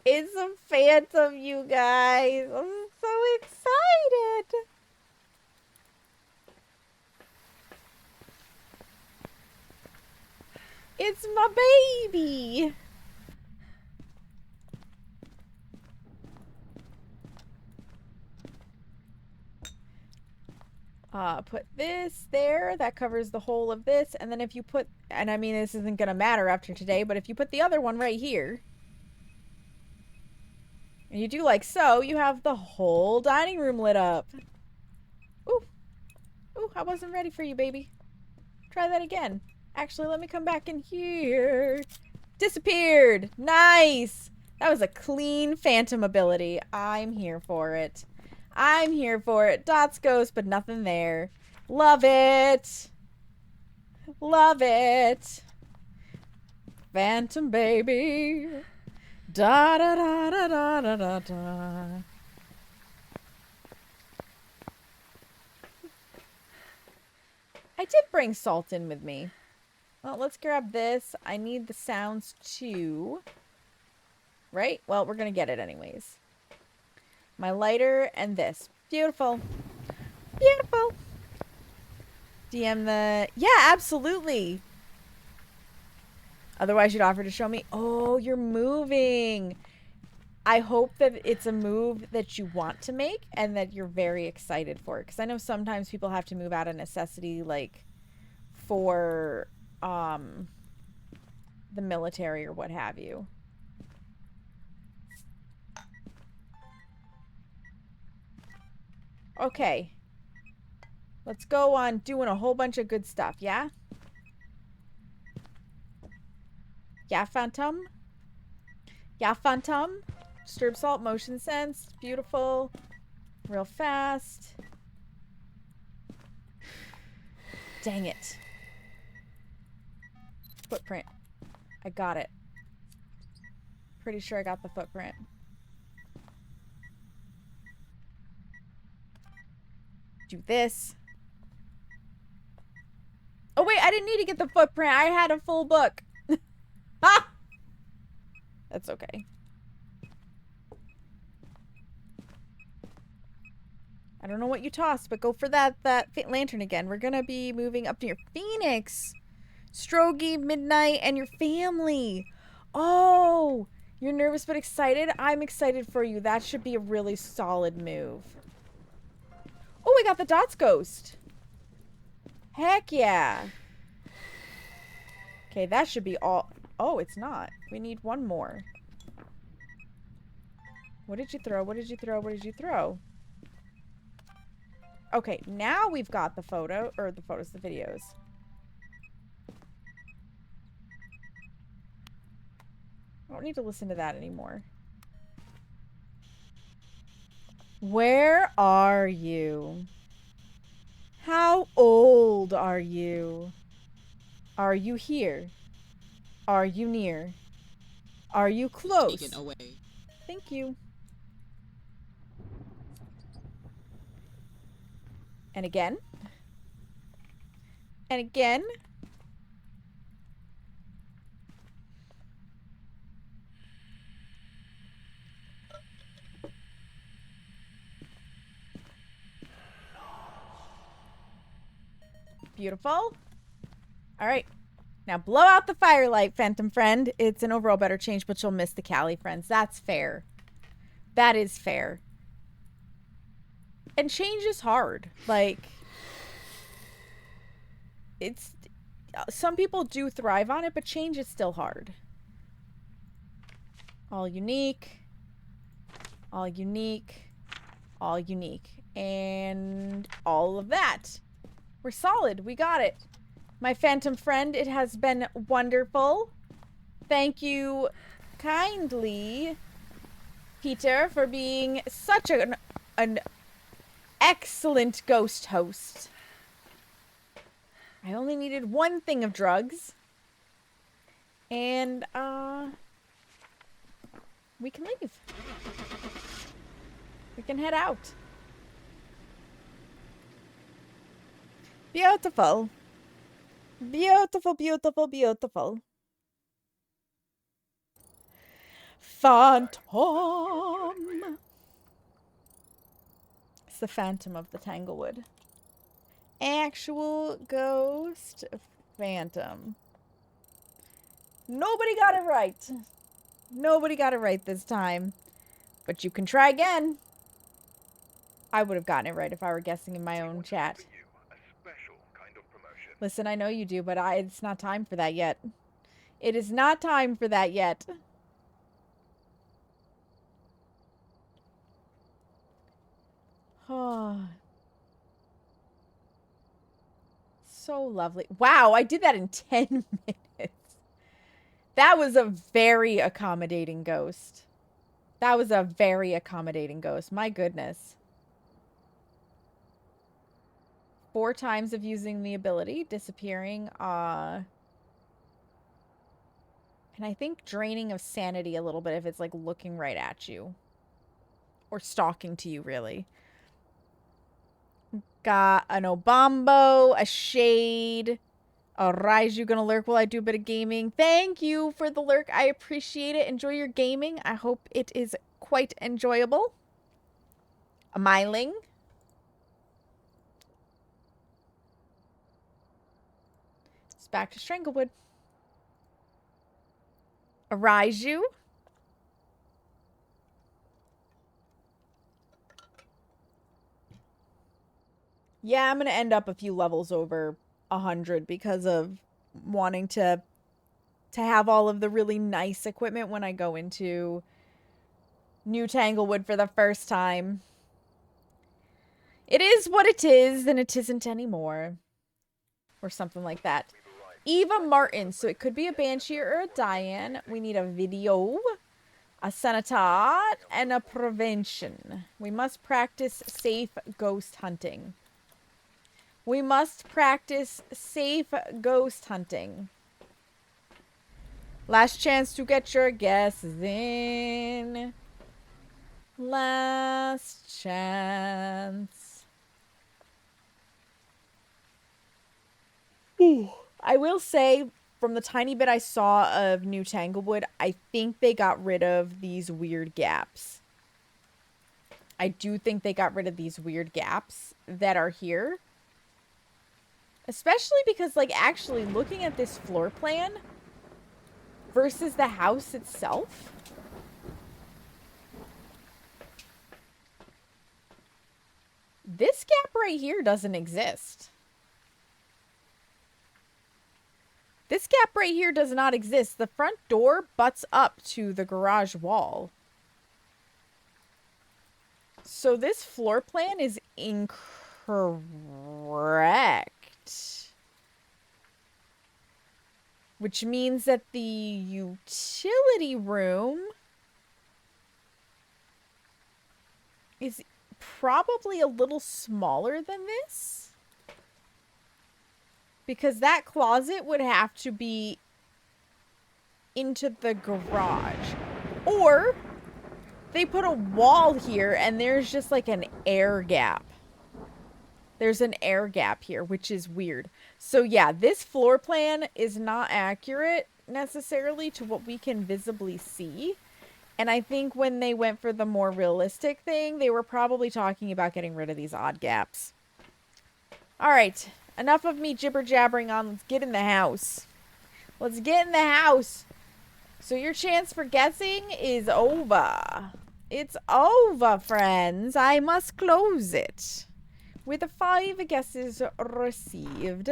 It's a Phantom, you guys. I'm so excited. It's my baby. Put this there. That covers the whole of this. And then if you put, and I mean, this isn't going to matter after today, but if you put the other one right here, and you do like so, you have the whole dining room lit up. Ooh. Ooh, I wasn't ready for you, baby. Try that again. Actually, let me come back in here. Disappeared. Nice. That was a clean Phantom ability. I'm here for it. I'm here for it. Dots ghost, but nothing there. Love it. Love it. Phantom baby. Da da da da da da da da. I did bring salt in with me. Well, let's grab this. I need the sounds too. Right? Well, we're gonna get it anyways. My lighter and this. Beautiful. Beautiful. DM the... Yeah, absolutely. Otherwise, you'd offer to show me. Oh, you're moving. I hope that it's a move that you want to make and that you're very excited for. Because I know sometimes people have to move out of necessity, like, for the military or what have you. Okay. Let's go on doing a whole bunch of good stuff, yeah? Yeah, Phantom? Yeah, Phantom? Disturb salt, motion sense. Beautiful. Real fast. Dang it. Footprint. I got it. Pretty sure I got the footprint. Do this. Oh wait, I didn't need to get the footprint. I had a full book. Ah! That's okay. I don't know what you tossed, but go for that lantern again. We're gonna be moving up near Phoenix. Strogie, Midnight, and your family. Oh, you're nervous but excited? I'm excited for you. That should be a really solid move. Oh, we got the Dots Ghost. Heck yeah. Okay, that should be all. Oh, it's not. We need one more. What did you throw? What did you throw? What did you throw? Okay, now we've got the photo, or the photos, the videos. I don't need to listen to that anymore. Where are you? How old are you? Are you here? Are you near? Are you close? Taken away. Thank you. And again. And again. Beautiful. All right. Now blow out the firelight, Phantom Friend. It's an overall better change, but you'll miss the Cali friends. That's fair. That is fair. And change is hard. Like, it's... Some people do thrive on it, but change is still hard. All unique. All unique. All unique. And all of that. We're solid. We got it. My Phantom Friend, it has been wonderful. Thank you kindly, Peter, for being such an excellent ghost host. I only needed one thing of drugs. And, we can leave. We can head out. Beautiful. Beautiful, beautiful, beautiful. Phantom. It's the Phantom of the Tanglewood. Actual ghost phantom. Nobody got it right. Nobody got it right this time. But you can try again. I would have gotten it right if I were guessing in my own chat. Listen, I know you do, but it's not time for that yet. It is not time for that yet. Oh. So lovely. Wow, I did that in 10 minutes. That was a very accommodating ghost. That was a very accommodating ghost. My goodness. 4 times of using the ability, disappearing, and I think draining of sanity a little bit if it's like looking right at you. Or stalking to you, really. Got an Obambo, a Shade, a Raiju gonna lurk while I do a bit of gaming. Thank you for the lurk. I appreciate it. Enjoy your gaming. I hope it is quite enjoyable. A Myling. It's back to Stranglewood. A Raiju. Yeah, I'm going to end up a few levels over 100 because of wanting to have all of the really nice equipment when I go into New Tanglewood for the first time. It is what it is, and it isn't anymore. Or something like that. Eva Martin. So it could be a Banshee or a Diane. We need a video, a Senatot, and a Prevention. We must practice safe ghost hunting. We must practice safe ghost hunting. Last chance to get your guesses in. Last chance. Ooh. I will say, from the tiny bit I saw of New Tanglewood, I think they got rid of these weird gaps. I do think they got rid of these weird gaps that are here. Especially because, like, actually looking at this floor plan versus the house itself. This gap right here doesn't exist. This gap right here does not exist. The front door butts up to the garage wall. So this floor plan is incorrect. Which means that the utility room is probably a little smaller than this. Because that closet would have to be into the garage. Or they put a wall here and there's just like an air gap. There's an air gap here, which is weird. So yeah, this floor plan is not accurate necessarily to what we can visibly see. And I think when they went for the more realistic thing, they were probably talking about getting rid of these odd gaps. All right. Enough of me jibber jabbering on. Let's get in the house. Let's get in the house. So your chance for guessing is over. It's over, friends. I must close it. With 5 guesses received.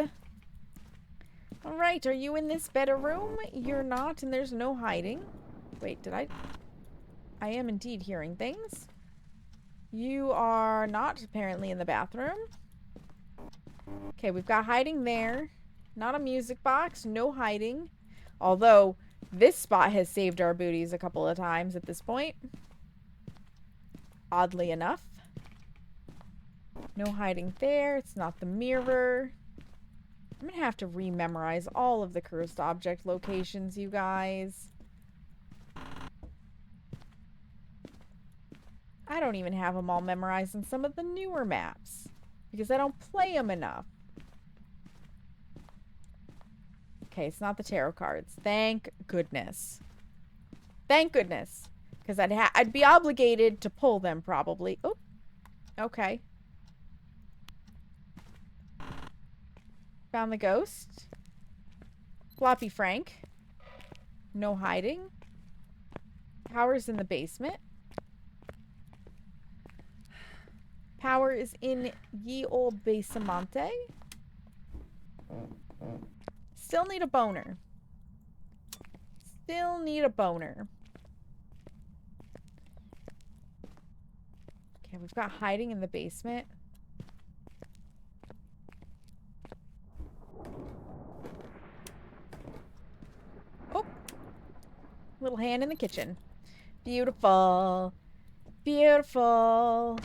Alright, are you in this bedroom? You're not, and there's no hiding. Wait, did I am indeed hearing things. You are not apparently in the bathroom. Okay, we've got hiding there. Not a music box, no hiding. Although, this spot has saved our booties a couple of times at this point. Oddly enough. No hiding there. It's not the mirror. I'm gonna have to rememorize all of the cursed object locations, you guys. I don't even have them all memorized in some of the newer maps. Because I don't play them enough. Okay, it's not the tarot cards. Thank goodness. Thank goodness. Because I'd be obligated to pull them probably. Oh, okay. Found the ghost. Floppy Frank. No hiding. Power's in the basement. Power is in ye old basemante. Still need a boner. Still need a boner. Okay, we've got hiding in the basement. Oh! Little hand in the kitchen. Beautiful. Beautiful.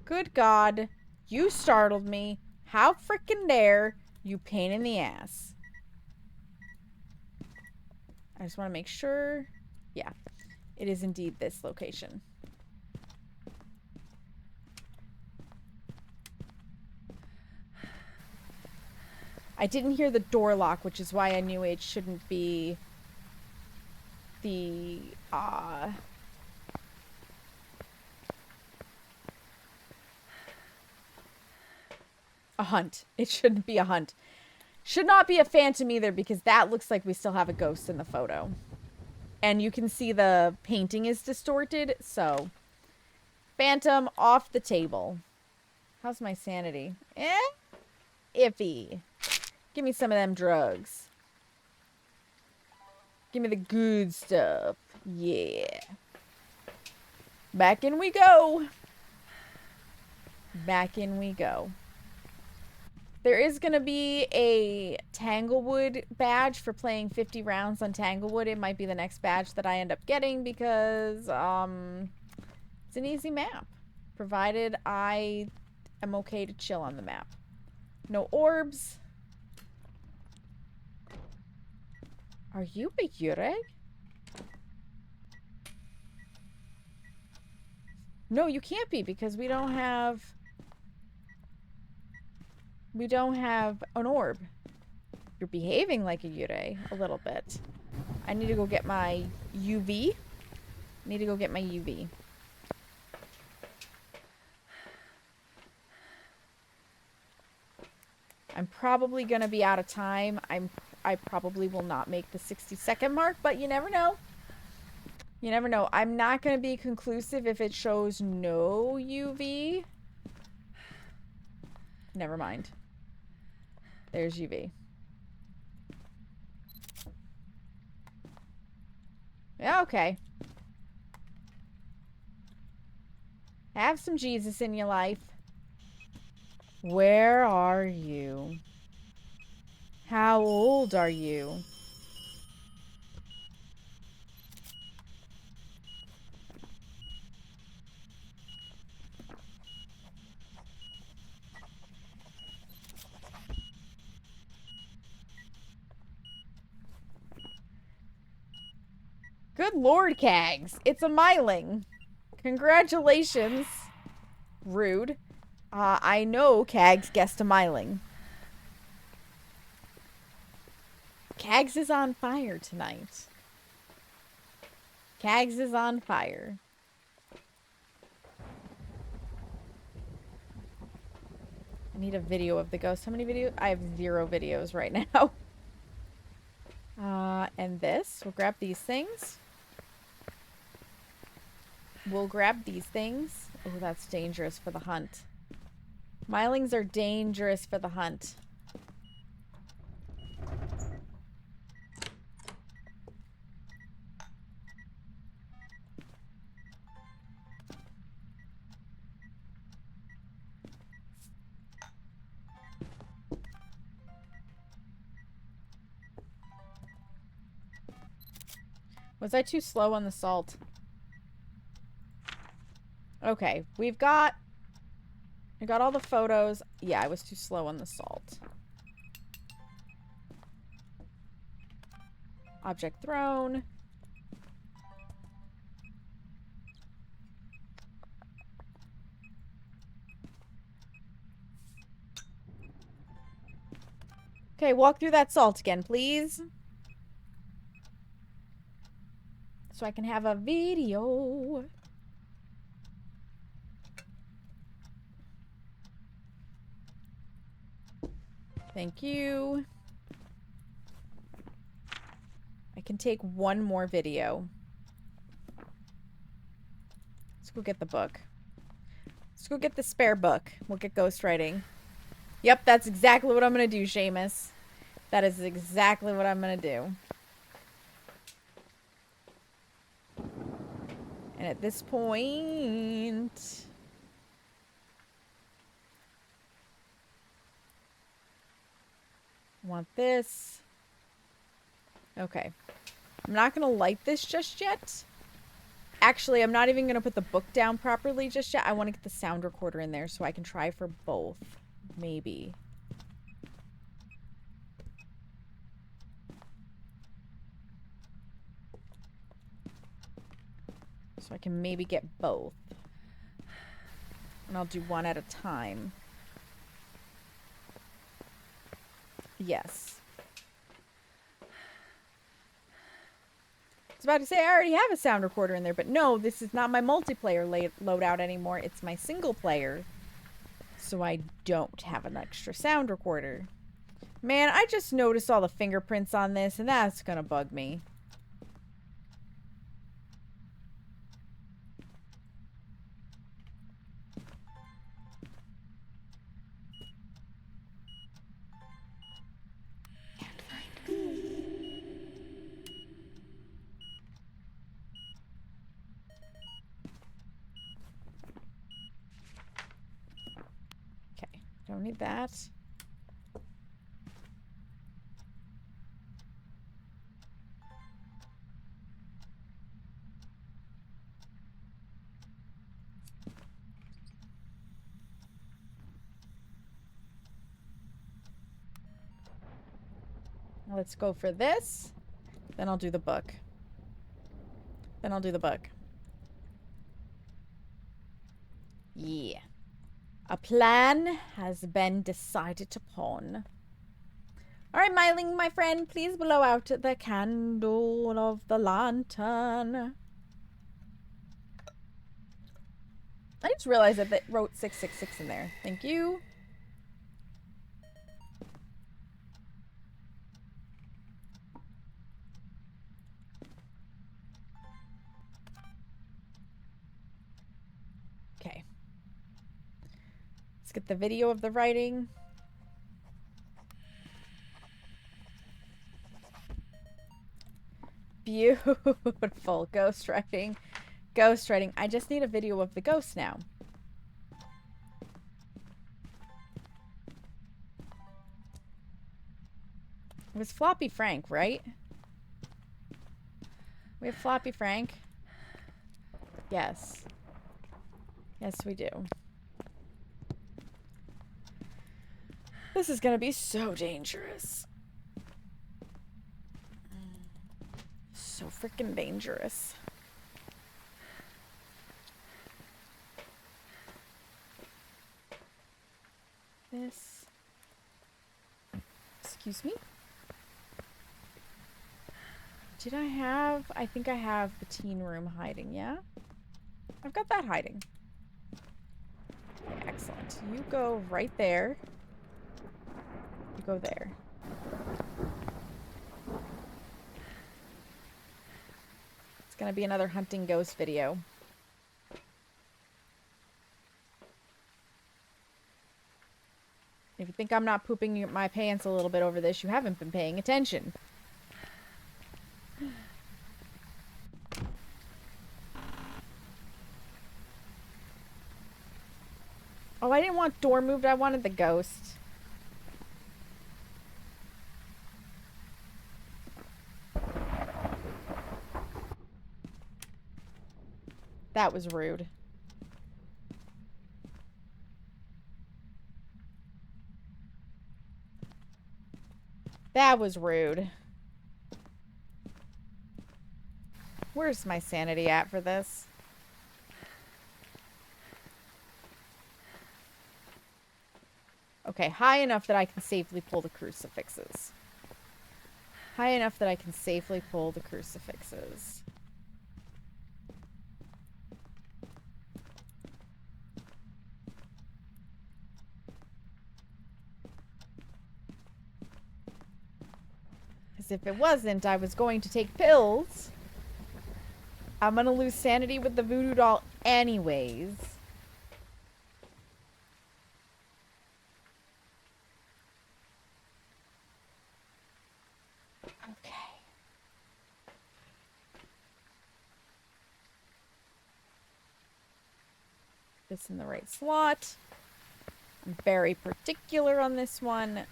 Good God. You startled me. How frickin' dare you pain in the ass. I just want to make sure. Yeah. It is indeed this location. I didn't hear the door lock, which is why I knew it shouldn't be the, a hunt. It shouldn't be a hunt. Should not be a phantom either, because that looks like we still have a ghost in the photo. And you can see the painting is distorted, so. Phantom off the table. How's my sanity? Iffy. Give me some of them drugs. Give me the good stuff. Yeah. Back in we go. Back in we go. There is going to be a Tanglewood badge for playing 50 rounds on Tanglewood. It might be the next badge that I end up getting because it's an easy map. Provided I am okay to chill on the map. No orbs. Are you a Yureg? No, you can't be because we don't have an orb. You're behaving like a Yurei a little bit. I need to go get my UV. Need to go get my UV. I'm probably going to be out of time. I probably will not make the 60-second mark, but you never know. You never know. I'm not going to be conclusive if it shows no UV. Never mind. There's UV. Yeah, okay. Have some Jesus in your life. Where are you? How old are you? Good Lord, Kags. It's a Myling. Congratulations. Rude. I know Kags guessed a Myling. Kags is on fire tonight. Cags is on fire. I need a video of the ghost. How many videos? I have 0 videos right now. And this. We'll grab these things. We'll grab these things. Oh, that's dangerous for the hunt. Mylings are dangerous for the hunt. Was I too slow on the salt? Okay, we got all the photos. Yeah, I was too slow on the salt. Object thrown. Okay, walk through that salt again, please. So I can have a video. Thank you. I can take one more video. Let's go get the book. Let's go get the spare book. We'll get ghostwriting. Yep, that's exactly what I'm going to do, Seamus. That is exactly what I'm going to do. And at this point... I want this. Okay. I'm not going to light this just yet. Actually, I'm not even going to put the book down properly just yet. I want to get the sound recorder in there so I can try for both. Maybe. So I can maybe get both. And I'll do one at a time. Yes. I was about to say I already have a sound recorder in there, but no, this is not my multiplayer loadout anymore. It's my single player. So I don't have an extra sound recorder. Man, I just noticed all the fingerprints on this, and that's gonna bug me. Okay, don't need that. Let's go for this. Then I'll do the book. Then I'll do the book. Yeah. A plan has been decided upon. Alright, Myling, my friend, please blow out the candle of the lantern. I just realized that they wrote 666 in there. Thank you. Okay. Let's get the video of the writing. Beautiful. Ghostwriting. Ghostwriting. I just need a video of the ghost now. It was Floppy Frank, right? We have Floppy Frank. Yes. Yes, we do. This is gonna be so dangerous. So freaking dangerous. This. Excuse me. Did I have... I think I have the teen room hiding, yeah? I've got that hiding. Okay, excellent. You go right there. You go there. It's gonna be another hunting ghost video. If you think I'm not pooping my pants a little bit over this, you haven't been paying attention. Oh, I didn't want door moved. I wanted the ghost. That was rude. That was rude. Where's my sanity at for this? Okay, high enough that I can safely pull the crucifixes. High enough that I can safely pull the crucifixes. Because if it wasn't, I was going to take pills. I'm gonna lose sanity with the voodoo doll anyways. Okay. This in the right slot. I'm very particular on this one.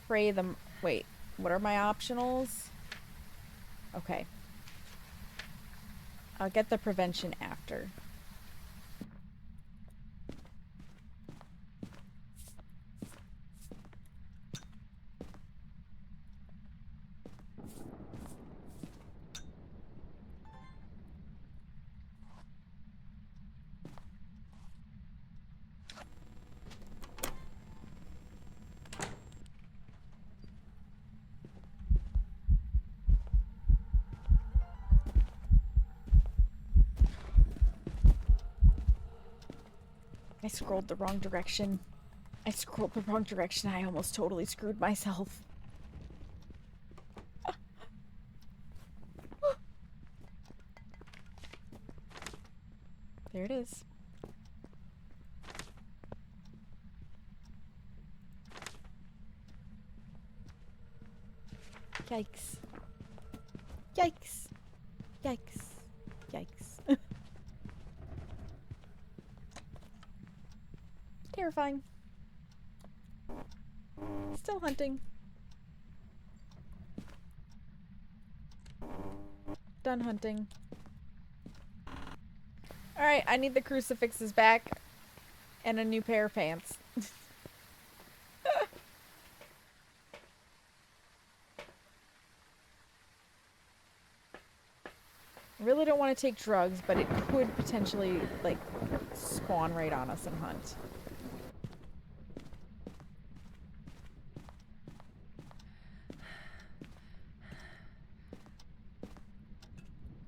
Pray them. Wait, what are my optionals? Okay. I'll get the prevention after. I scrolled the wrong direction. I scrolled the wrong direction. I almost totally screwed myself. There it is. Yikes. Yikes. Yikes. Yikes. Terrifying. Still hunting. Done hunting. Alright, I need the crucifixes back. And a new pair of pants. I really don't want to take drugs, but it could potentially, like, spawn right on us and hunt.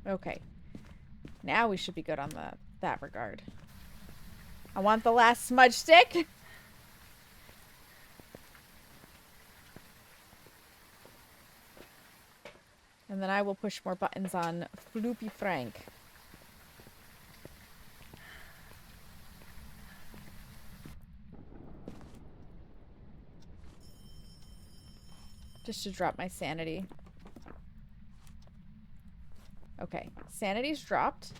Okay. Now we should be good on that regard. I want the last smudge stick. And then I will push more buttons on Floopy Frank. Just to drop my sanity. Okay, sanity's dropped.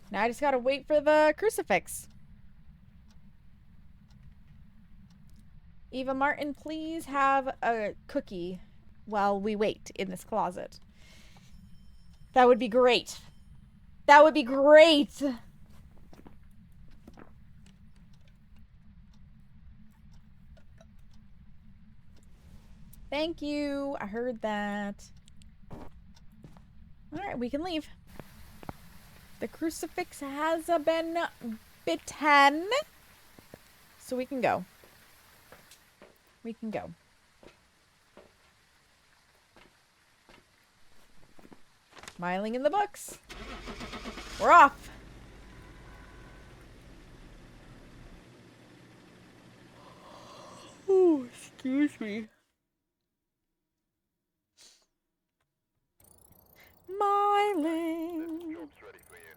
Now I just gotta wait for the crucifix. Eva Martin, please have a cookie while we wait in this closet. That would be great. That would be great! Thank you. I heard that. Alright, we can leave. The crucifix has been bitten. So we can go. we can go. Smiling in the books. We're off. Oh, excuse me. Smiling. Job's ready for you.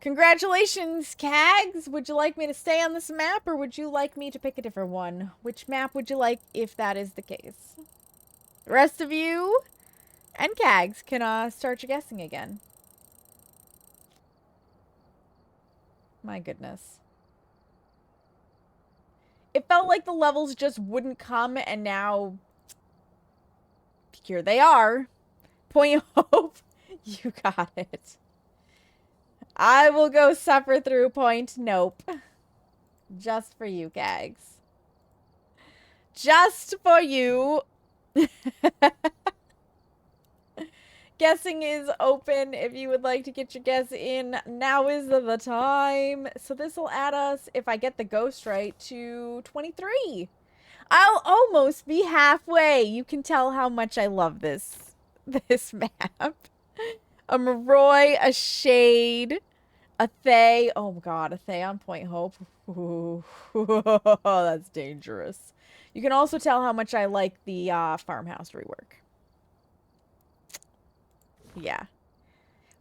Congratulations, Cags! Would you like me to stay on this map, or would you like me to pick a different one? Which map would you like if that is the case? The rest of you and Cags can start your guessing again. My goodness. It felt like the levels just wouldn't come, and now here they are. Point of Hope. You got it. I will go suffer through Point Nope. Just for you, Gags. Just for you. Guessing is open. If you would like to get your guess in, now is the time. So this will add us, if I get the ghost right, to 23. I'll almost be halfway. You can tell how much I love this map. A Maroi, a Shade, a Thay. Oh god, a Thay on Point Hope. Ooh, that's dangerous. You can also tell how much I like the farmhouse rework. Yeah.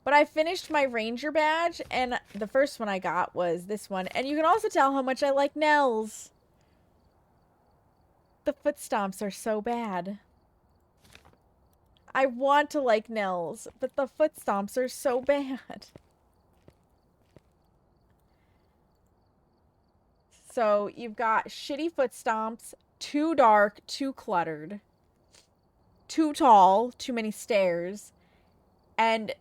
But I finished my ranger badge, and the first one I got was this one. And you can also tell how much I like Nels. The foot stomps are so bad. I want to like Nels, but the foot stomps are so bad. So you've got shitty foot stomps, too dark, too cluttered, too tall, too many stairs, and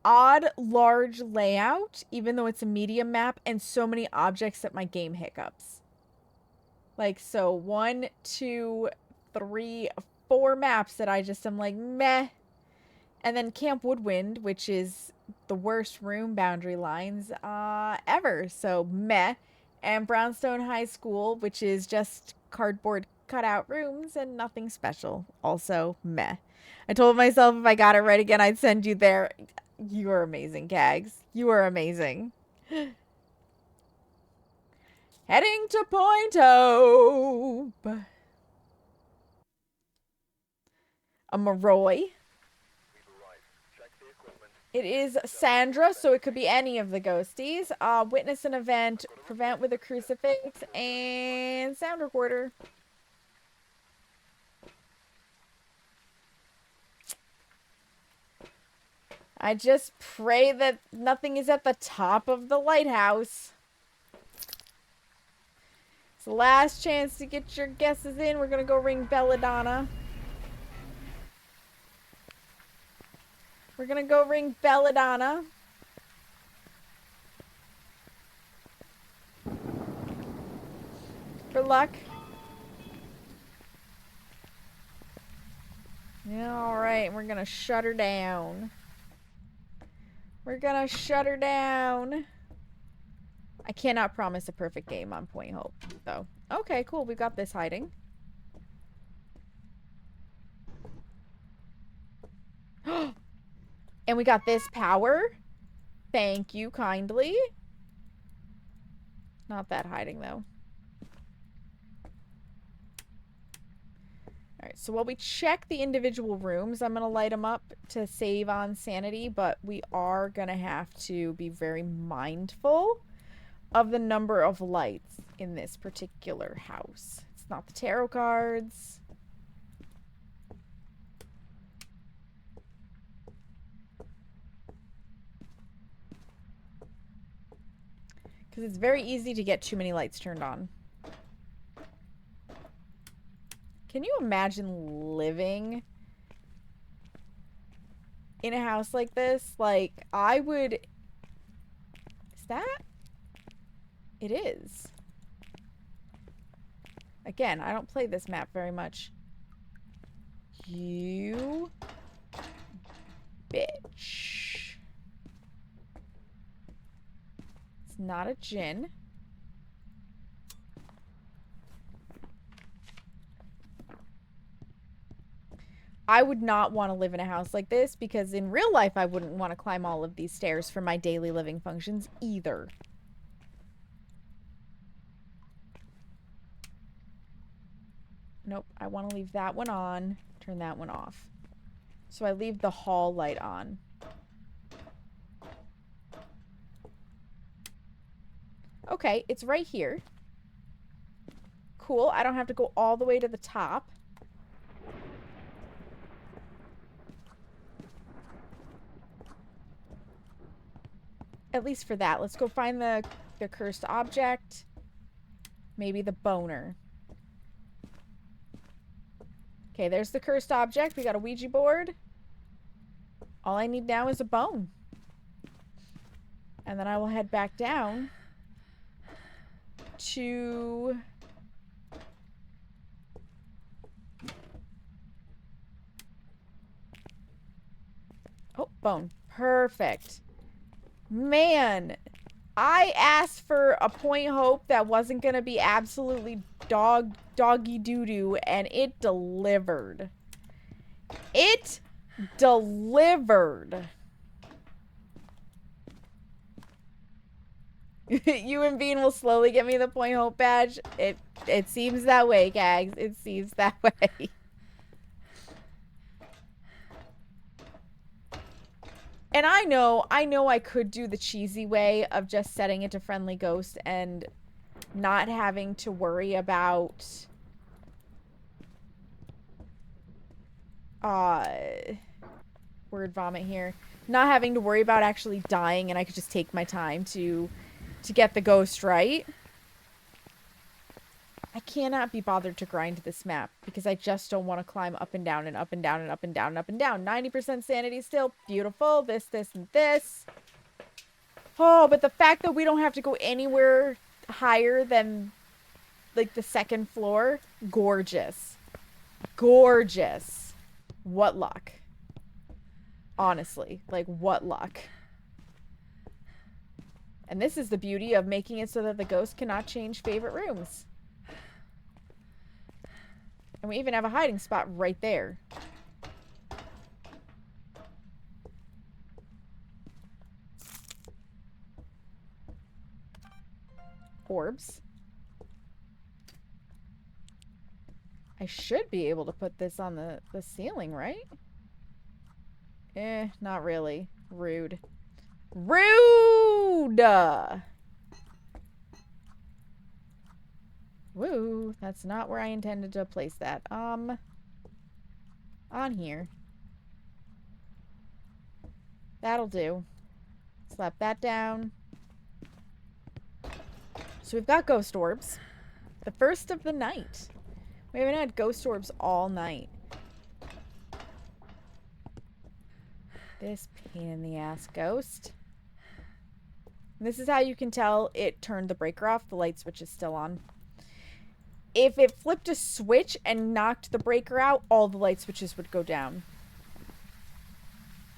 odd large layout, even though it's a medium map, and so many objects that my game hiccups. Like, so 1, 2, 3, 4 maps that I just am like, meh. And then Camp Woodwind, which is the worst room boundary lines ever, so meh. And Brownstone High School, which is just cardboard cutout rooms and nothing special, also meh. I told myself if I got it right again, I'd send you there. You are amazing, Gags. You are amazing. Heading to Point Hope. A Maroi. It is Sandra, so it could be any of the ghosties. Witness an event, prevent with a crucifix, and sound recorder. I just pray that nothing is at the top of the lighthouse. It's the last chance to get your guesses in. We're gonna go ring Belladonna. We're gonna go ring Belladonna. For luck. Yeah, alright, we're gonna shut her down. We're gonna shut her down. I cannot promise a perfect game on Point Hope, though. Okay, cool, we got this hiding. And we got this power. Thank you kindly. Not that hiding, though. Alright, so while we check the individual rooms, I'm going to light them up to save on sanity, but we are going to have to be very mindful of the number of lights in this particular house. It's not the tarot cards. Because it's very easy to get too many lights turned on. Can you imagine living in a house like this? Like, I would... Is that? It is. Again, I don't play this map very much. You... bitch. It's not a djinn. I would not want to live in a house like this because in real life I wouldn't want to climb all of these stairs for my daily living functions either. Nope, I want to leave that one on, turn that one off. So I leave the hall light on. Okay, it's right here. Cool, I don't have to go all the way to the top. At least for that. Let's go find the cursed object. Maybe the boner. Okay, there's the cursed object. We got a Ouija board. All I need now is a bone. And then I will head back down to... Oh, bone. Perfect. Man, I asked for a point hope that wasn't going to be absolutely doggy doo-doo, and it delivered. It delivered. You and Bean will slowly get me the point hope badge. It seems that way, Gags. It seems that way. And I know I could do the cheesy way of just setting it to friendly ghost and not having to worry about word vomit here. Not having to worry about actually dying, and I could just take my time to get the ghost right. I cannot be bothered to grind this map because I just don't want to climb up and down and up and down and up and down and up and down. 90% sanity still. Beautiful. This, and this. Oh, but the fact that we don't have to go anywhere higher than, like, the second floor. Gorgeous. Gorgeous. What luck. Honestly. Like, what luck. And this is the beauty of making it so that the ghost cannot change favorite rooms. And we even have a hiding spot right there. Orbs. I should be able to put this on the ceiling, right? Not really. Rude. Rude! Woo, that's not where I intended to place that. On here. That'll do. Slap that down. So we've got ghost orbs. The first of the night. We haven't had ghost orbs all night. This pain in the ass ghost. This is how you can tell it turned the breaker off. The light switch is still on. If it flipped a switch and knocked the breaker out, all the light switches would go down.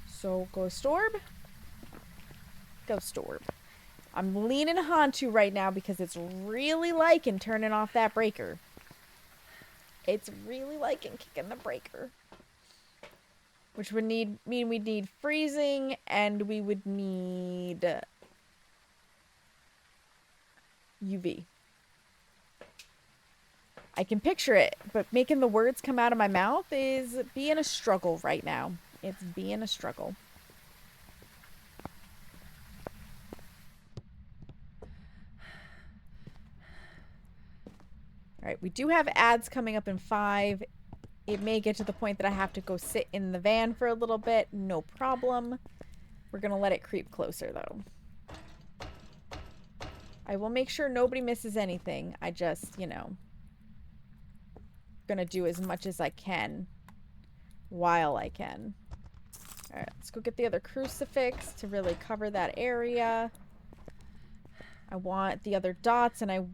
So, ghost orb. Ghost orb. I'm leaning Hantu right now because it's really liking turning off that breaker. It's really liking kicking the breaker. Which would mean we'd need freezing, and we would need UV. I can picture it, but making the words come out of my mouth is being a struggle right now. It's being a struggle. Alright, we do have ads coming up in 5. It may get to the point that I have to go sit in the van for a little bit. No problem. We're gonna let it creep closer, though. I will make sure nobody misses anything. I just, you know, gonna do as much as I can while I can. Alright, let's go get the other crucifix to really cover that area. I want the other dots, and I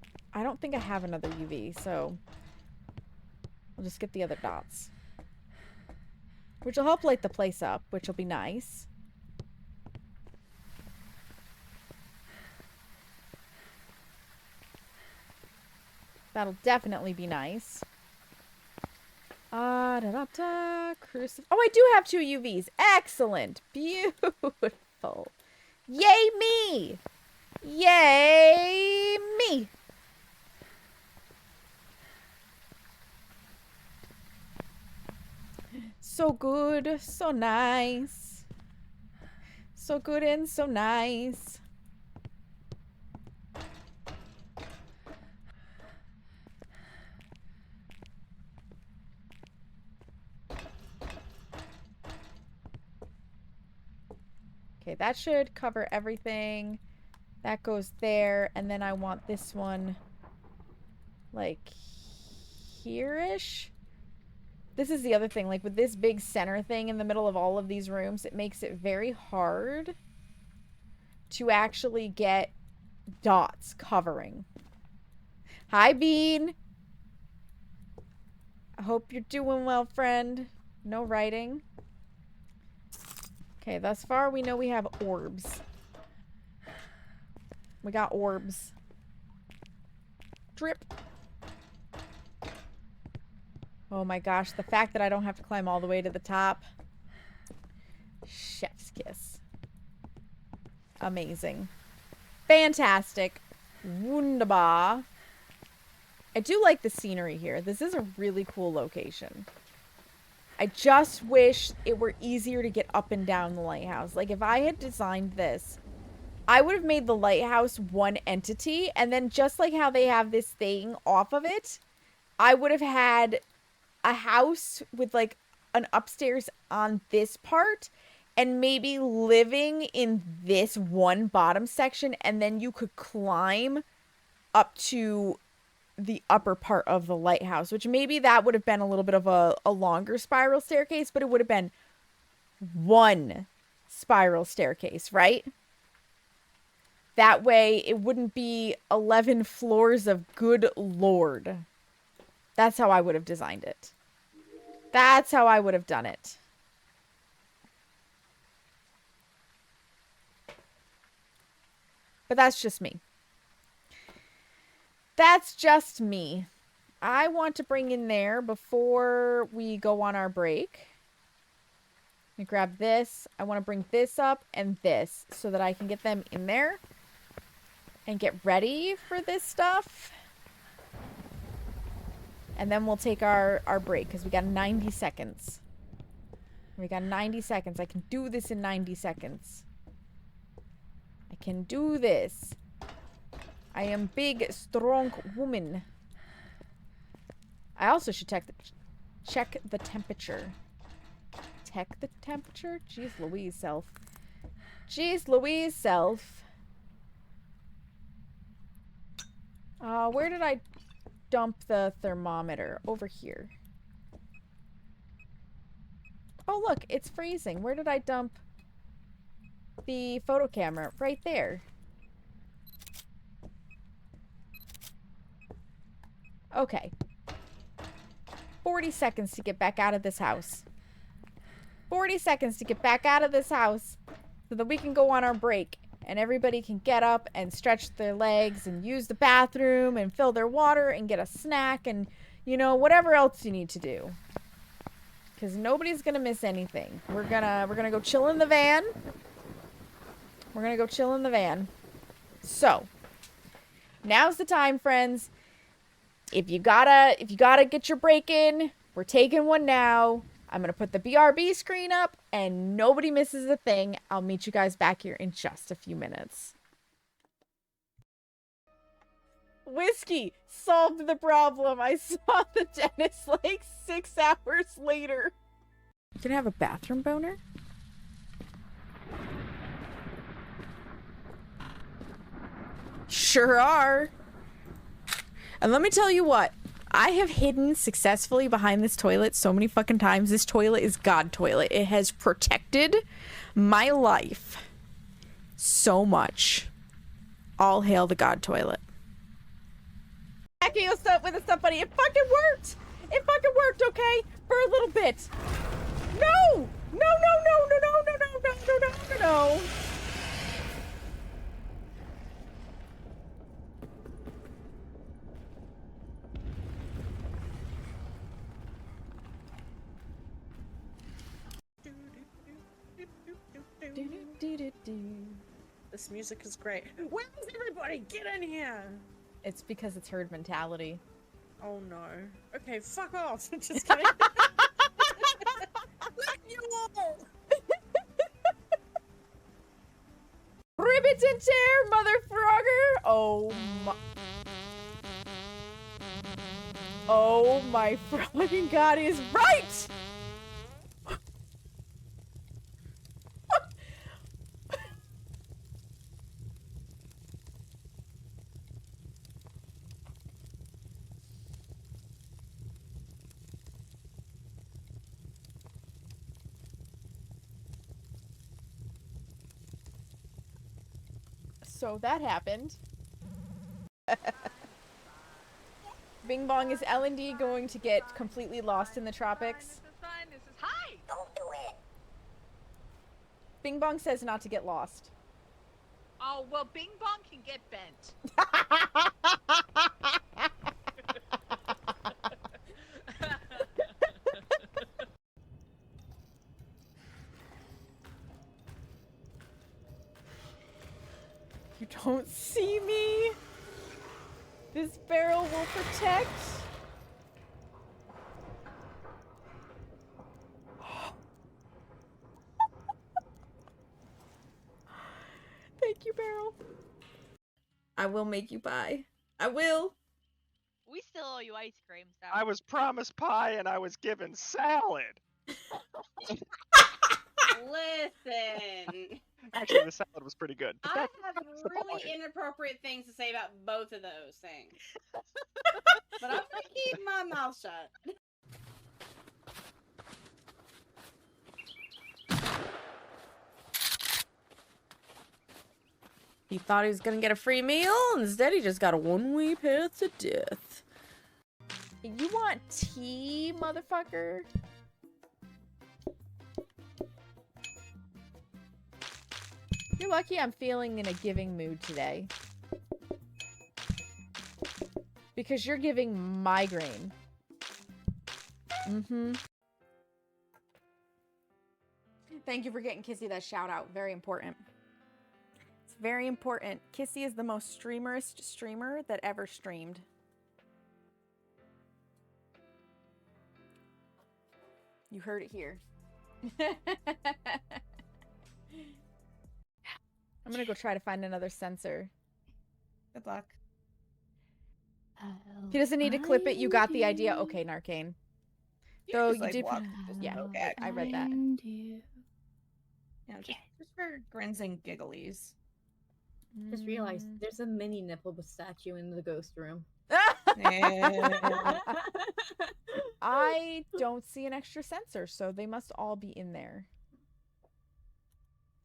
don't think I have another UV, so I'll just get the other dots. Which will help light the place up, which will be nice. That'll definitely be nice. Oh, I do have 2 UVs. Excellent. Beautiful. Yay me! Yay me! So good, so nice. So good and so nice. Okay, that should cover everything. That goes there, and then I want this one like here-ish. This is the other thing, like with this big center thing in the middle of all of these rooms, it makes it very hard to actually get dots covering. Hi, Bean. I hope you're doing well, friend. No writing. Okay, thus far we know we have orbs. We got orbs. Drip. Oh my gosh, the fact that I don't have to climb all the way to the top. Chef's kiss. Amazing. Fantastic. Wunderbar. I do like the scenery here. This is a really cool location. I just wish it were easier to get up and down the lighthouse. Like, if I had designed this, I would have made the lighthouse one entity, and then just like how they have this thing off of it, I would have had a house with, like, an upstairs on this part, and maybe living in this one bottom section, and then you could climb up to the upper part of the lighthouse, which maybe that would have been a little bit of a longer spiral staircase, but it would have been one spiral staircase, right? That way it wouldn't be 11 floors of good lord. That's how I would have designed it. That's how I would have done it. But that's just me. That's just me. I want to bring in there before we go on our break. Let me grab this. I want to bring this up and this so that I can get them in there and get ready for this stuff. And then we'll take our break because we got 90 seconds. We got 90 seconds. I can do this in 90 seconds. I can do this. I am big, strong woman. I also should check the temperature. Check the temperature? Jeez Louise, self. Jeez Louise, self. Where did I dump the thermometer? Over here. Oh, look, it's freezing. Where did I dump the photo camera? Right there. Okay. 40 seconds to get back out of this house. 40 seconds to get back out of this house so that we can go on our break and everybody can get up and stretch their legs and use the bathroom and fill their water and get a snack and, you know, whatever else you need to do. Because nobody's going to miss anything. We're gonna go chill in the van. We're going to go chill in the van. So, now's the time, friends. If you gotta get your break in, we're taking one now. I'm gonna put the BRB screen up and nobody misses a thing. I'll meet you guys back here in just a few minutes. Whiskey solved the problem. I saw the dentist like 6 hours later. You gonna have a bathroom boner? Sure are. And let me tell you what, I have hidden successfully behind this toilet so many fucking times. This toilet is God toilet. It has protected my life so much. All hail the God toilet. Hacking us up with the stuff, buddy. It fucking worked. It fucking worked, okay? For a little bit. No! No, no, no, no, no, no, no, no, no, no, no. This music is great. Where is everybody? Get in here! It's because it's herd mentality. Oh no. Okay, fuck off. Just kidding. Fuck you all! Ribbit and tear, mother frogger! Oh my fucking god, he is right! So that happened. Bing Bong, is L&D going to get completely lost in the tropics? This is fine. This is hi. Don't do it. Bing Bong says not to get lost. Oh well, Bing Bong can get bent. You don't see me? This barrel will protect. Thank you, barrel. I will make you pie. I will. We still owe you ice cream, so. I was promised pie and I was given salad. Listen, Actually, the salad was pretty good. But I that's have the really point. inappropriate things to say about both of those things. But I'm gonna keep my mouth shut. He thought he was gonna get a free meal, instead he just got a one-way path to death. You want tea, motherfucker? You're lucky I'm feeling in a giving mood today. Because you're giving migraine. Mm-hmm. Thank you for getting Kissy that shout out. Very important. It's very important. Kissy is the most streamerist streamer that ever streamed. You heard it here. I'm gonna go try to find another sensor. Good luck. He doesn't need to clip it. You got the idea. Okay, Narcane. Though you did. Yeah, Okay. I read that. Yeah, just for grins and gigglies. Just realized there's a mini nipple statue in the ghost room. I don't see an extra sensor, so they must all be in there.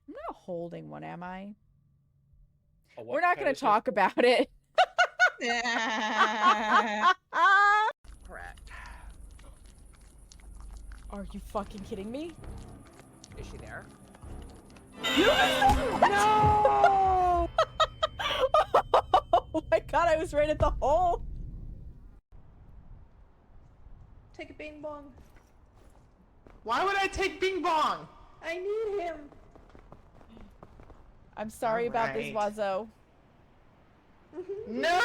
I'm not holding one, am I? We're not going to talk about it. Correct. Are you fucking kidding me? Is she there? No! Oh my god, I was right at the hole. Take a Bing Bong. Why would I take Bing Bong? I need him. I'm sorry about this, Alright. Wazo. No!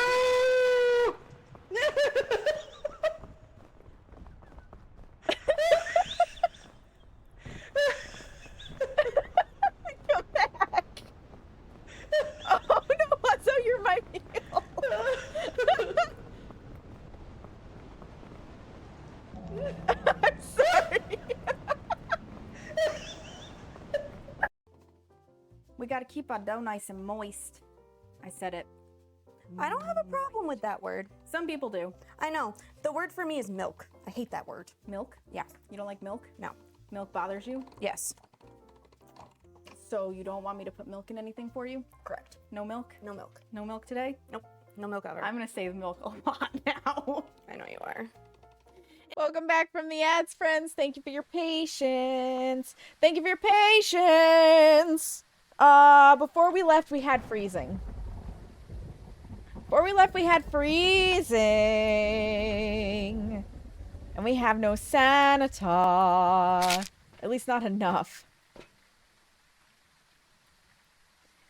Come back. Oh no, Wazo, you're my meal. I'm sorry. We gotta keep our dough nice and moist. I said it. I don't have a problem with that word. Some people do. I know. The word for me is milk. I hate that word. Milk? Yeah. You don't like milk? No. Milk bothers you? Yes. So you don't want me to put milk in anything for you? Correct. No milk? No milk. No milk today? Nope. No milk ever. I'm gonna save milk a lot now. I know you are. Welcome back from the ads, friends. Thank you for your patience. Thank you for your patience. Before we left, we had freezing. Before we left, we had freezing. And we have no Sanita. At least not enough.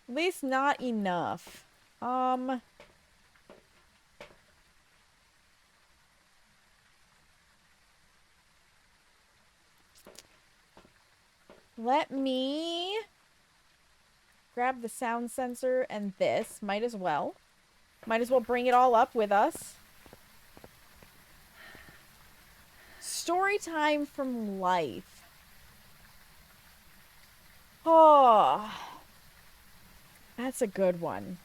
At least not enough. Let me grab the sound sensor and this. Might as well. Might as well bring it all up with us. Story time from life. Oh, that's a good one.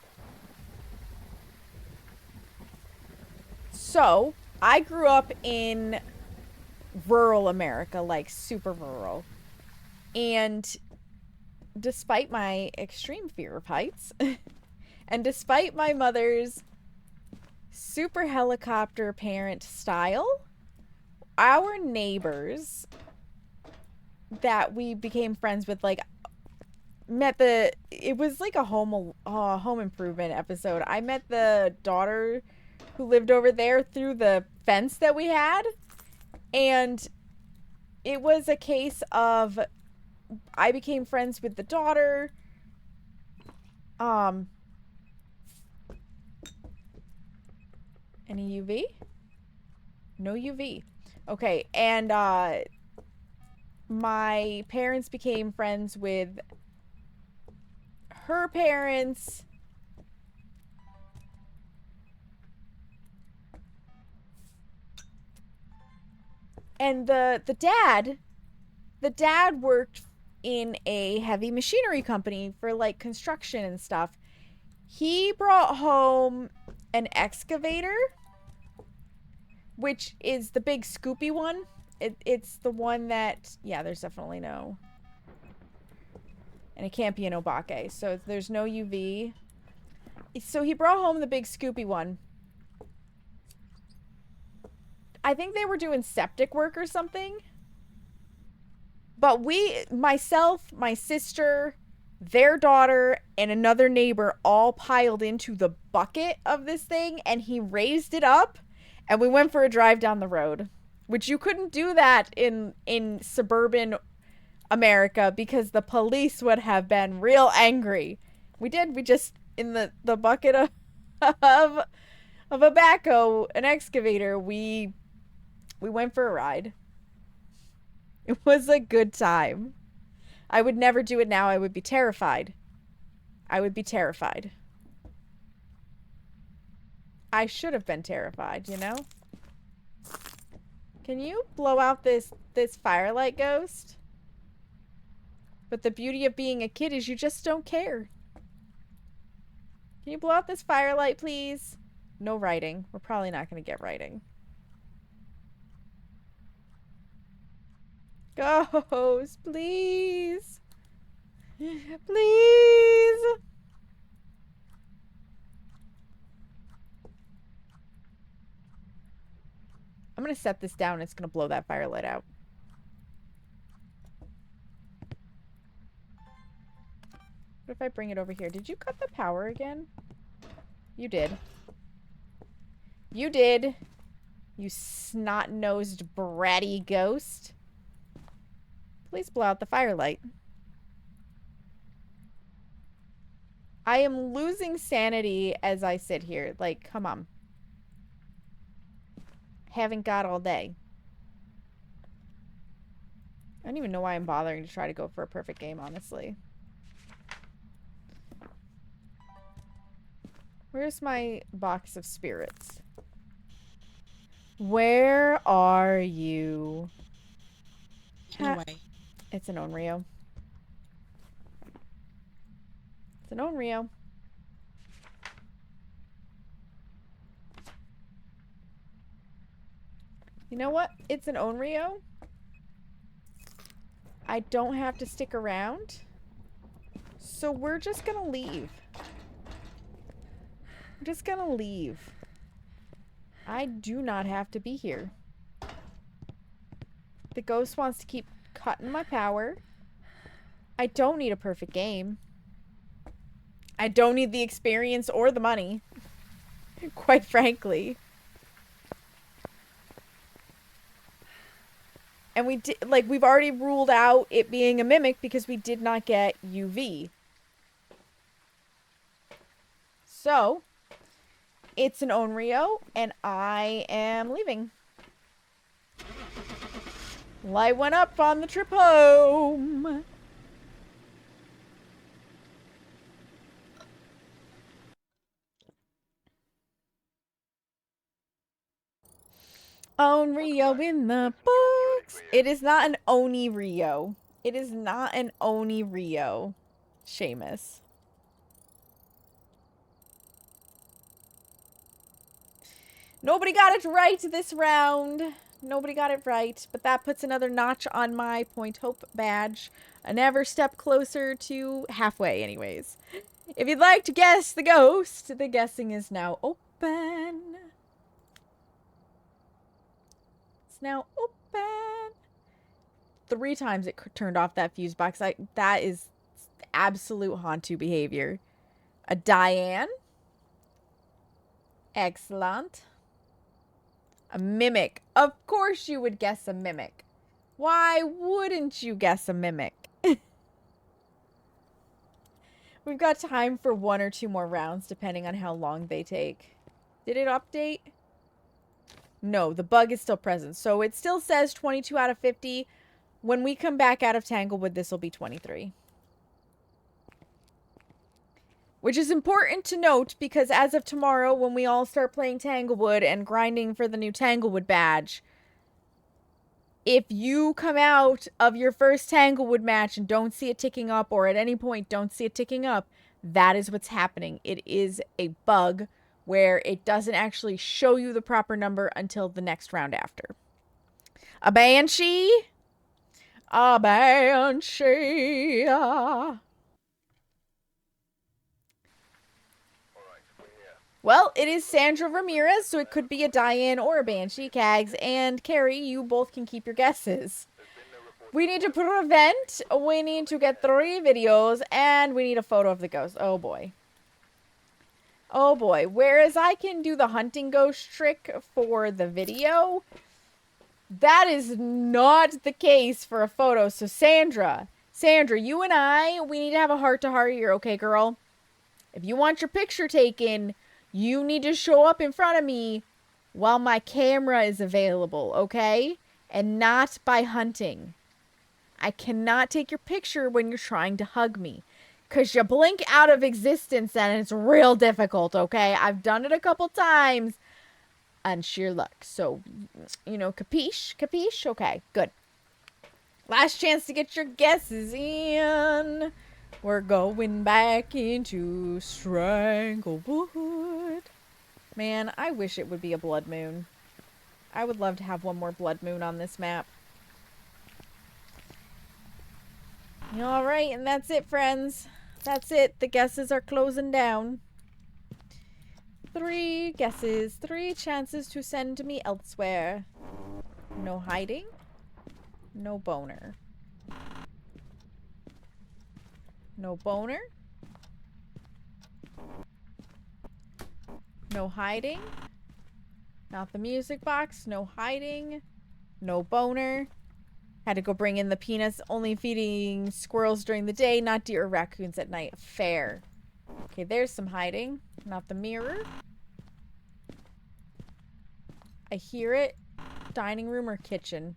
So, I grew up in rural America, like super rural. And despite my extreme fear of heights, and despite my mother's super helicopter parent style, our neighbors that we became friends with, like, it was like a home improvement episode. I met the daughter who lived over there through the fence that we had. And it was a case of I became friends with the daughter. Any UV? No UV. Okay, and my parents became friends with her parents. And the dad worked in a heavy machinery company for like construction and stuff. He brought home an excavator, which is the big scoopy one. It's the one that, yeah, there's definitely no. And it can't be an Obake, so there's no UV. So he brought home the big scoopy one. I think they were doing septic work or something. But myself, my sister, their daughter, and another neighbor all piled into the bucket of this thing, and he raised it up, and we went for a drive down the road. Which you couldn't do that in suburban America because the police would have been real angry. We just, in the bucket of a backhoe, an excavator, we went for a ride. It was a good time. I would never do it now. I would be terrified. I would be terrified. I should have been terrified, you know? Can you blow out this firelight, ghost? But the beauty of being a kid is you just don't care. Can you blow out this firelight, please? No writing. We're probably not going to get writing. Ghost, please. Please. I'm going to set this down. It's going to blow that firelight out. What if I bring it over here? Did you cut the power again? You did. You did. You snot-nosed bratty ghost. Please blow out the firelight. I am losing sanity as I sit here. Like, come on. Haven't got all day. I don't even know why I'm bothering to try to go for a perfect game, honestly. Where's my box of spirits? Where are you? Anyway. It's an Onryo. It's an Onryo. You know what? It's an Onryo. I don't have to stick around. So we're just gonna leave. I'm just gonna leave. I do not have to be here. The ghost wants to keep cutting my power. I don't need a perfect game. I don't need the experience or the money. Quite frankly. And we did, like, we've already ruled out it being a mimic because we did not get UV. So, it's an Onryo, and I am leaving. Light went up on the trip home. Onryo in the books. It is not an Oni Rio. It is not an Oni Rio. Seamus. Nobody got it right this round. Nobody got it right, but that puts another notch on my Point Hope badge. Another step closer to halfway, anyways. If you'd like to guess the ghost, the guessing is now open. It's now open. 3 times it turned off that fuse box. That is absolute Hantu behavior. A Diane. Excellent. A mimic. Of course you would guess a mimic. Why wouldn't you guess a mimic? We've got time for 1 or 2 more rounds, depending on how long they take. Did it update? No, the bug is still present. So it still says 22 out of 50. When we come back out of Tanglewood, this will be 23. Which is important to note because as of tomorrow, when we all start playing Tanglewood and grinding for the new Tanglewood badge, if you come out of your first Tanglewood match and don't see it ticking up, or at any point don't see it ticking up, that is what's happening. It is a bug where it doesn't actually show you the proper number until the next round after. A Banshee? A Banshee. Well, it is Sandra Ramirez, so it could be a Diane or a Banshee. Cags and Carrie, you both can keep your guesses. We need to prevent, we need to get 3 videos, and we need a photo of the ghost. Oh boy. Oh boy. Whereas I can do the hunting ghost trick for the video, that is not the case for a photo. So Sandra, you and I, we need to have a heart-to-heart here, okay, girl? If you want your picture taken, you need to show up in front of me while my camera is available, okay? And not by hunting. I cannot take your picture when you're trying to hug me. Because you blink out of existence and it's real difficult, okay? I've done it a couple times on sheer luck. So, you know, capiche? Capiche? Okay, good. Last chance to get your guesses in. We're going back into Stranglewood. Man, I wish it would be a blood moon. I would love to have one more blood moon on this map. Alright, and that's it, friends. That's it. The guesses are closing down. 3 guesses. 3 chances to send me elsewhere. No hiding. No boner. No boner. No hiding. Not the music box. No hiding. No boner. Had to go bring in the peanuts. Only feeding squirrels during the day, not deer or raccoons at night. Fair. Okay, there's some hiding. Not the mirror. I hear it. Dining room or kitchen.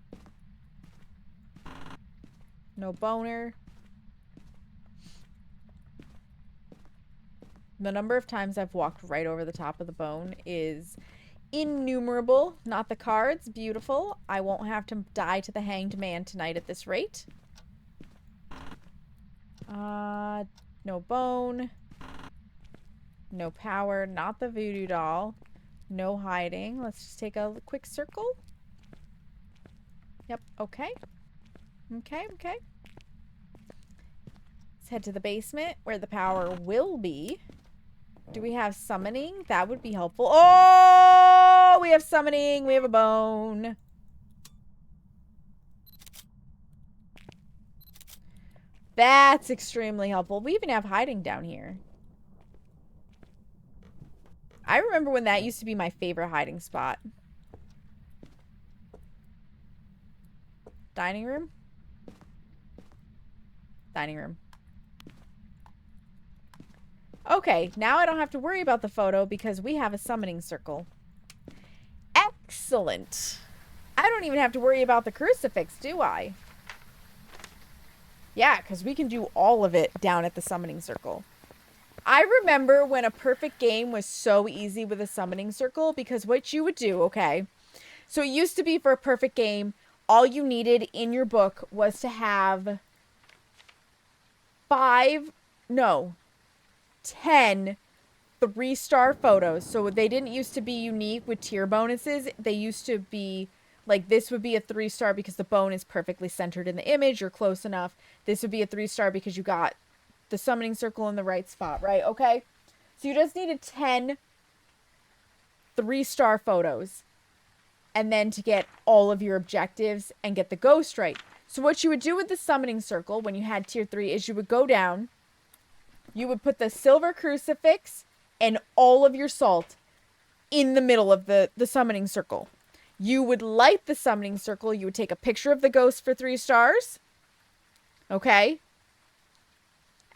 No boner. The number of times I've walked right over the top of the bone is innumerable. Not the cards. Beautiful. I won't have to die to the hanged man tonight at this rate. No bone. No power. Not the voodoo doll. No hiding. Let's just take a quick circle. Yep. Okay. Okay. Okay. Let's head to the basement where the power will be. Do we have summoning? That would be helpful. Oh, we have summoning. We have a bone. That's extremely helpful. We even have hiding down here. I remember when that used to be my favorite hiding spot. Dining room? Dining room. Okay, now I don't have to worry about the photo because we have a summoning circle. Excellent. I don't even have to worry about the crucifix, do I? Yeah, because we can do all of it down at the summoning circle. I remember when a perfect game was so easy with a summoning circle because what you would do, okay, so it used to be for a perfect game, all you needed in your book was to have 10 3-star photos. So they didn't used to be unique with tier bonuses. They used to be like, this would be a 3-star because the bone is perfectly centered in the image. You're close enough. This would be a 3-star because you got the summoning circle in the right spot, right? Okay. So you just needed 10 3-star photos. And then to get all of your objectives and get the ghost right. So what you would do with the summoning circle when you had tier 3 is you would go down. You would put the silver crucifix and all of your salt in the middle of the summoning circle. You would light the summoning circle. You would take a picture of the ghost for 3 stars. Okay.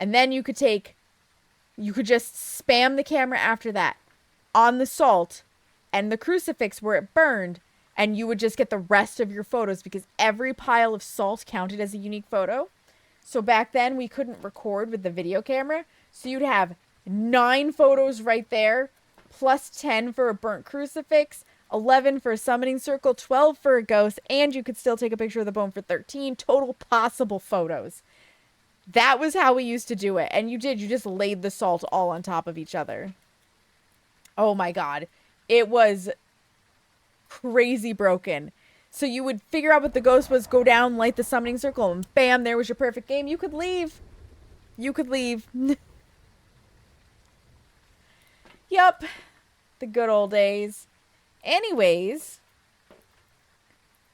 And then you could just spam the camera after that on the salt and the crucifix where it burned. And you would just get the rest of your photos because every pile of salt counted as a unique photo. So back then we couldn't record with the video camera. So you'd have 9 photos right there, plus 10 for a burnt crucifix, 11 for a summoning circle, 12 for a ghost, and you could still take a picture of the bone for 13 total possible photos. That was how we used to do it. And you just laid the salt all on top of each other. Oh my God. It was crazy broken. So you would figure out what the ghost was, go down, light the summoning circle, and bam, there was your perfect game. You could leave. You could leave. Yup. The good old days. Anyways.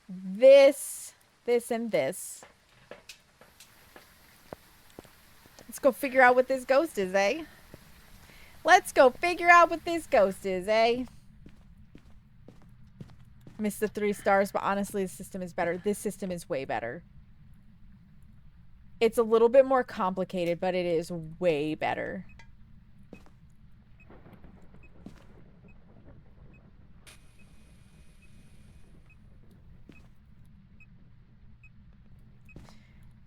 This, and this. Let's go figure out what this ghost is, eh? Let's go figure out what this ghost is, eh? Missed the 3 stars, but honestly, the system is better. This system is way better. It's a little bit more complicated, but it is way better.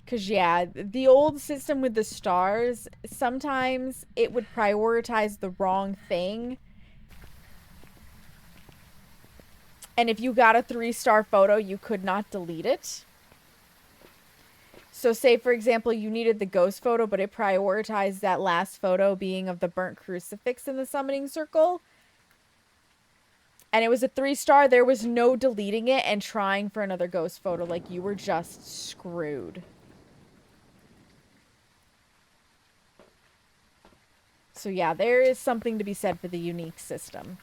Because, yeah, the old system with the stars, sometimes it would prioritize the wrong thing. And if you got a 3-star photo, you could not delete it. So say, for example, you needed the ghost photo, but it prioritized that last photo being of the burnt crucifix in the summoning circle. And it was a 3-star. There was no deleting it and trying for another ghost photo. Like, you were just screwed. So yeah, there is something to be said for the unique system.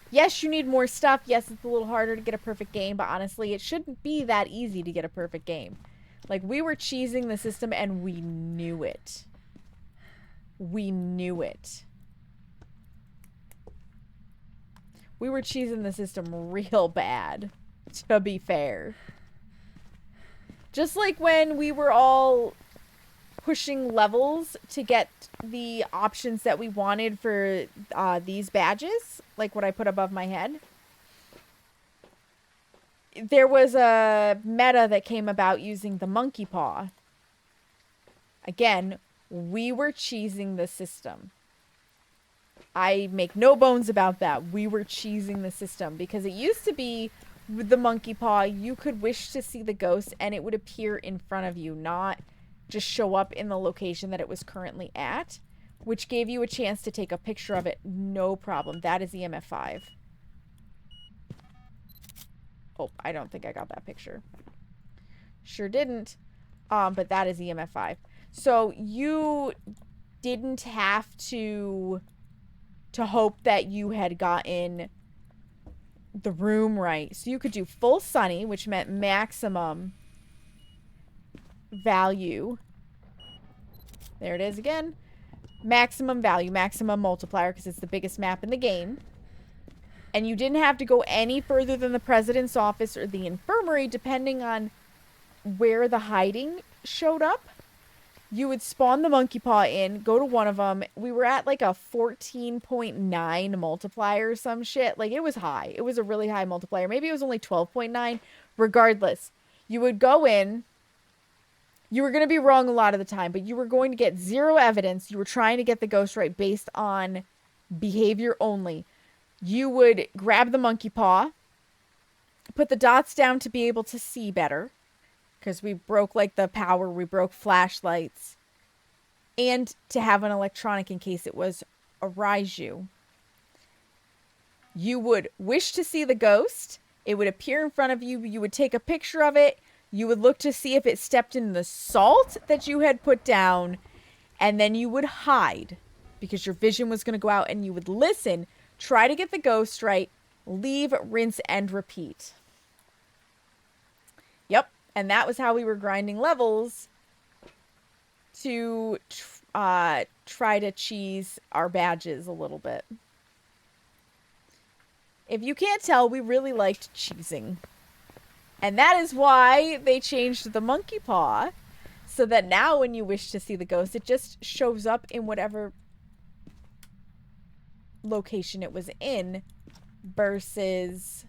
Yes, you need more stuff. Yes, it's a little harder to get a perfect game, but honestly, it shouldn't be that easy to get a perfect game. Like, we were cheesing the system and we knew it. We knew it. We were cheesing the system real bad, to be fair. Just like when we were all pushing levels to get the options that we wanted for these badges, like what I put above my head. There was a meta that came about using the monkey paw. Again, we were cheesing the system. I make no bones about that. We were cheesing the system because it used to be with the monkey paw, you could wish to see the ghost and it would appear in front of you, not just show up in the location that it was currently at, which gave you a chance to take a picture of it. No problem. That is EMF5. Oh, I don't think I got that picture. Sure didn't. But that is EMF5. So you didn't have to hope that you had gotten the room right. So you could do full sunny, which meant maximum value. There it is again. Maximum value, maximum multiplier, because it's the biggest map in the game. And you didn't have to go any further than the president's office or the infirmary, depending on where the hiding showed up. You would spawn the monkey paw in, go to one of them. We were at like a 14.9 multiplier or some shit. Like, it was high. It was a really high multiplier. Maybe it was only 12.9. Regardless, you would go in. You were going to be wrong a lot of the time, but you were going to get zero evidence. You were trying to get the ghost right based on behavior only. You would grab the monkey paw, put the dots down to be able to see better, because we broke like the power, we broke flashlights, and to have an electronic in case it was a Raiju. You would wish to see the ghost. It would appear in front of you. You would take a picture of it. You would look to see if it stepped in the salt that you had put down, and then you would hide because your vision was going to go out, and you would listen, try to get the ghost right, leave, rinse, and repeat. Yep, and that was how we were grinding levels to try to cheese our badges a little bit. If you can't tell, we really liked cheesing. And that is why they changed the monkey paw, so that now when you wish to see the ghost, it just shows up in whatever location it was in, versus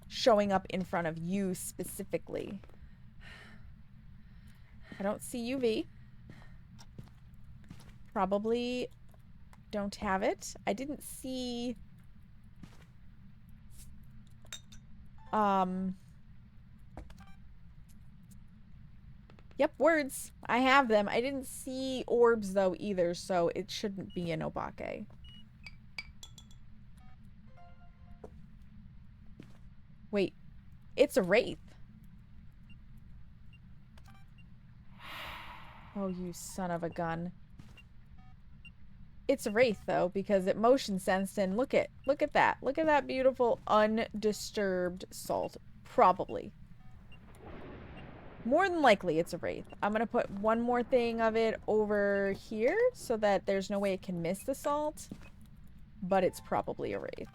showing up in front of you specifically. I don't see UV. Probably don't have it. I didn't see... Yep, words. I have them. I didn't see orbs, though, either, so it shouldn't be an Obake. Wait. It's a Wraith. Oh, you son of a gun. It's a Wraith, though, because it motion sensed, and look at that. Look at that beautiful, undisturbed salt. Probably. More than likely, it's a Wraith. I'm gonna put one more thing of it over here, so that there's no way it can miss the salt. But it's probably a Wraith.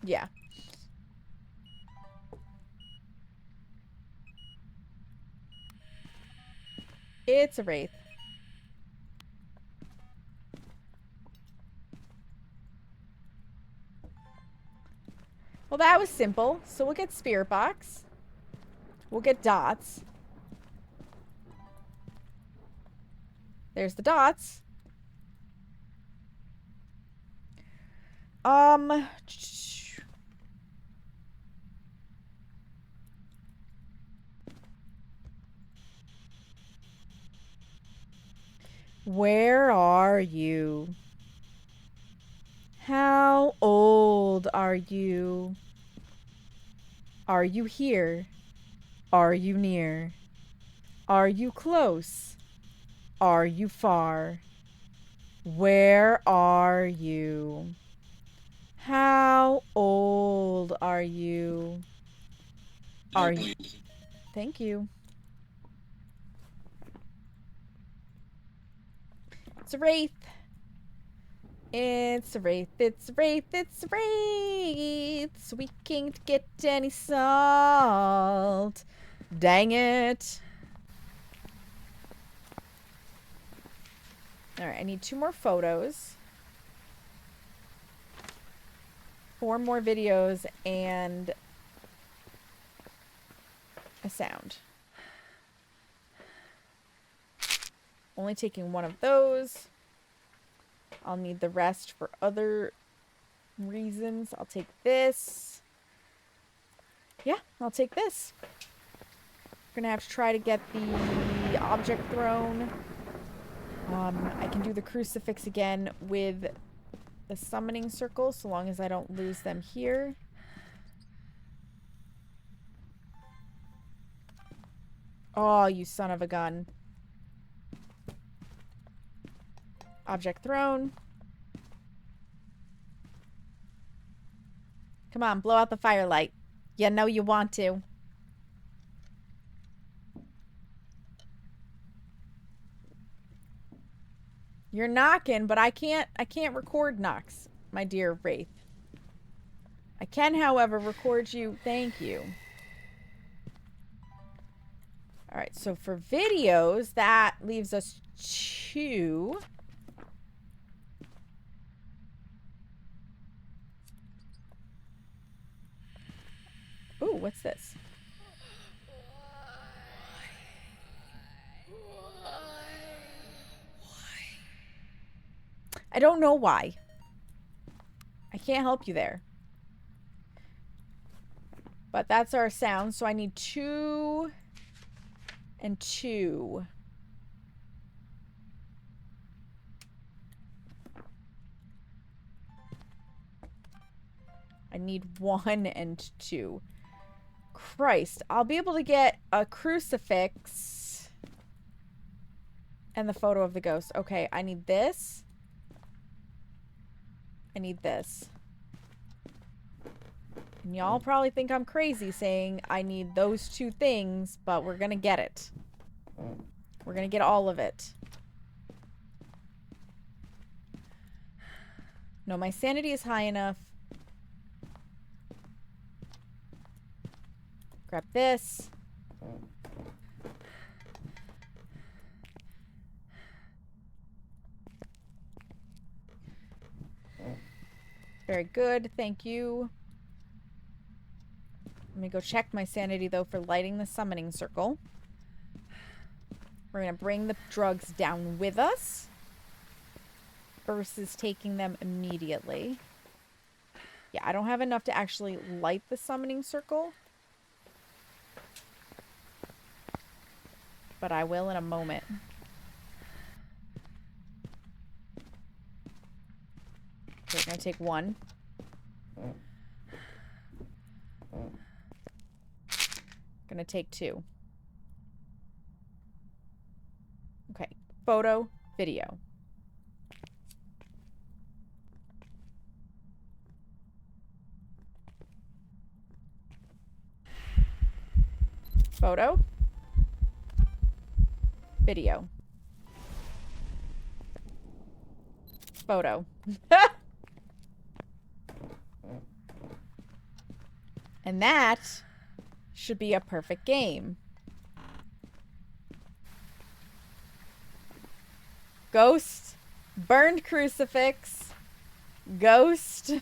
Yeah. It's a Wraith. Well, that was simple. So we'll get Spirit Box. We'll get dots. There's the dots. Where are you? How old are you? Are you here? Are you near? Are you close? Are you far? Where are you? How old are you? Are you? Thank you. It's a Wraith. It's a Wraith. It's a Wraith. It's a Wraith. So we can't get any salt. Dang it. Alright, I need 2 more photos. 4 more videos and a sound. Only taking 1 of those. I'll need the rest for other reasons. I'll take this. Yeah, I'll take this. We're gonna have to try to get the object thrown. I can do the crucifix again with the summoning circle, so long as I don't lose them here. Oh, you son of a gun. Object thrown. Come on, blow out the firelight. You know you want to. You're knocking, but I can't record knocks, my dear Wraith. I can, however, record you. Thank you. All right, so for videos, that leaves us 2. Ooh, what's this? I don't know why. I can't help you there. But that's our sound, so I need 2 and 2. I need 1 and 2. Christ, I'll be able to get a crucifix and the photo of the ghost. Okay, I need this. I need this. And y'all probably think I'm crazy saying I need those 2 things, but we're gonna get it. We're gonna get all of it. No, my sanity is high enough. Grab this. Very good, thank you. Let me go check my sanity, though, for lighting the summoning circle. We're gonna bring the drugs down with us versus taking them immediately. Yeah, I don't have enough to actually light the summoning circle. But I will in a moment. Okay, we're gonna take 1. Gonna take 2. Okay, photo, video. Photo. Video. Photo. And that should be a perfect game. Ghost. Burned crucifix. Ghost.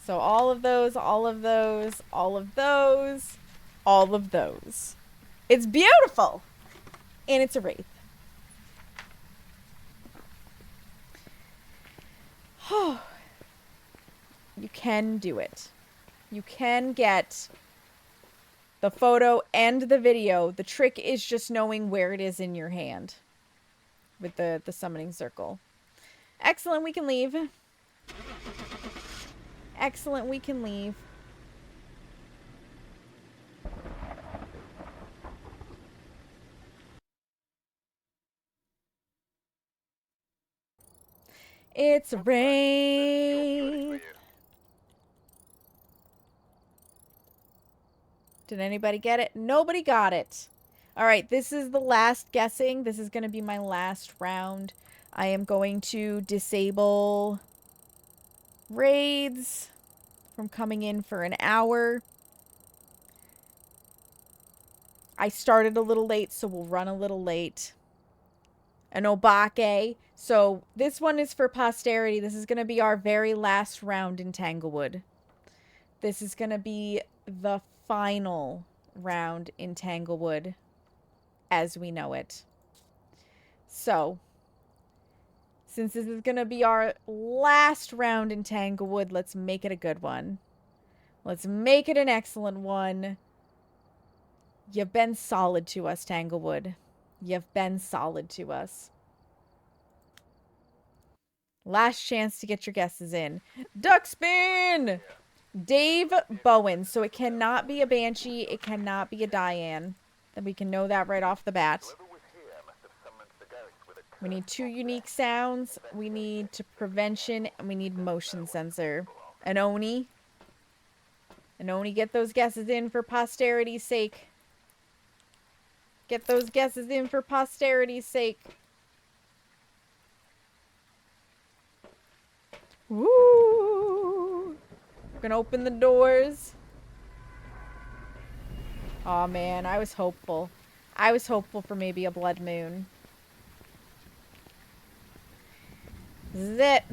So all of those, all of those, all of those, all of those. It's beautiful. And it's a wraith. You can do it. You can get the photo and the video. The trick is just knowing where it is in your hand with the summoning circle. Excellent, we can leave. Excellent, we can leave. It's rain. Did anybody get it? Nobody got it. All right, this is the last guessing. This is going to be my last round. I am going to disable raids from coming in for an hour. I started a little late, so we'll run a little late. An obake. So this one is for posterity. This is going to be our very last round in Tanglewood. This is going to be the final round in Tanglewood as we know it. So, since this is going to be our last round in Tanglewood, let's make it a good one. Let's make it an excellent one. You've been solid to us, Tanglewood. You've been solid to us. Last chance to get your guesses in. Duck spin! Dave Bowen. So it cannot be a Banshee. It cannot be a Diane. Then we can know that right off the bat. We need 2 unique sounds. We need to prevention. And we need motion sensor. An Oni. An Oni, get those guesses in for posterity's sake. Get those guesses in for posterity's sake. Woo! We're gonna open the doors. Aw, man, I was hopeful. I was hopeful for maybe a blood moon. This is it.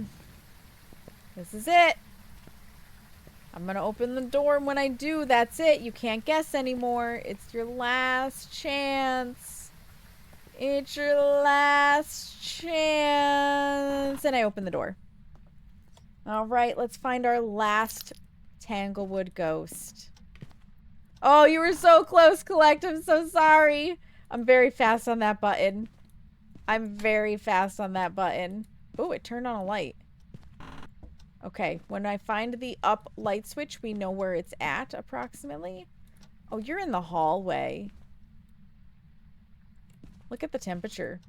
This is it. I'm gonna open the door, and when I do, that's it. You can't guess anymore. It's your last chance. It's your last chance. And I open the door. Alright, let's find our last Tanglewood ghost. Oh, you were so close, Collect. I'm so sorry. I'm very fast on that button. I'm very fast on that button. Oh, it turned on a light. Okay, when I find the up light switch, we know where it's at, approximately. Oh, you're in the hallway. Look at the temperature.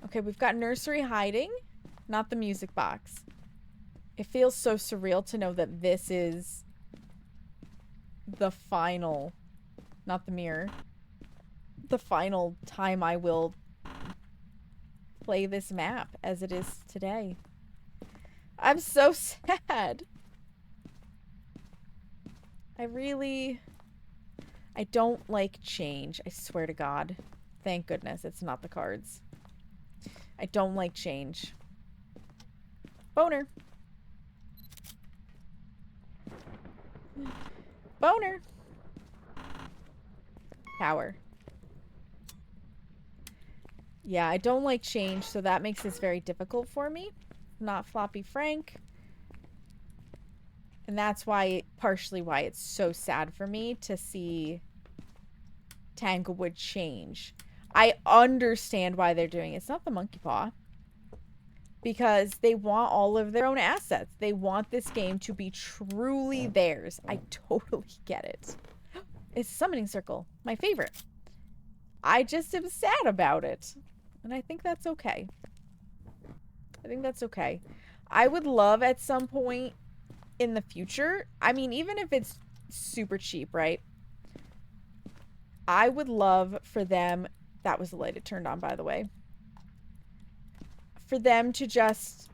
Okay, we've got nursery hiding, not the music box. It feels so surreal to know that this is the final, not the mirror, the final time I will play this map as it is today. I'm so sad. I don't like change. I swear to God. Thank goodness it's not the cards. I don't like change. Boner. Boner. Power. Yeah, I don't like change, so that makes this very difficult for me. Not Floppy Frank. And that's why, partially why it's so sad for me to see Tanglewood change. I understand why they're doing it. It's not the monkey paw. Because they want all of their own assets. They want this game to be truly theirs. I totally get it. It's a summoning circle. My favorite. I just am sad about it. And I think that's okay. I think that's okay. I would love at some point in the future, I mean, even if it's super cheap, right? I would love for them, that was the light it turned on, by the way, for them to just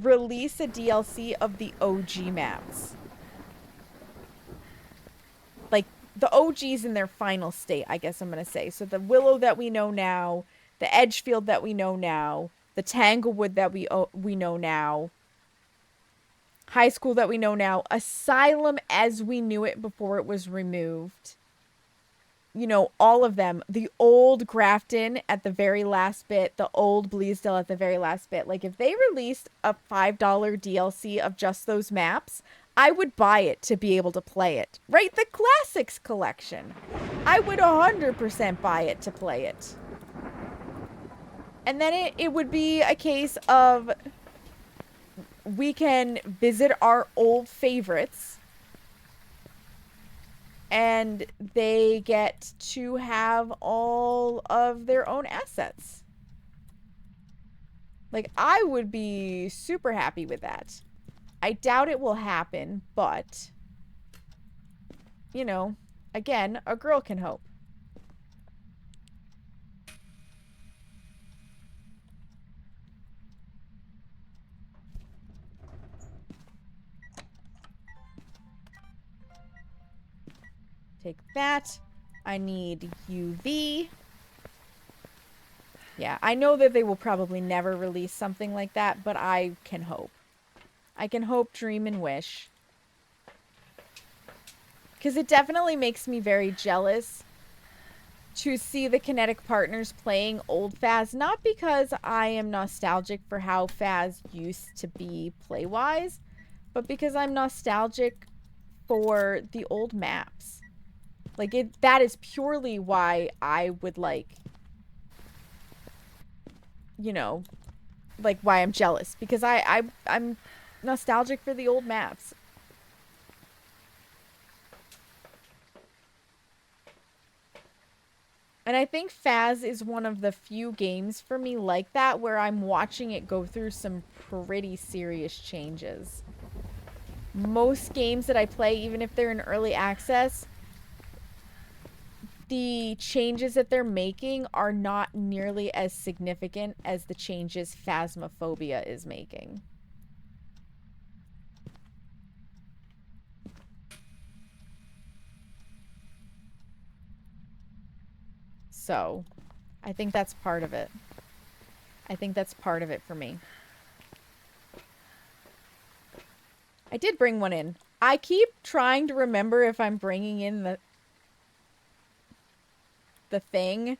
release a DLC of the OG maps. Like, the OGs in their final state, I guess I'm going to say. So the Willow that we know now, the Edgefield that we know now, the Tanglewood that we know now, High School that we know now, Asylum as we knew it before it was removed. You know, all of them. The old Grafton at the very last bit, the old Bleasdale at the very last bit. Like, if they released a $5 DLC of just those maps, I would buy it to be able to play it. Right? The Classics collection. I would 100% buy it to play it. And then it would be a case of we can visit our old favorites and they get to have all of their own assets. Like, I would be super happy with that. I doubt it will happen, but, you know, again, a girl can hope. Take that. I need UV. Yeah, I know that they will probably never release something like that, but I can hope. I can hope, dream, and wish. Because it definitely makes me very jealous to see the Kinetic Partners playing old Phas. Not because I am nostalgic for how Phas used to be play-wise, but because I'm nostalgic for the old maps. Like, that is purely why I would, like, you know, like, why I'm jealous. Because I'm nostalgic for the old maps. And I think Phas is one of the few games for me like that where I'm watching it go through some pretty serious changes. Most games that I play, even if they're in early access, the changes that they're making are not nearly as significant as the changes Phasmophobia is making. So, I think that's part of it. I think that's part of it for me. I did bring one in. I keep trying to remember if I'm bringing in the thing.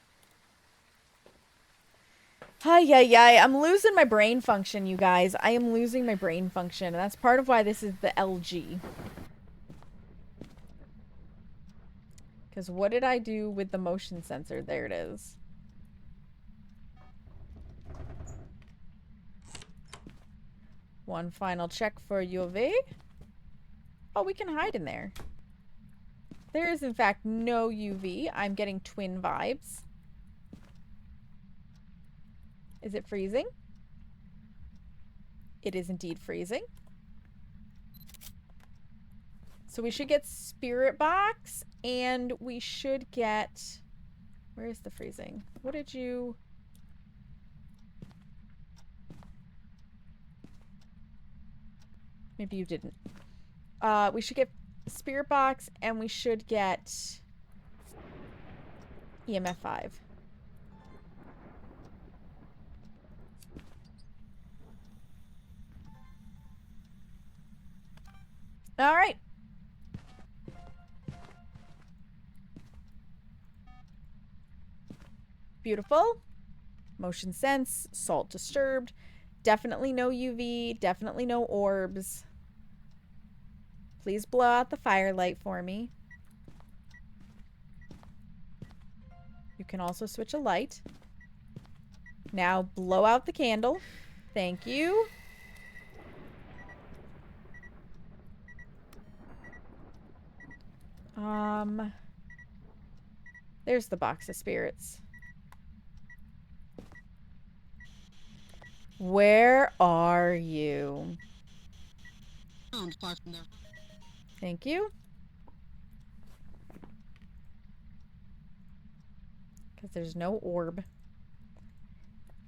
Ay, I'm losing my brain function, you guys. I am losing my brain function. And that's part of why this is the LG. Because what did I do with the motion sensor? There it is. One final check for UV. Oh, we can hide in there. There is, in fact, no UV. I'm getting twin vibes. Is it freezing? It is indeed freezing. So we should get Spirit Box, and we should get... Where is the freezing? What did you... Maybe you didn't. We should get Spirit Box, and we should get EMF 5. All right. Beautiful. Motion sense, salt disturbed. Definitely no UV, definitely no orbs. Please blow out the firelight for me. You can also switch a light. Now blow out the candle. Thank you. There's the box of spirits. Where are you? Thank you. Because there's no orb.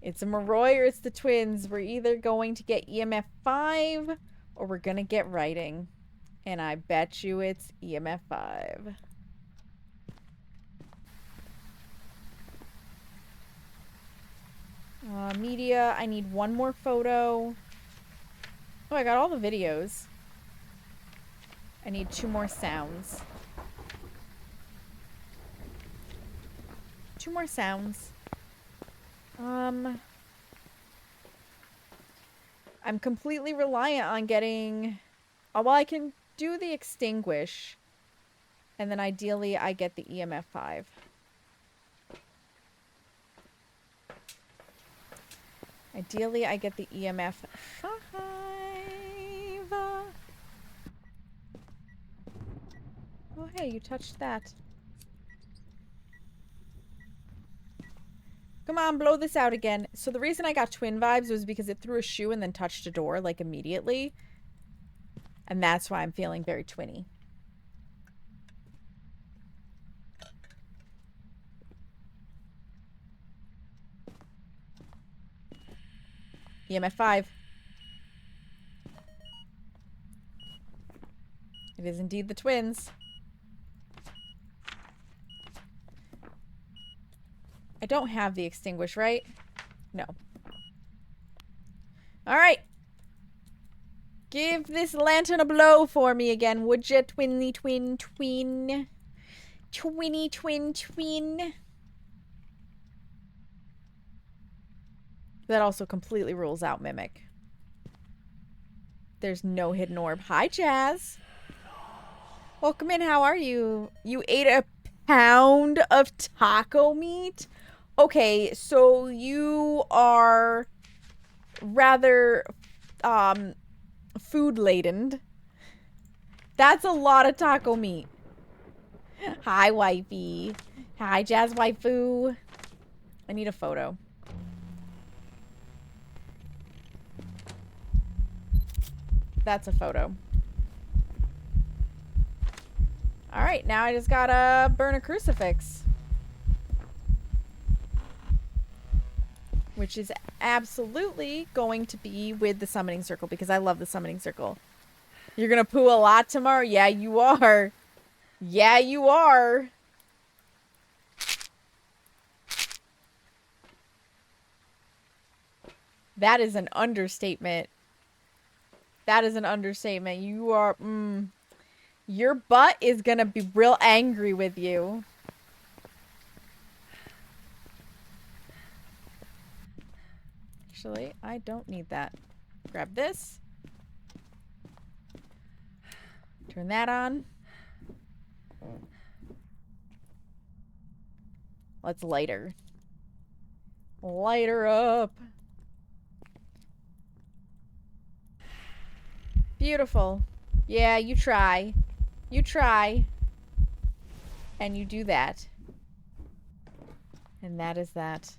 It's a Moroi or it's the twins. We're either going to get EMF 5 or we're going to get writing. And I bet you it's EMF 5. Media, I need one more photo. Oh, I got all the videos. I need 2 more sounds. 2 more sounds. I'm completely reliant on getting... Oh, well, I can do the extinguish. And then ideally, I get the EMF 5. Ideally, I get the EMF 5. Oh, hey, you touched that. Come on, blow this out again. So the reason I got twin vibes was because it threw a shoe and then touched a door, like, immediately. And that's why I'm feeling very twinny. EMF 5. It is indeed the twins. I don't have the extinguish, right? No. Alright. Give this lantern a blow for me again, would ya? Twinny twin twin. Twinny twin twin. That also completely rules out Mimic. There's no hidden orb. Hi, Jazz. Welcome in. How are you? You ate a pound of taco meat? Okay, so you are rather food-laden. That's a lot of taco meat. Hi, wifey. Hi, Jazz waifu. I need a photo. That's a photo. Alright, now I just gotta burn a crucifix. Which is absolutely going to be with the summoning circle because I love the summoning circle. You're gonna poo a lot tomorrow? Yeah, you are. Yeah, you are. That is an understatement. That is an understatement. You are, your butt is gonna be real angry with you. Actually, I don't need that. Grab this. Turn that on. Let's light her. Light her up. Beautiful. Yeah, you try. You try. And you do that. And that is that.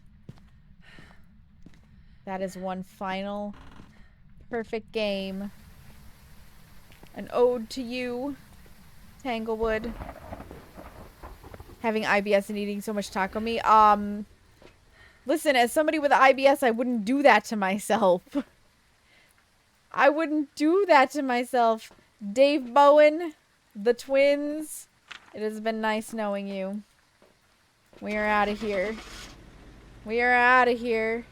That is one final perfect game. An ode to you, Tanglewood. Having IBS and eating so much taco meat. Listen, as somebody with IBS, I wouldn't do that to myself. I wouldn't do that to myself. Dave Bowen, the twins. It has been nice knowing you. We are out of here. We are out of here.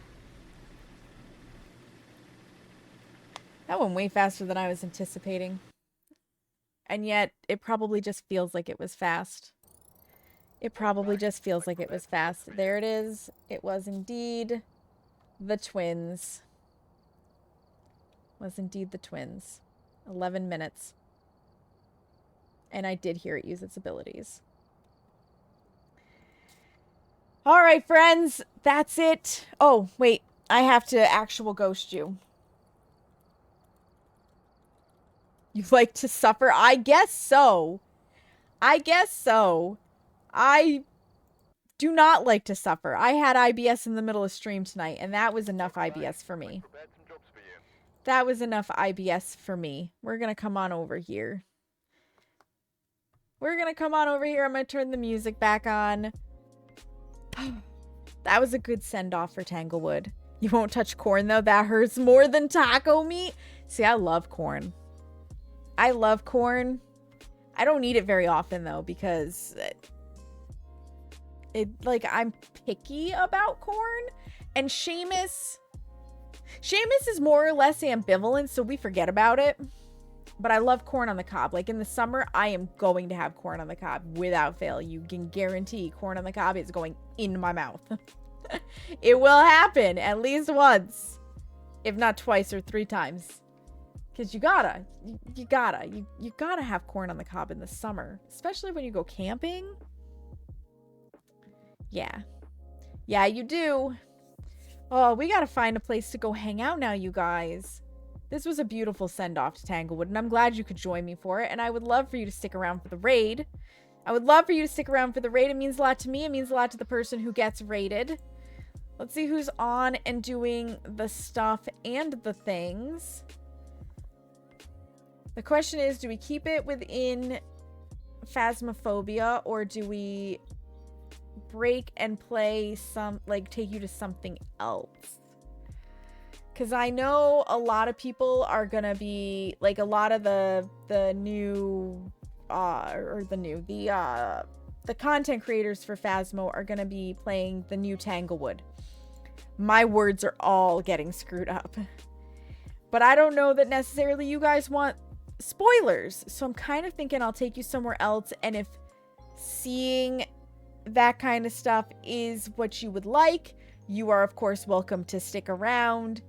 That went way faster than I was anticipating. And yet, it probably just feels like it was fast. It probably just feels like it was fast. There it is. It was indeed the twins. Was indeed the twins. 11 minutes. And I did hear it use its abilities. Alright, friends. That's it. Oh, wait. I have to actual ghost you. You like to suffer? I guess so. I guess so. I do not like to suffer. I had IBS in the middle of stream tonight, and that was enough IBS for me. That was enough IBS for me. We're gonna come on over here. We're gonna come on over here. I'm gonna turn the music back on. That was a good send-off for Tanglewood. You won't touch corn, though. That hurts more than taco meat. See, I love corn. I love corn. I don't eat it very often, though, because like, I'm picky about corn. And Seamus is more or less ambivalent, so we forget about it. But I love corn on the cob. Like, in the summer, I am going to have corn on the cob without fail. You can guarantee corn on the cob is going in my mouth. It will happen at least once, if not twice or 3 times. Because you gotta have corn on the cob in the summer, especially when you go camping. Yeah, you do. Oh, we gotta find a place to go hang out now, you guys. This was a beautiful send-off to Tanglewood, and I'm glad you could join me for it, and I would love for you to stick around for the raid. It means a lot to me. It means a lot to the person who gets raided. Let's see who's on and doing the stuff and the things. The question is, do we keep it within Phasmophobia, or do we break and play some, like, take you to something else? Because I know a lot of people are gonna be, like, a lot of the content creators for Phasmo are gonna be playing the new Tanglewood. My words are all getting screwed up. But I don't know that necessarily you guys want spoilers, so I'm kind of thinking I'll take you somewhere else, and if seeing that kind of stuff is what you would like, you are of course welcome to stick around,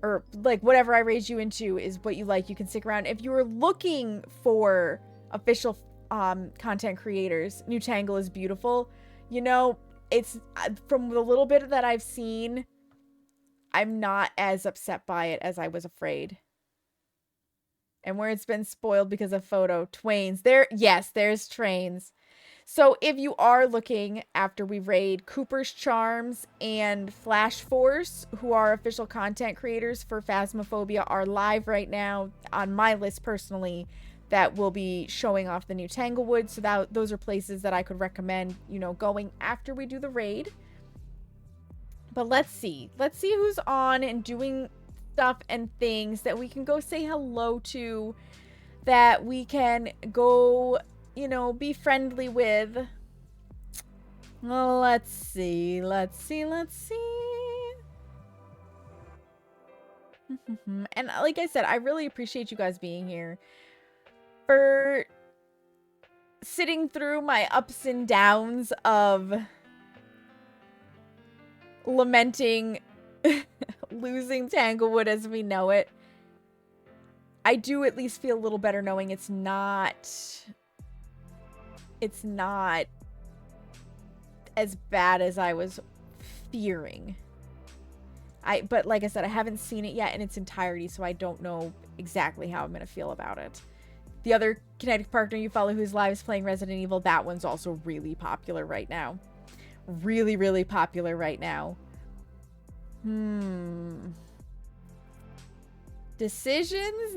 or like whatever I raise you into is what you like, you can stick around. If you are looking for official content creators, New Tangle is beautiful. You know, it's from the little bit that I've seen, I'm not as upset by it as I was afraid. And where it's been spoiled because of photo, Twains. There's Trains. So if you are looking after we raid, Cooper's Charms and Flash Force, who are official content creators for Phasmophobia, are live right now on my list personally that will be showing off the new Tanglewood. So those are places that I could recommend, you know, going after we do the raid. But let's see who's on and doing stuff and things that we can go say hello to, that we can go, you know, be friendly with. Well, let's see. And like I said, I really appreciate you guys being here. For sitting through my ups and downs of lamenting losing Tanglewood as we know it. I do at least feel a little better knowing it's not as bad as I was fearing. But like I said, I haven't seen it yet in its entirety, so I don't know exactly how I'm going to feel about it. The other Kinetic partner you follow whose live is playing Resident Evil, that one's also really popular right now. Really, really popular right now. Decisions.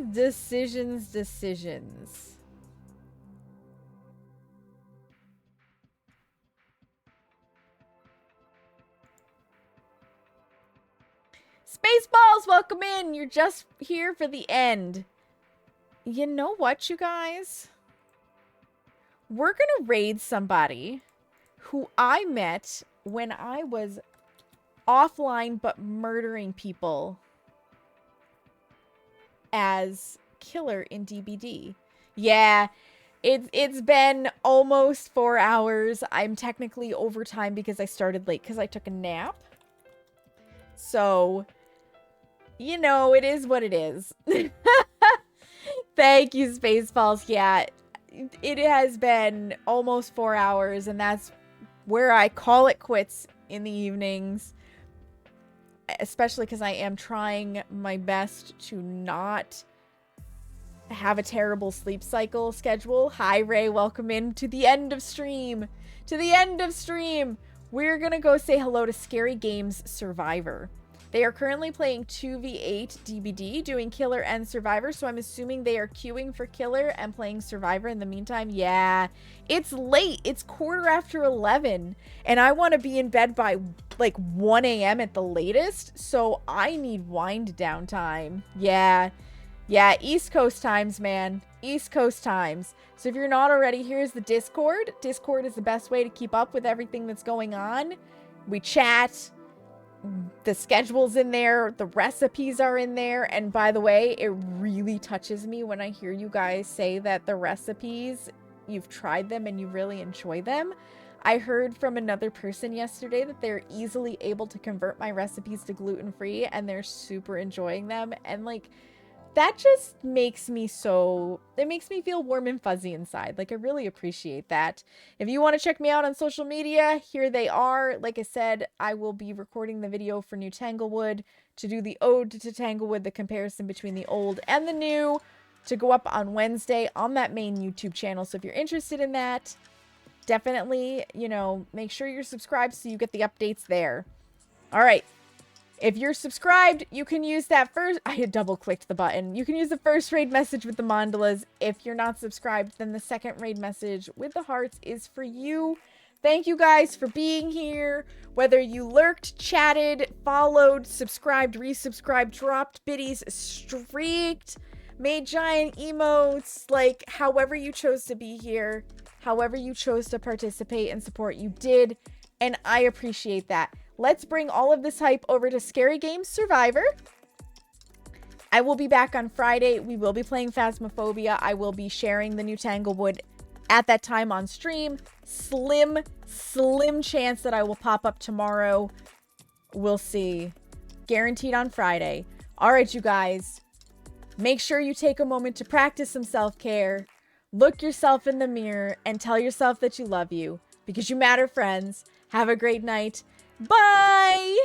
Spaceballs, welcome in. You're just here for the end. You know what, you guys? We're gonna raid somebody who I met when I was offline but murdering people as killer in DBD. Yeah, it's been almost 4 hours. I'm technically overtime because I started late because I took a nap. So, you know, it is what it is. Thank you, Spaceballs. Yeah, it has been almost 4 hours, and that's where I call it quits in the evenings. Especially because I am trying my best to not have a terrible sleep cycle schedule. Hi, Ray. Welcome in to the end of stream. To the end of stream. We're going to go say hello to Scary Games Survivor. They are currently playing 2v8 DBD, doing Killer and Survivor, so I'm assuming they are queuing for Killer and playing Survivor in the meantime. Yeah, it's late. It's 11:15, and I want to be in bed by, like, 1 a.m. at the latest, so I need wind down time. Yeah, East Coast times, man. East Coast times. So if you're not already, here's the Discord. Discord is the best way to keep up with everything that's going on. We chat. The schedule's in there, the recipes are in there, and by the way, it really touches me when I hear you guys say that the recipes, you've tried them and you really enjoy them. I heard from another person yesterday that they're easily able to convert my recipes to gluten-free and they're super enjoying them, and like, that just makes me it makes me feel warm and fuzzy inside. Like, I really appreciate that. If you want to check me out on social media, here they are. Like I said, I will be recording the video for New Tanglewood to do the ode to Tanglewood, the comparison between the old and the new, to go up on Wednesday on that main YouTube channel. So if you're interested in that, definitely, you know, make sure you're subscribed so you get the updates there. All right. If you're subscribed, you can use that first... I had double-clicked the button. You can use the first raid message with the mandalas. If you're not subscribed, then the second raid message with the hearts is for you. Thank you guys for being here. Whether you lurked, chatted, followed, subscribed, resubscribed, dropped biddies, streaked, made giant emotes, like, however you chose to be here, however you chose to participate and support, you did, and I appreciate that. Let's bring all of this hype over to Scary Games Survivor. I will be back on Friday. We will be playing Phasmophobia. I will be sharing the new Tanglewood at that time on stream. Slim chance that I will pop up tomorrow. We'll see. Guaranteed on Friday. All right, you guys. Make sure you take a moment to practice some self-care. Look yourself in the mirror and tell yourself that you love you. Because you matter, friends. Have a great night. Bye!